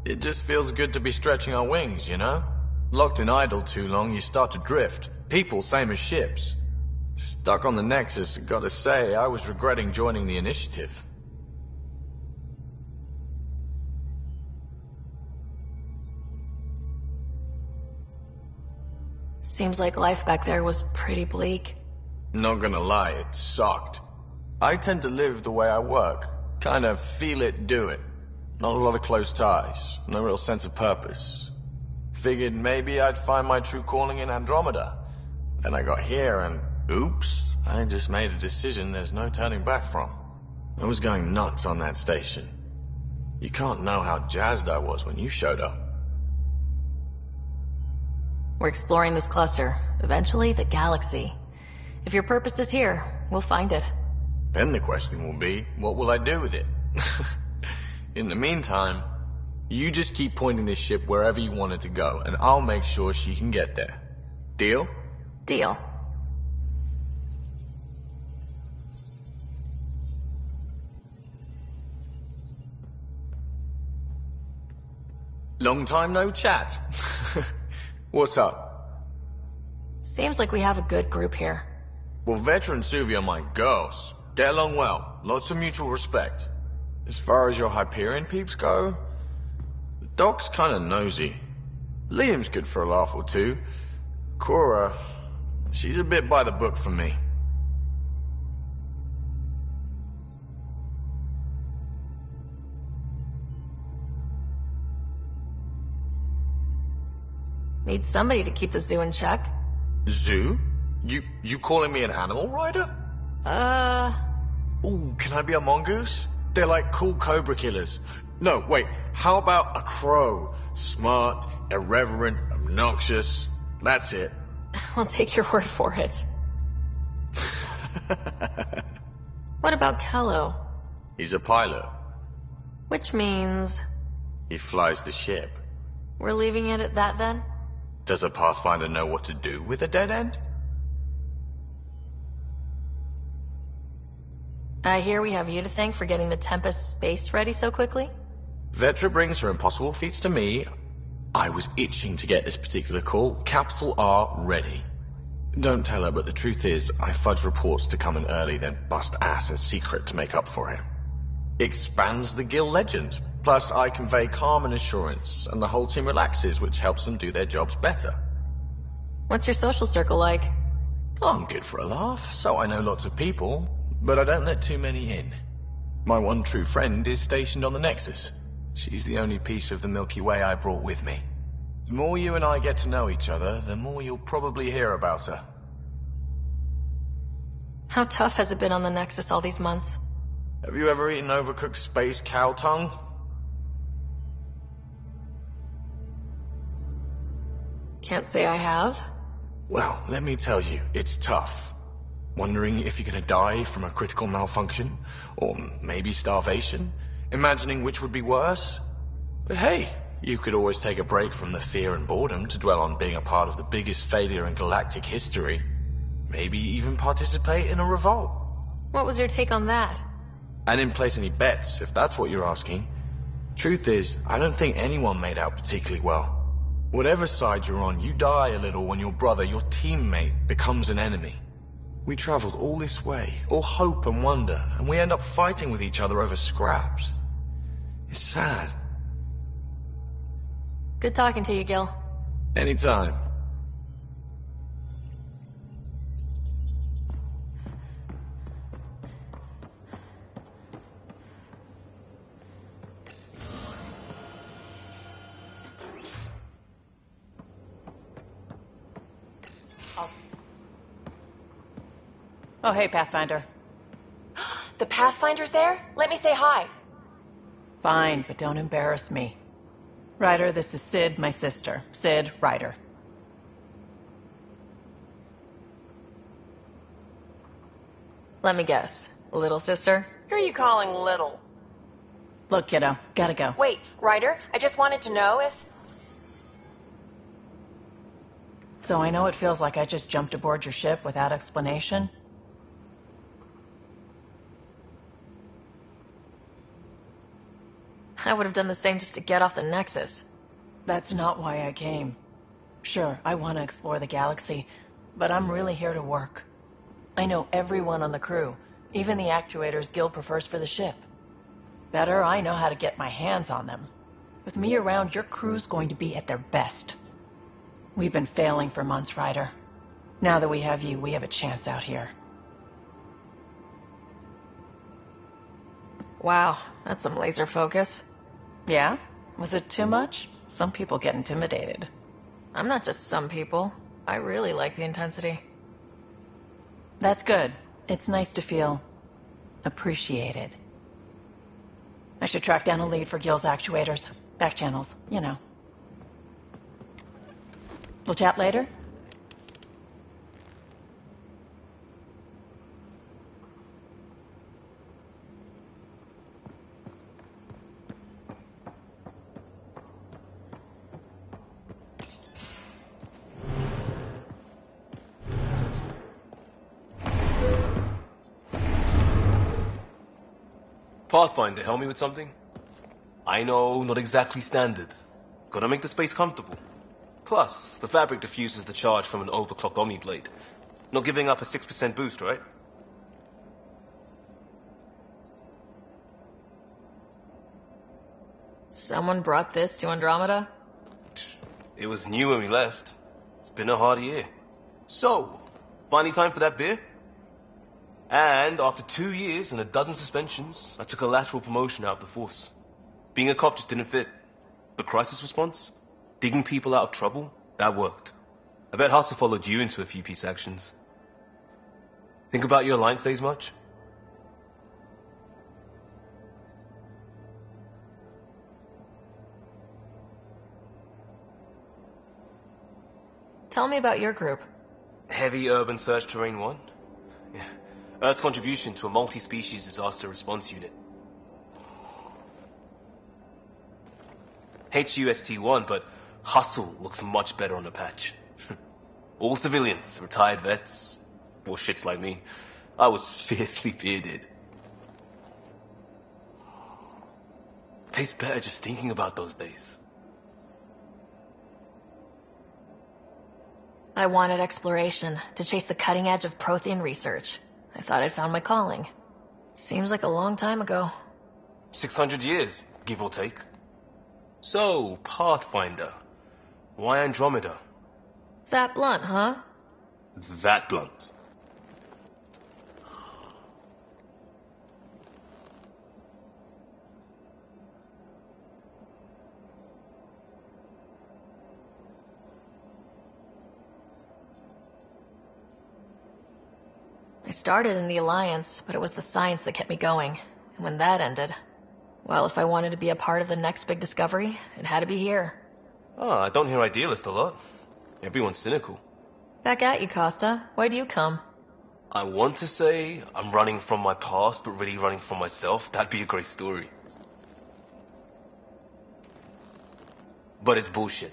It just feels good to be stretching our wings, you know? Locked in idle too long, you start to drift. People, same as ships. Stuck on the Nexus, gotta say, I was regretting joining the Initiative. Seems like life back there was pretty bleak. Not gonna lie, it sucked. I tend to live the way I work. Kind of feel it, do it. Not a lot of close ties. No real sense of purpose. Figured maybe I'd find my true calling in Andromeda. Then I got here and, oops, I just made a decision there's no turning back from. I was going nuts on that station. You can't know how jazzed I was when you showed up. We're exploring this cluster. Eventually, the galaxy. If your purpose is here, we'll find it. Then the question will be, what will I do with it? In the meantime, you just keep pointing this ship wherever you want it to go, and I'll make sure she can get there. Deal? Deal. Long time no chat. What's up? Seems like we have a good group here. Well, Veteran Suvi are my girls. Get along well. Lots of mutual respect. As far as your Hyperion peeps go, the Doc's kinda nosy. Liam's good for a laugh or two. Cora, she's a bit by the book for me. Need somebody to keep the zoo in check. Zoo? You calling me an animal rider? Ooh, can I be a mongoose? They're like cool cobra killers. No, wait, how about a crow? Smart, irreverent, obnoxious. That's it. I'll take your word for it. What about Kello? He's a pilot. Which means... He flies the ship. We're leaving it at that then? Does a Pathfinder know what to do with a dead end? I hear we have you to thank for getting the Tempest space ready so quickly? Vetra brings her impossible feats to me. I was itching to get this particular call. Capital R ready. Don't tell her, but the truth is, I fudge reports to come in early, then bust ass in secret to make up for it. Expands the guild legend. Plus, I convey calm and assurance, and the whole team relaxes, which helps them do their jobs better. What's your social circle like? I'm good for a laugh, so I know lots of people, but I don't let too many in. My one true friend is stationed on the Nexus. She's the only piece of the Milky Way I brought with me. The more you and I get to know each other, the more you'll probably hear about her. How tough has it been on the Nexus all these months? Have you ever eaten overcooked space cow tongue? Can't say I have. Well, let me tell you, it's tough. Wondering if you're gonna die from a critical malfunction, or maybe starvation, imagining which would be worse. But hey, you could always take a break from the fear and boredom to dwell on being a part of the biggest failure in galactic history. Maybe even participate in a revolt. What was your take on that? I didn't place any bets, if that's what you're asking. Truth is, I don't think anyone made out particularly well. Whatever side you're on, you die a little when your brother, your teammate, becomes an enemy. We traveled all this way, all hope and wonder, and we end up fighting with each other over scraps. It's sad. Good talking to you, Gil. Anytime. Oh, hey, Pathfinder. The Pathfinder's there? Let me say hi. Fine, but don't embarrass me. Ryder, this is Sid, my sister. Sid, Ryder. Let me guess. Little sister? Who are you calling little? Look, kiddo, gotta go. Wait, Ryder, I just wanted to know if... So I know it feels like I just jumped aboard your ship without explanation. I would have done the same just to get off the Nexus. That's not why I came. Sure, I want to explore the galaxy, but I'm really here to work. I know everyone on the crew, even the actuators Guild prefers for the ship. Better, I know how to get my hands on them. With me around, your crew's going to be at their best. We've been failing for months, Ryder. Now that we have you, we have a chance out here. Wow, that's some laser focus. Yeah? Was it too much? Some people get intimidated. I'm not just some people. I really like the intensity. That's good. It's nice to feel appreciated. I should track down a lead for Gil's actuators. Back channels, you know. We'll chat later? Pathfinder, help me with something? I know, not exactly standard. Gotta make the space comfortable. Plus, the fabric diffuses the charge from an overclocked Omni blade. Not giving up a 6% boost, right? Someone brought this to Andromeda? It was new when we left. It's been a hard year. So, finally time for that beer? And after 2 years and a dozen suspensions, I took a lateral promotion out of the force. Being a cop just didn't fit. But crisis response? Digging people out of trouble? That worked. I bet Hustle followed you into a few peace actions. Think about your Alliance days much? Tell me about your group. Heavy Urban Search Terrain 1? Yeah. Earth's contribution to a multi-species disaster response unit. HUST-1, but Hustle looks much better on the patch. All civilians, retired vets, or shits like me. I was fiercely bearded. tastes better just thinking about those days. I wanted exploration, to chase the cutting edge of Prothean research. I thought I'd found my calling. Seems like a long time ago. 600 years, give or take. So, Pathfinder. Why Andromeda? That blunt, huh? That blunt. I started in the Alliance, but it was the science that kept me going. And when that ended, well, if I wanted to be a part of the next big discovery, it had to be here. Oh, I don't hear idealist a lot. Everyone's cynical. Back at you, Costa. Why do you come? I want to say I'm running from my past, but really running from myself. That'd be a great story. But it's bullshit.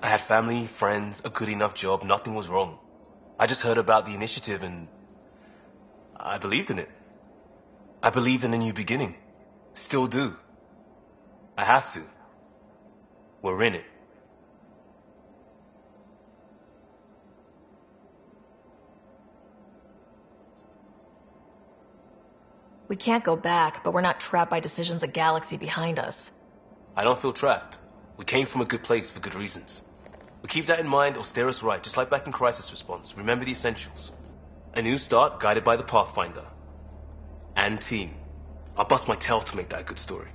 I had family, friends, a good enough job, nothing was wrong. I just heard about the initiative and I believed in it. I believed in a new beginning. Still do. I have to. We're in it. We can't go back, but we're not trapped by decisions a galaxy behind us. I don't feel trapped. We came from a good place for good reasons. We keep that in mind or steer us right, just like back in Crisis Response. Remember the essentials. A new start guided by the Pathfinder. And team. I'll bust my tail to make that a good story.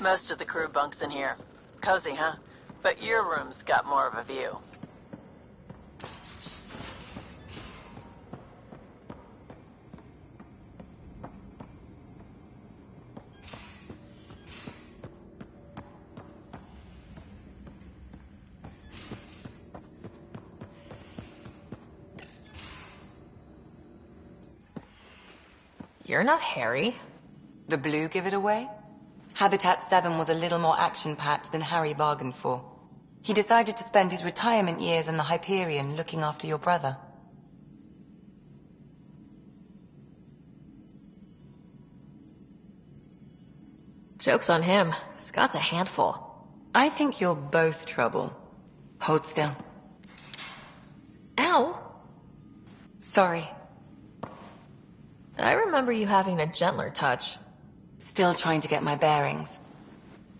Most of the crew bunks in here. Cozy, huh? But your room's got more of a view. You're not Harry. The blue give it away? Habitat 7 was a little more action-packed than Harry bargained for. He decided to spend his retirement years on the Hyperion looking after your brother. Joke's on him. Scott's a handful. I think you're both trouble. Hold still. Ow! Sorry. I remember you having a gentler touch. Still trying to get my bearings.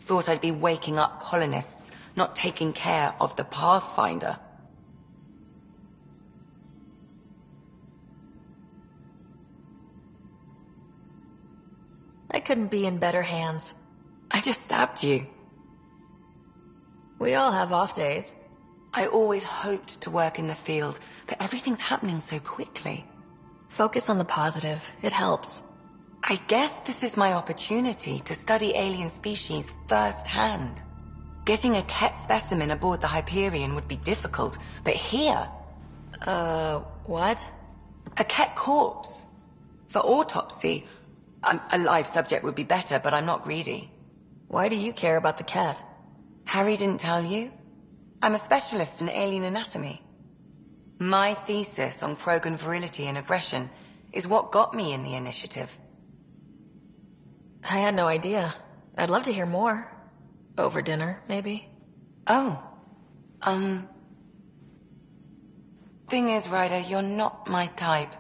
Thought I'd be waking up colonists, not taking care of the Pathfinder. I couldn't be in better hands. I just stabbed you. We all have off days. I always hoped to work in the field, but everything's happening so quickly. Focus on the positive. It helps. I guess this is my opportunity to study alien species firsthand. Getting a Ket specimen aboard the Hyperion would be difficult, but here... what? A Ket corpse. For autopsy. A live subject would be better, but I'm not greedy. Why do you care about the Ket? Harry didn't tell you? I'm a specialist in alien anatomy. My thesis on Krogan virility and aggression is what got me in the initiative. I had no idea. I'd love to hear more. Over dinner, maybe? Oh. Thing is, Ryder, you're not my type.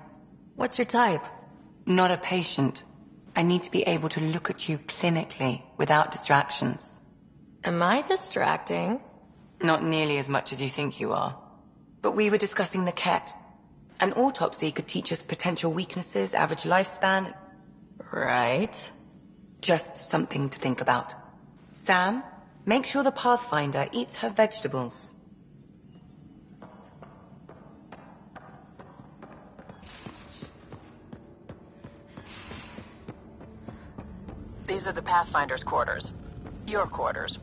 What's your type? Not a patient. I need to be able to look at you clinically, without distractions. Am I distracting? Not nearly as much as you think you are. But we were discussing the Ket. An autopsy could teach us potential weaknesses, average lifespan. Right. Just something to think about. Sam, make sure the Pathfinder eats her vegetables. These are the Pathfinder's quarters. Your quarters.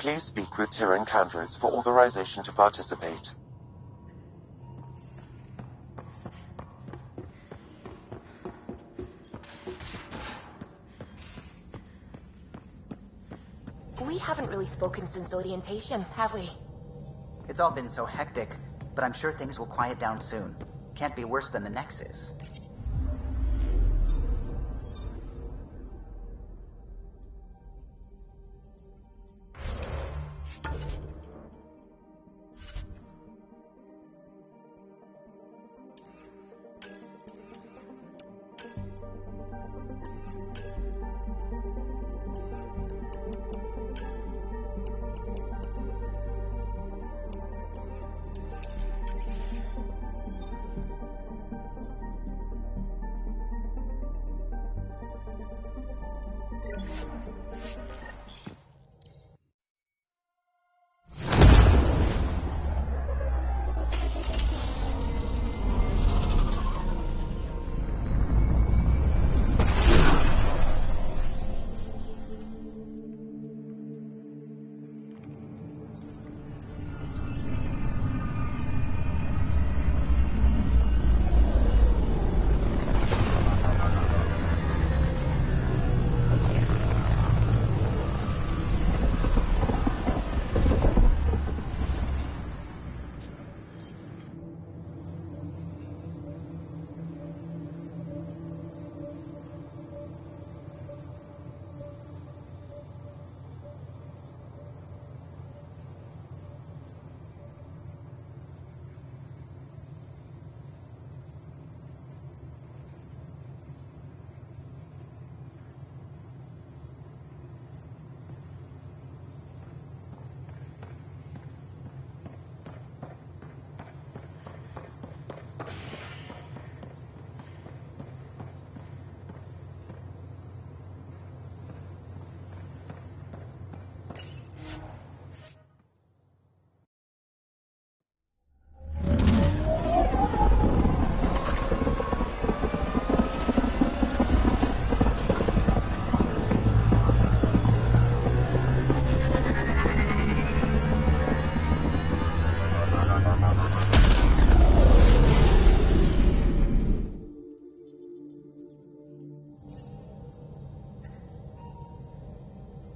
Please speak with Tyrion Candros for authorization to participate. We haven't really spoken since orientation, have we? It's all been so hectic, but I'm sure things will quiet down soon. Can't be worse than the Nexus.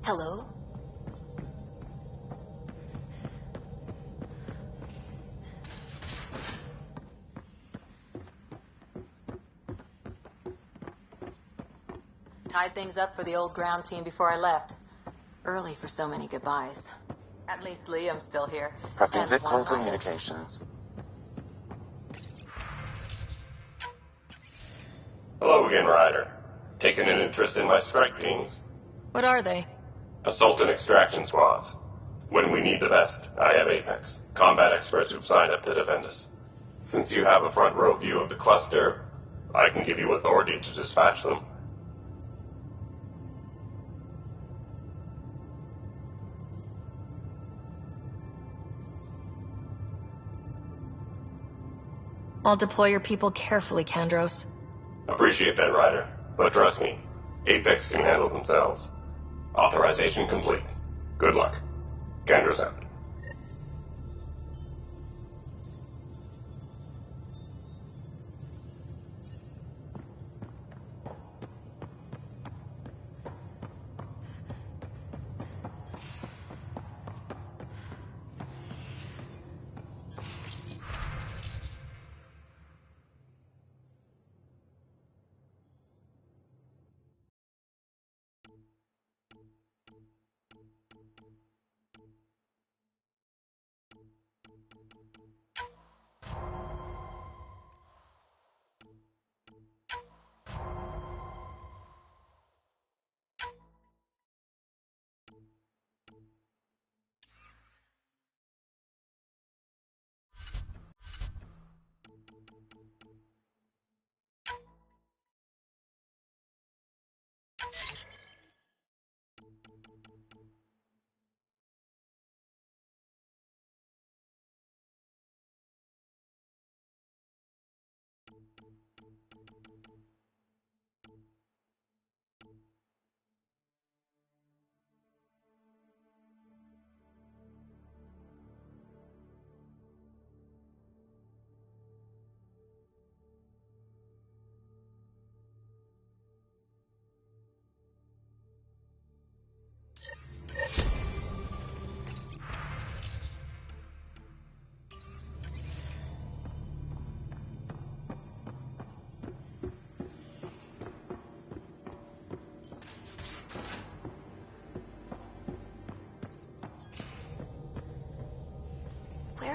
Hello? Tied things up for the old ground team before I left. Early for so many goodbyes. At least Liam's still here. Prepping And one VidCon rider. communications. Hello again, Ryder. Taking an interest in my strike teams? What are they? Assault and extraction squads. When we need the best, I have Apex, combat experts who've signed up to defend us. Since you have a front row view of the cluster, I can give you authority to dispatch them. I'll deploy your people carefully, Kandros. Appreciate that, Ryder. But trust me, Apex can handle themselves. Authorization complete. Good luck. Kandros out.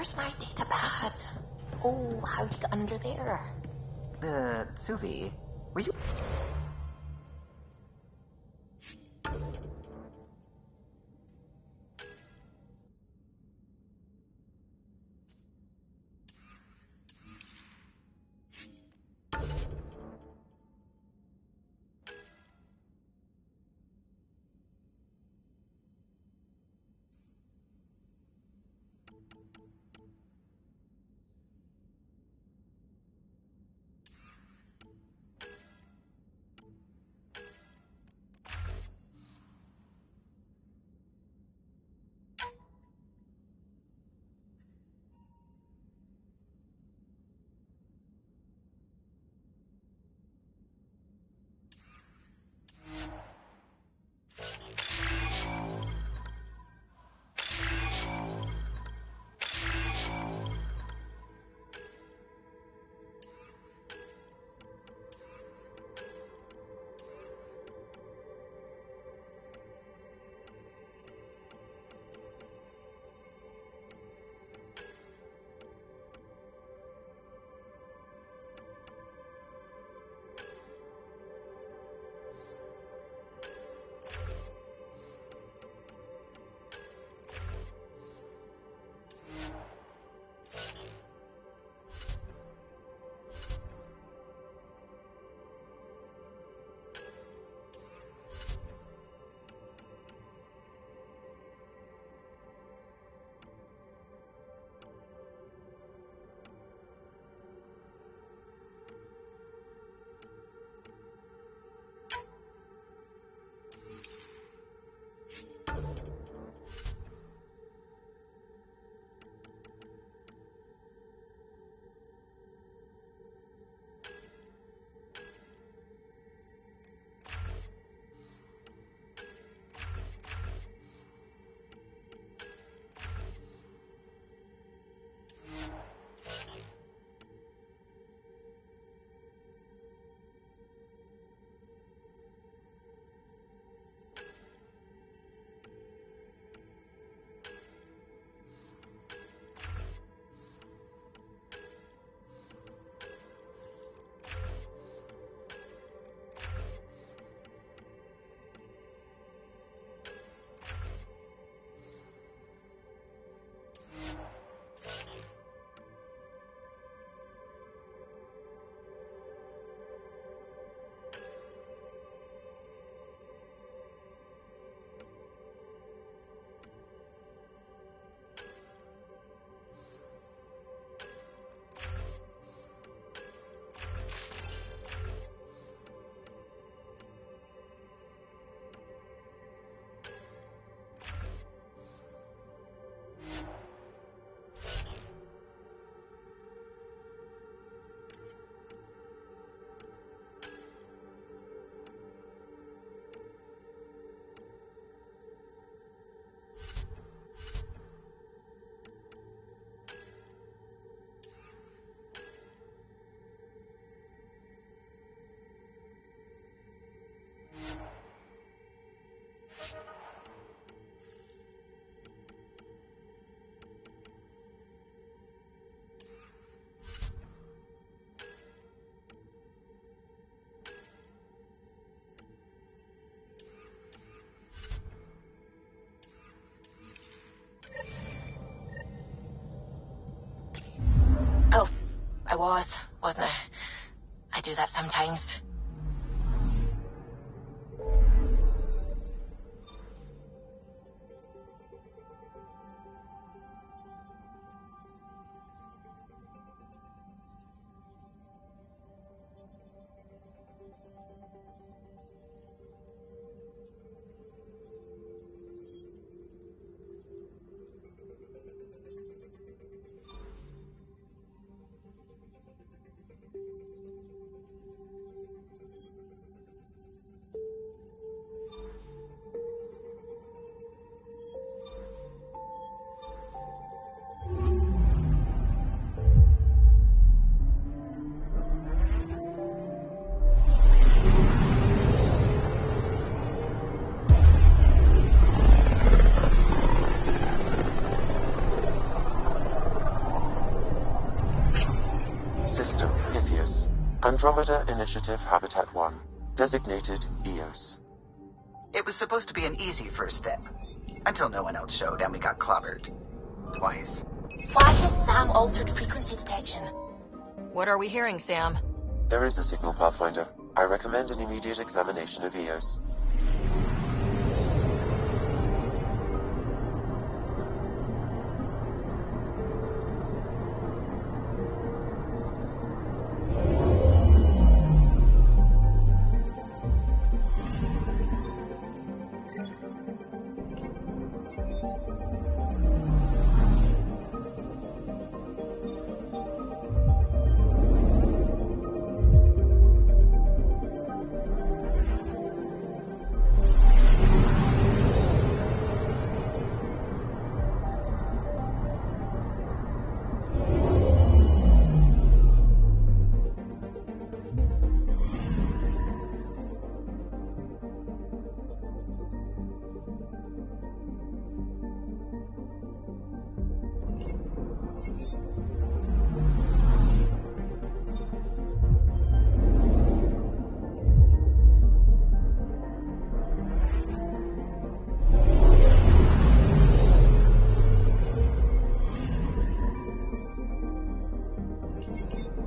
Where's my data pad? Oh, how'd you get under there? Suvi, were you... was, wasn't I? I do that sometimes. System Pythias. Andromeda Initiative Habitat 1. Designated EOS. It was supposed to be an easy first step. Until no one else showed and we got clobbered. Twice. Why has Sam altered frequency detection? What are we hearing, Sam? There is a signal, Pathfinder. I recommend an immediate examination of EOS.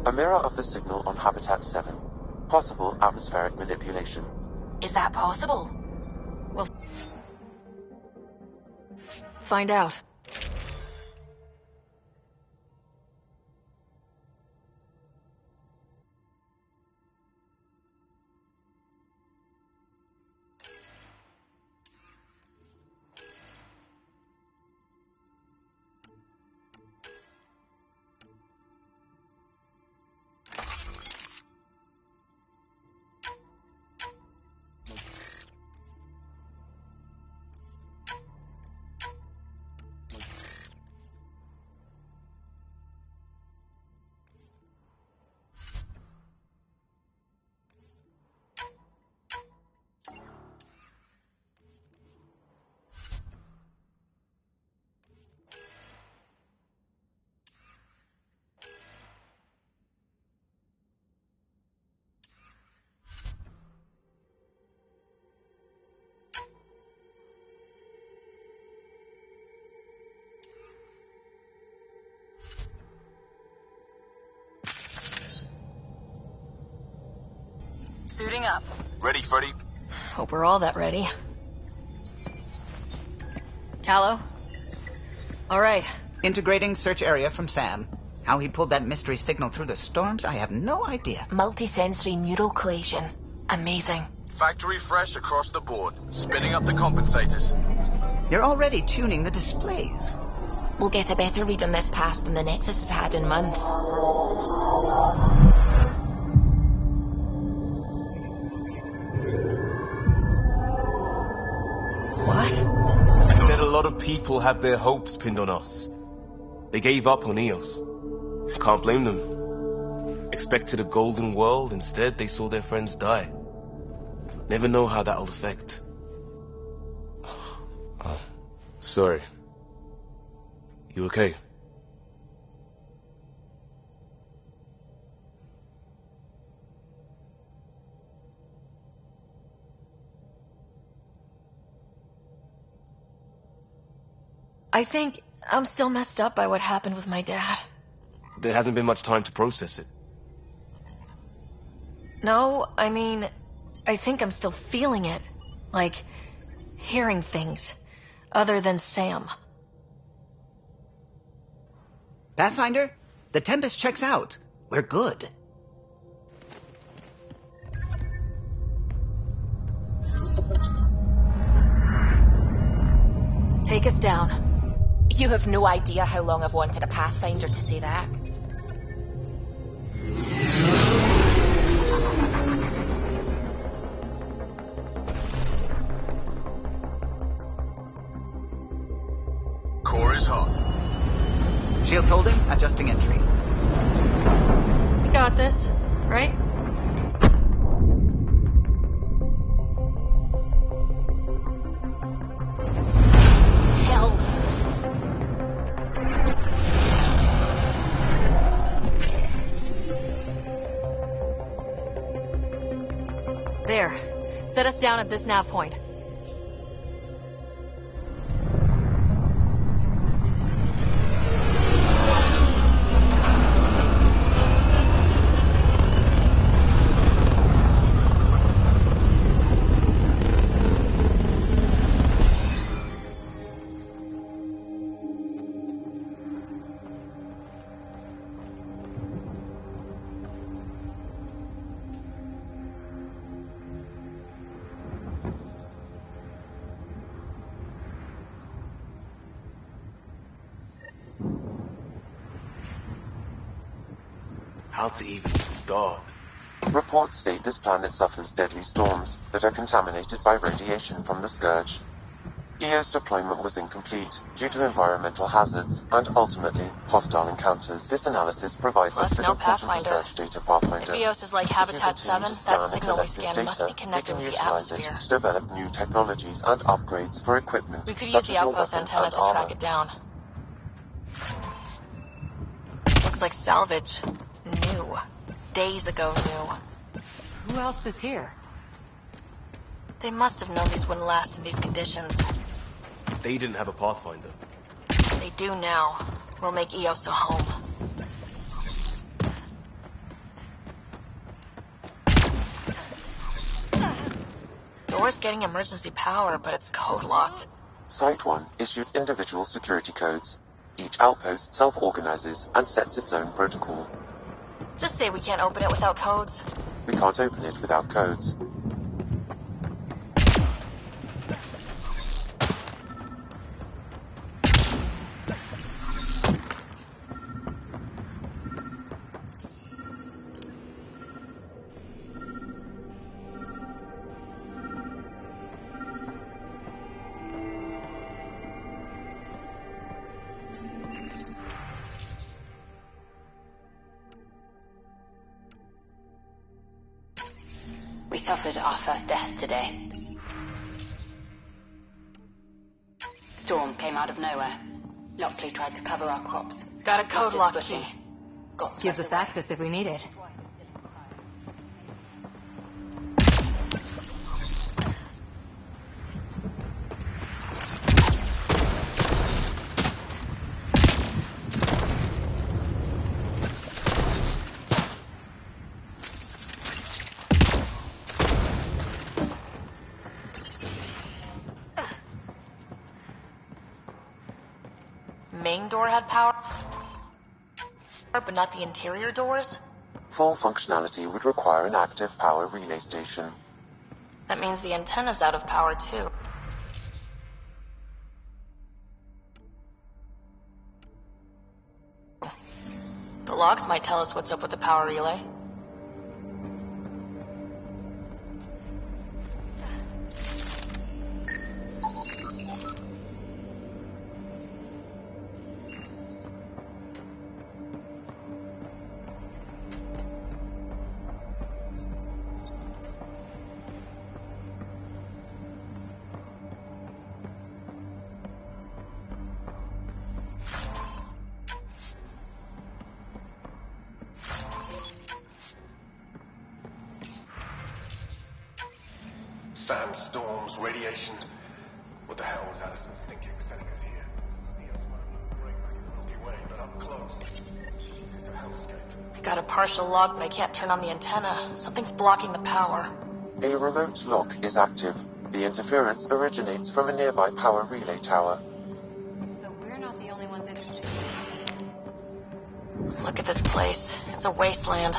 A mirror of the signal on Habitat 7. Possible atmospheric manipulation. Is that possible? Well, find out. Suiting up. Ready, Freddy? Hope we're all that ready. Tallow? All right. Integrating search area from Sam. How he pulled that mystery signal through the storms, I have no idea. Multisensory neural collation. Amazing. Factory fresh across the board. Spinning up the compensators. You're already tuning the displays. We'll get a better read on this pass than the Nexus has had in months. What? I said a lot of people have their hopes pinned on us. They gave up on EOS. I can't blame them. Expected a golden world, instead they saw their friends die. Never know how that'll affect. Sorry. You okay? I think I'm still messed up by what happened with my dad. there hasn't been much time to process it. No, I mean, I think I'm still feeling it. Like, hearing things. Other than Sam. Pathfinder, the Tempest checks out. We're good. Take us down. You have no idea how long I've wanted a Pathfinder to say that. Core is hot. Shields holding, adjusting entry. We got this, right? Hell. There. Set us down at this nav point. How to even start? Reports state this planet suffers deadly storms that are contaminated by radiation from the Scourge. EO's deployment was incomplete due to environmental hazards and ultimately hostile encounters. This analysis provides us Plus with no important Pathfinder. research data, Pathfinder. If EOS is like If you Habitat continue 7, to scan that and signal we collect this scan must data, be connected we with can the utilize atmosphere. it to develop new technologies and upgrades for equipment We could use such the as your outpost weapons antenna and to armor. track it down. Looks like salvage. New. Days ago new. Who else is here? They must have known these wouldn't last in these conditions. They didn't have a Pathfinder. They do now. We'll make EOS a home. Door's getting emergency power, but it's code locked. Site 1 issued individual security codes. Each outpost self-organizes and sets its own protocol. Just say we can't open it without codes. We can't open it without codes. We suffered our first death today. Storm came out of nowhere. Lockley tried to cover our crops. Got a code lock Lost his key. footing. Got Gives swept us away. access if we need it. Main door had power, but not the interior doors? Full functionality would require an active power relay station. That means the antenna's out of power too. The logs might tell us what's up with the power relay. Sandstorms, radiation. What the hell was Addison thinking, sending us here? The Earth's running great back in the Milky Way, but up close. I got a partial lock, but I can't turn on the antenna. Something's blocking the power. A remote lock is active. The interference originates from a nearby power relay tower. So we're not the only ones interested. Look at this place. It's a wasteland.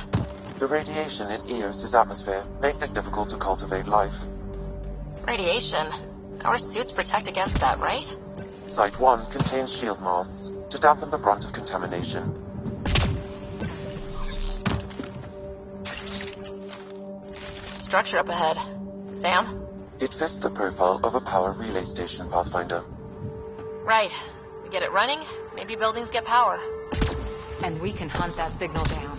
The radiation in Eos's atmosphere makes it difficult to cultivate life. Radiation? Our suits protect against that, right? Site 1 contains shield masts to dampen the brunt of contamination. Structure up ahead. Sam? It fits the profile of a power relay station, Pathfinder. Right. We get it running, maybe buildings get power. And we can hunt that signal down.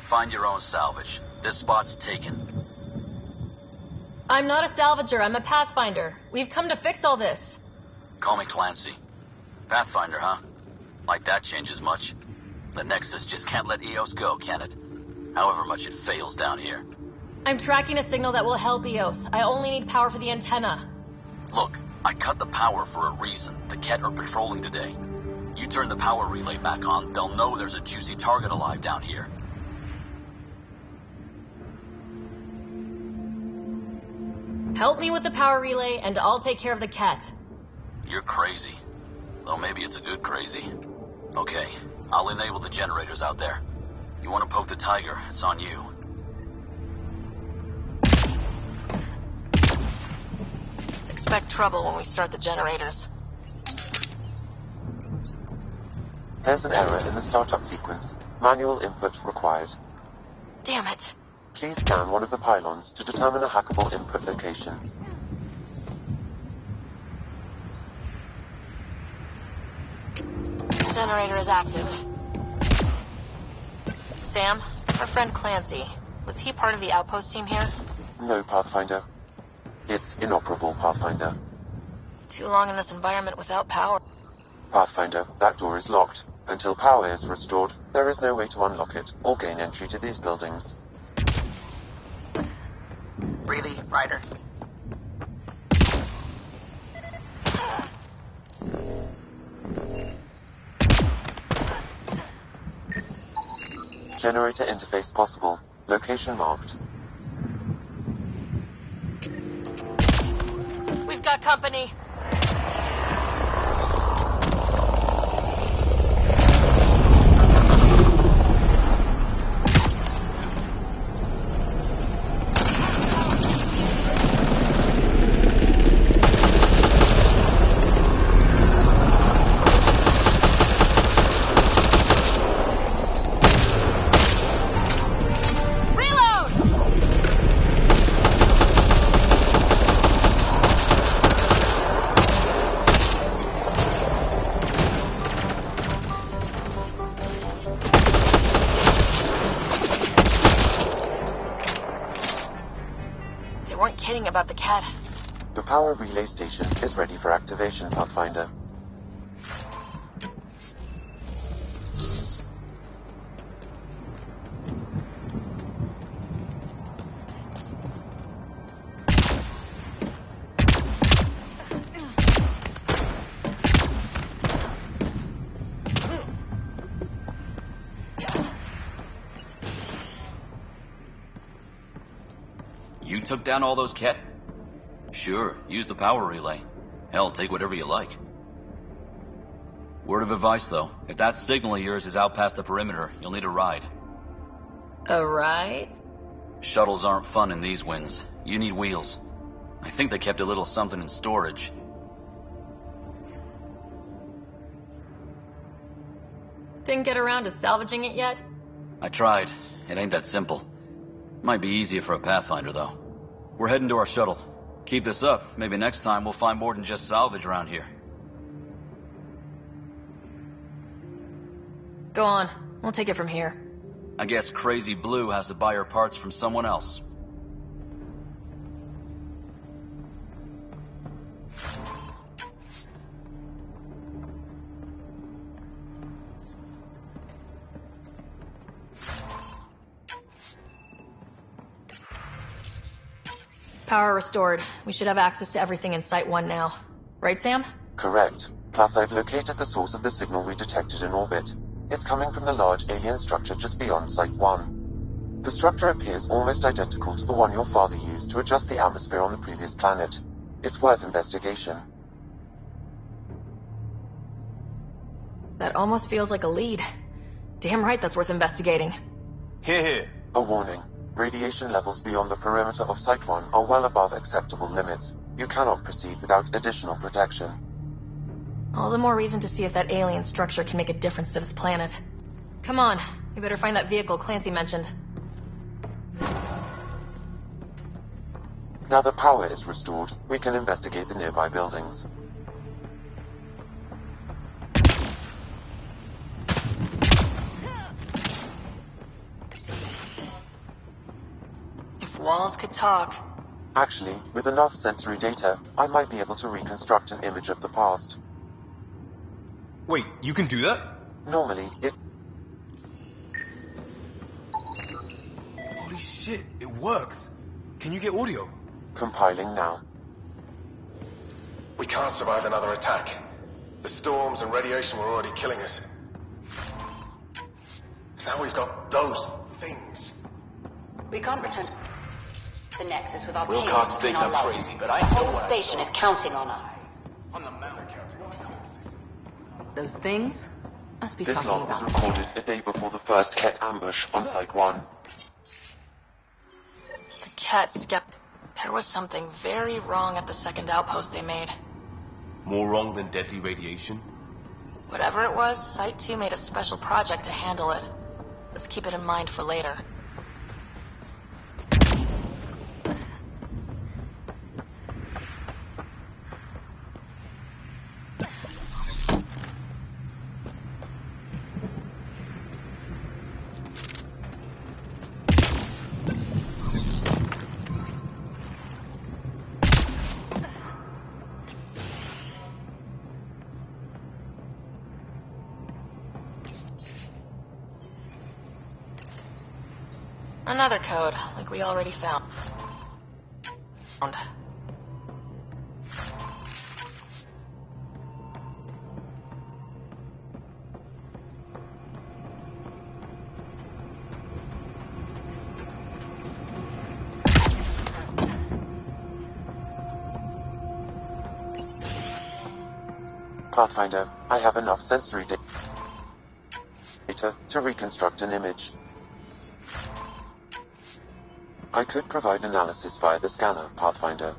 Find your own salvage. This spot's taken. I'm not a salvager, I'm a pathfinder. We've come to fix all this. Call me Clancy. Pathfinder, huh? Like that changes much. The Nexus just can't let Eos go, can it? However much it fails down here. I'm tracking a signal that will help Eos. I only need power for the antenna. Look, I cut the power for a reason. The Ket are patrolling today. You turn the power relay back on, they'll know there's a juicy target alive down here. Help me with the power relay, and I'll take care of the Ket. You're crazy. Though maybe it's a good crazy. Okay, I'll enable the generators out there. You want to poke the tiger, it's on you. Expect trouble when we start the generators. There's an error in the startup sequence. Manual input required. Damn it. Please scan one of the pylons to determine a hackable input location. Generator is active. Sam, our friend Clancy, was he part of the outpost team here? No, Pathfinder. It's inoperable, Pathfinder. Too long in this environment without power. Pathfinder, that door is locked. Until power is restored, there is no way to unlock it or gain entry to these buildings. Really, Ryder? Generator interface possible. Location marked. We've got company. About the Ket. The power relay station is ready for activation, Pathfinder. You took down all those Ket? Sure, use the power relay. Hell, take whatever you like. Word of advice, though. If that signal of yours is out past the perimeter, you'll need a ride. A ride? Shuttles aren't fun in these winds. You need wheels. I think they kept a little something in storage. Didn't get around to salvaging it yet? I tried. It ain't that simple. Might be easier for a Pathfinder, though. We're heading to our shuttle. Keep this up. Maybe next time we'll find more than just salvage around here. Go on. We'll take it from here. I guess Crazy Blue has to buy her parts from someone else. Power restored. We should have access to everything in Site 1 now. Right, Sam? Correct. Plus, I've located the source of the signal we detected in orbit. It's coming from the large alien structure just beyond Site 1. The structure appears almost identical to the one your father used to adjust the atmosphere on the previous planet. It's worth investigation. That almost feels like a lead. Damn right that's worth investigating. Here. A warning. Radiation levels beyond the perimeter of Site 1 are well above acceptable limits. You cannot proceed without additional protection. All the more reason to see if that alien structure can make a difference to this planet. Come on, we better find that vehicle Clancy mentioned. Now that power is restored, we can investigate the nearby buildings. If walls could talk. Actually, with enough sensory data, I might be able to reconstruct an image of the past. Wait, you can do that? Normally, it... Holy shit, it works. Can you get audio? Compiling now. We can't survive another attack. The storms and radiation were already killing us. Now we've got those things. We can't return to the Nexus with our Wilcox thinks I'm crazy, but I the know whole what. station is counting on us. Those things? Must be This talking log was about. recorded a day before the first Ket ambush on Site 1. The cat skep. There was something very wrong at the second outpost they made. More wrong than deadly radiation? Whatever it was, Site 2 made a special project to handle it. Let's keep it in mind for later. Another code, like we already found. Pathfinder, I have enough sensory data to reconstruct an image. I could provide analysis via the scanner, Pathfinder.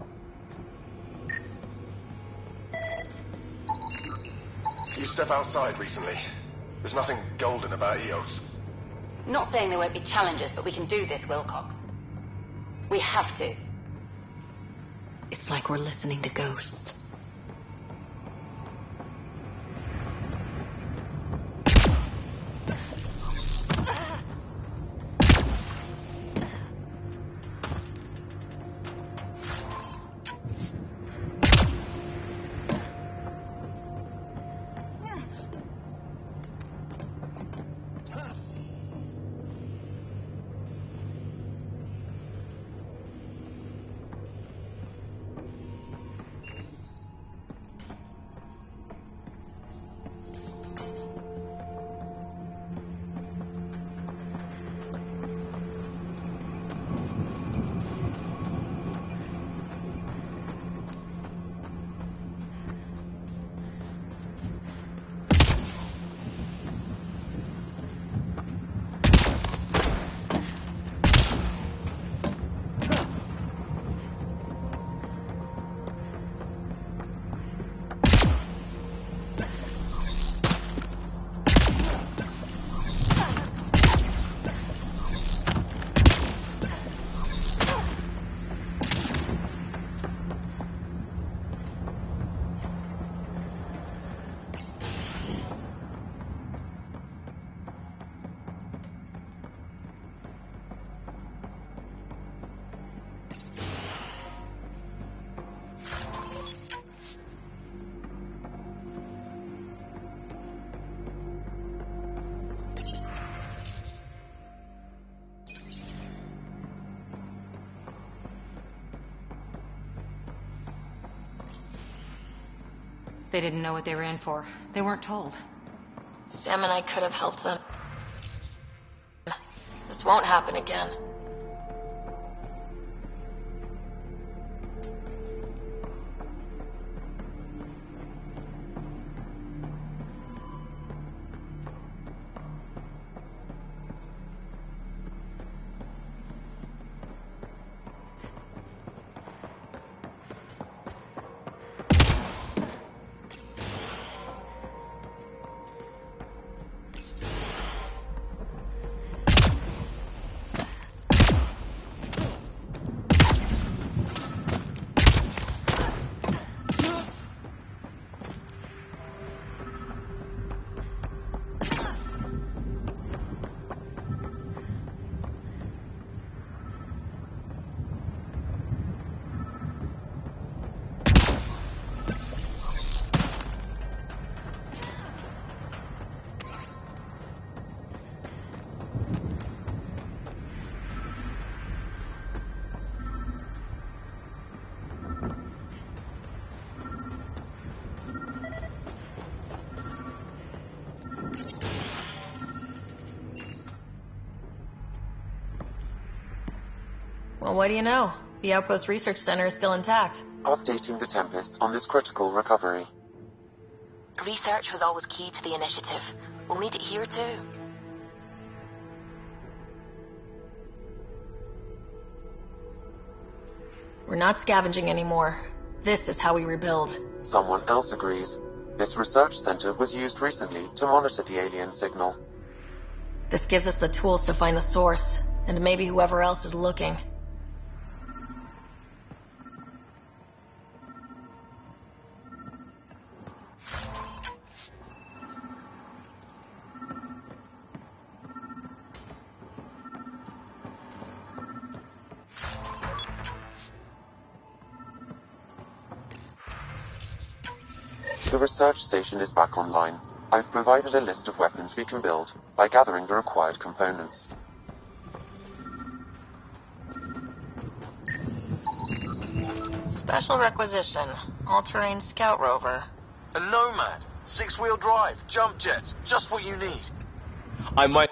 You step outside recently. There's nothing golden about EOS. Not saying there won't be challenges, but we can do this, Wilcox. We have to. It's like we're listening to ghosts. They didn't know what they were in for. They weren't told. Sam and I could have helped them. This won't happen again. Well, what do you know? The Outpost Research Center is still intact. Updating the Tempest on this critical recovery. Research was always key to the initiative. We'll need it here too. We're not scavenging anymore. This is how we rebuild. Someone else agrees. This research center was used recently to monitor the alien signal. This gives us the tools to find the source, and maybe whoever else is looking. The research station is back online. I've provided a list of weapons we can build by gathering the required components. Special requisition. All-terrain scout rover. A Nomad. 6-wheel drive. Jump jets. Just what you need. I might...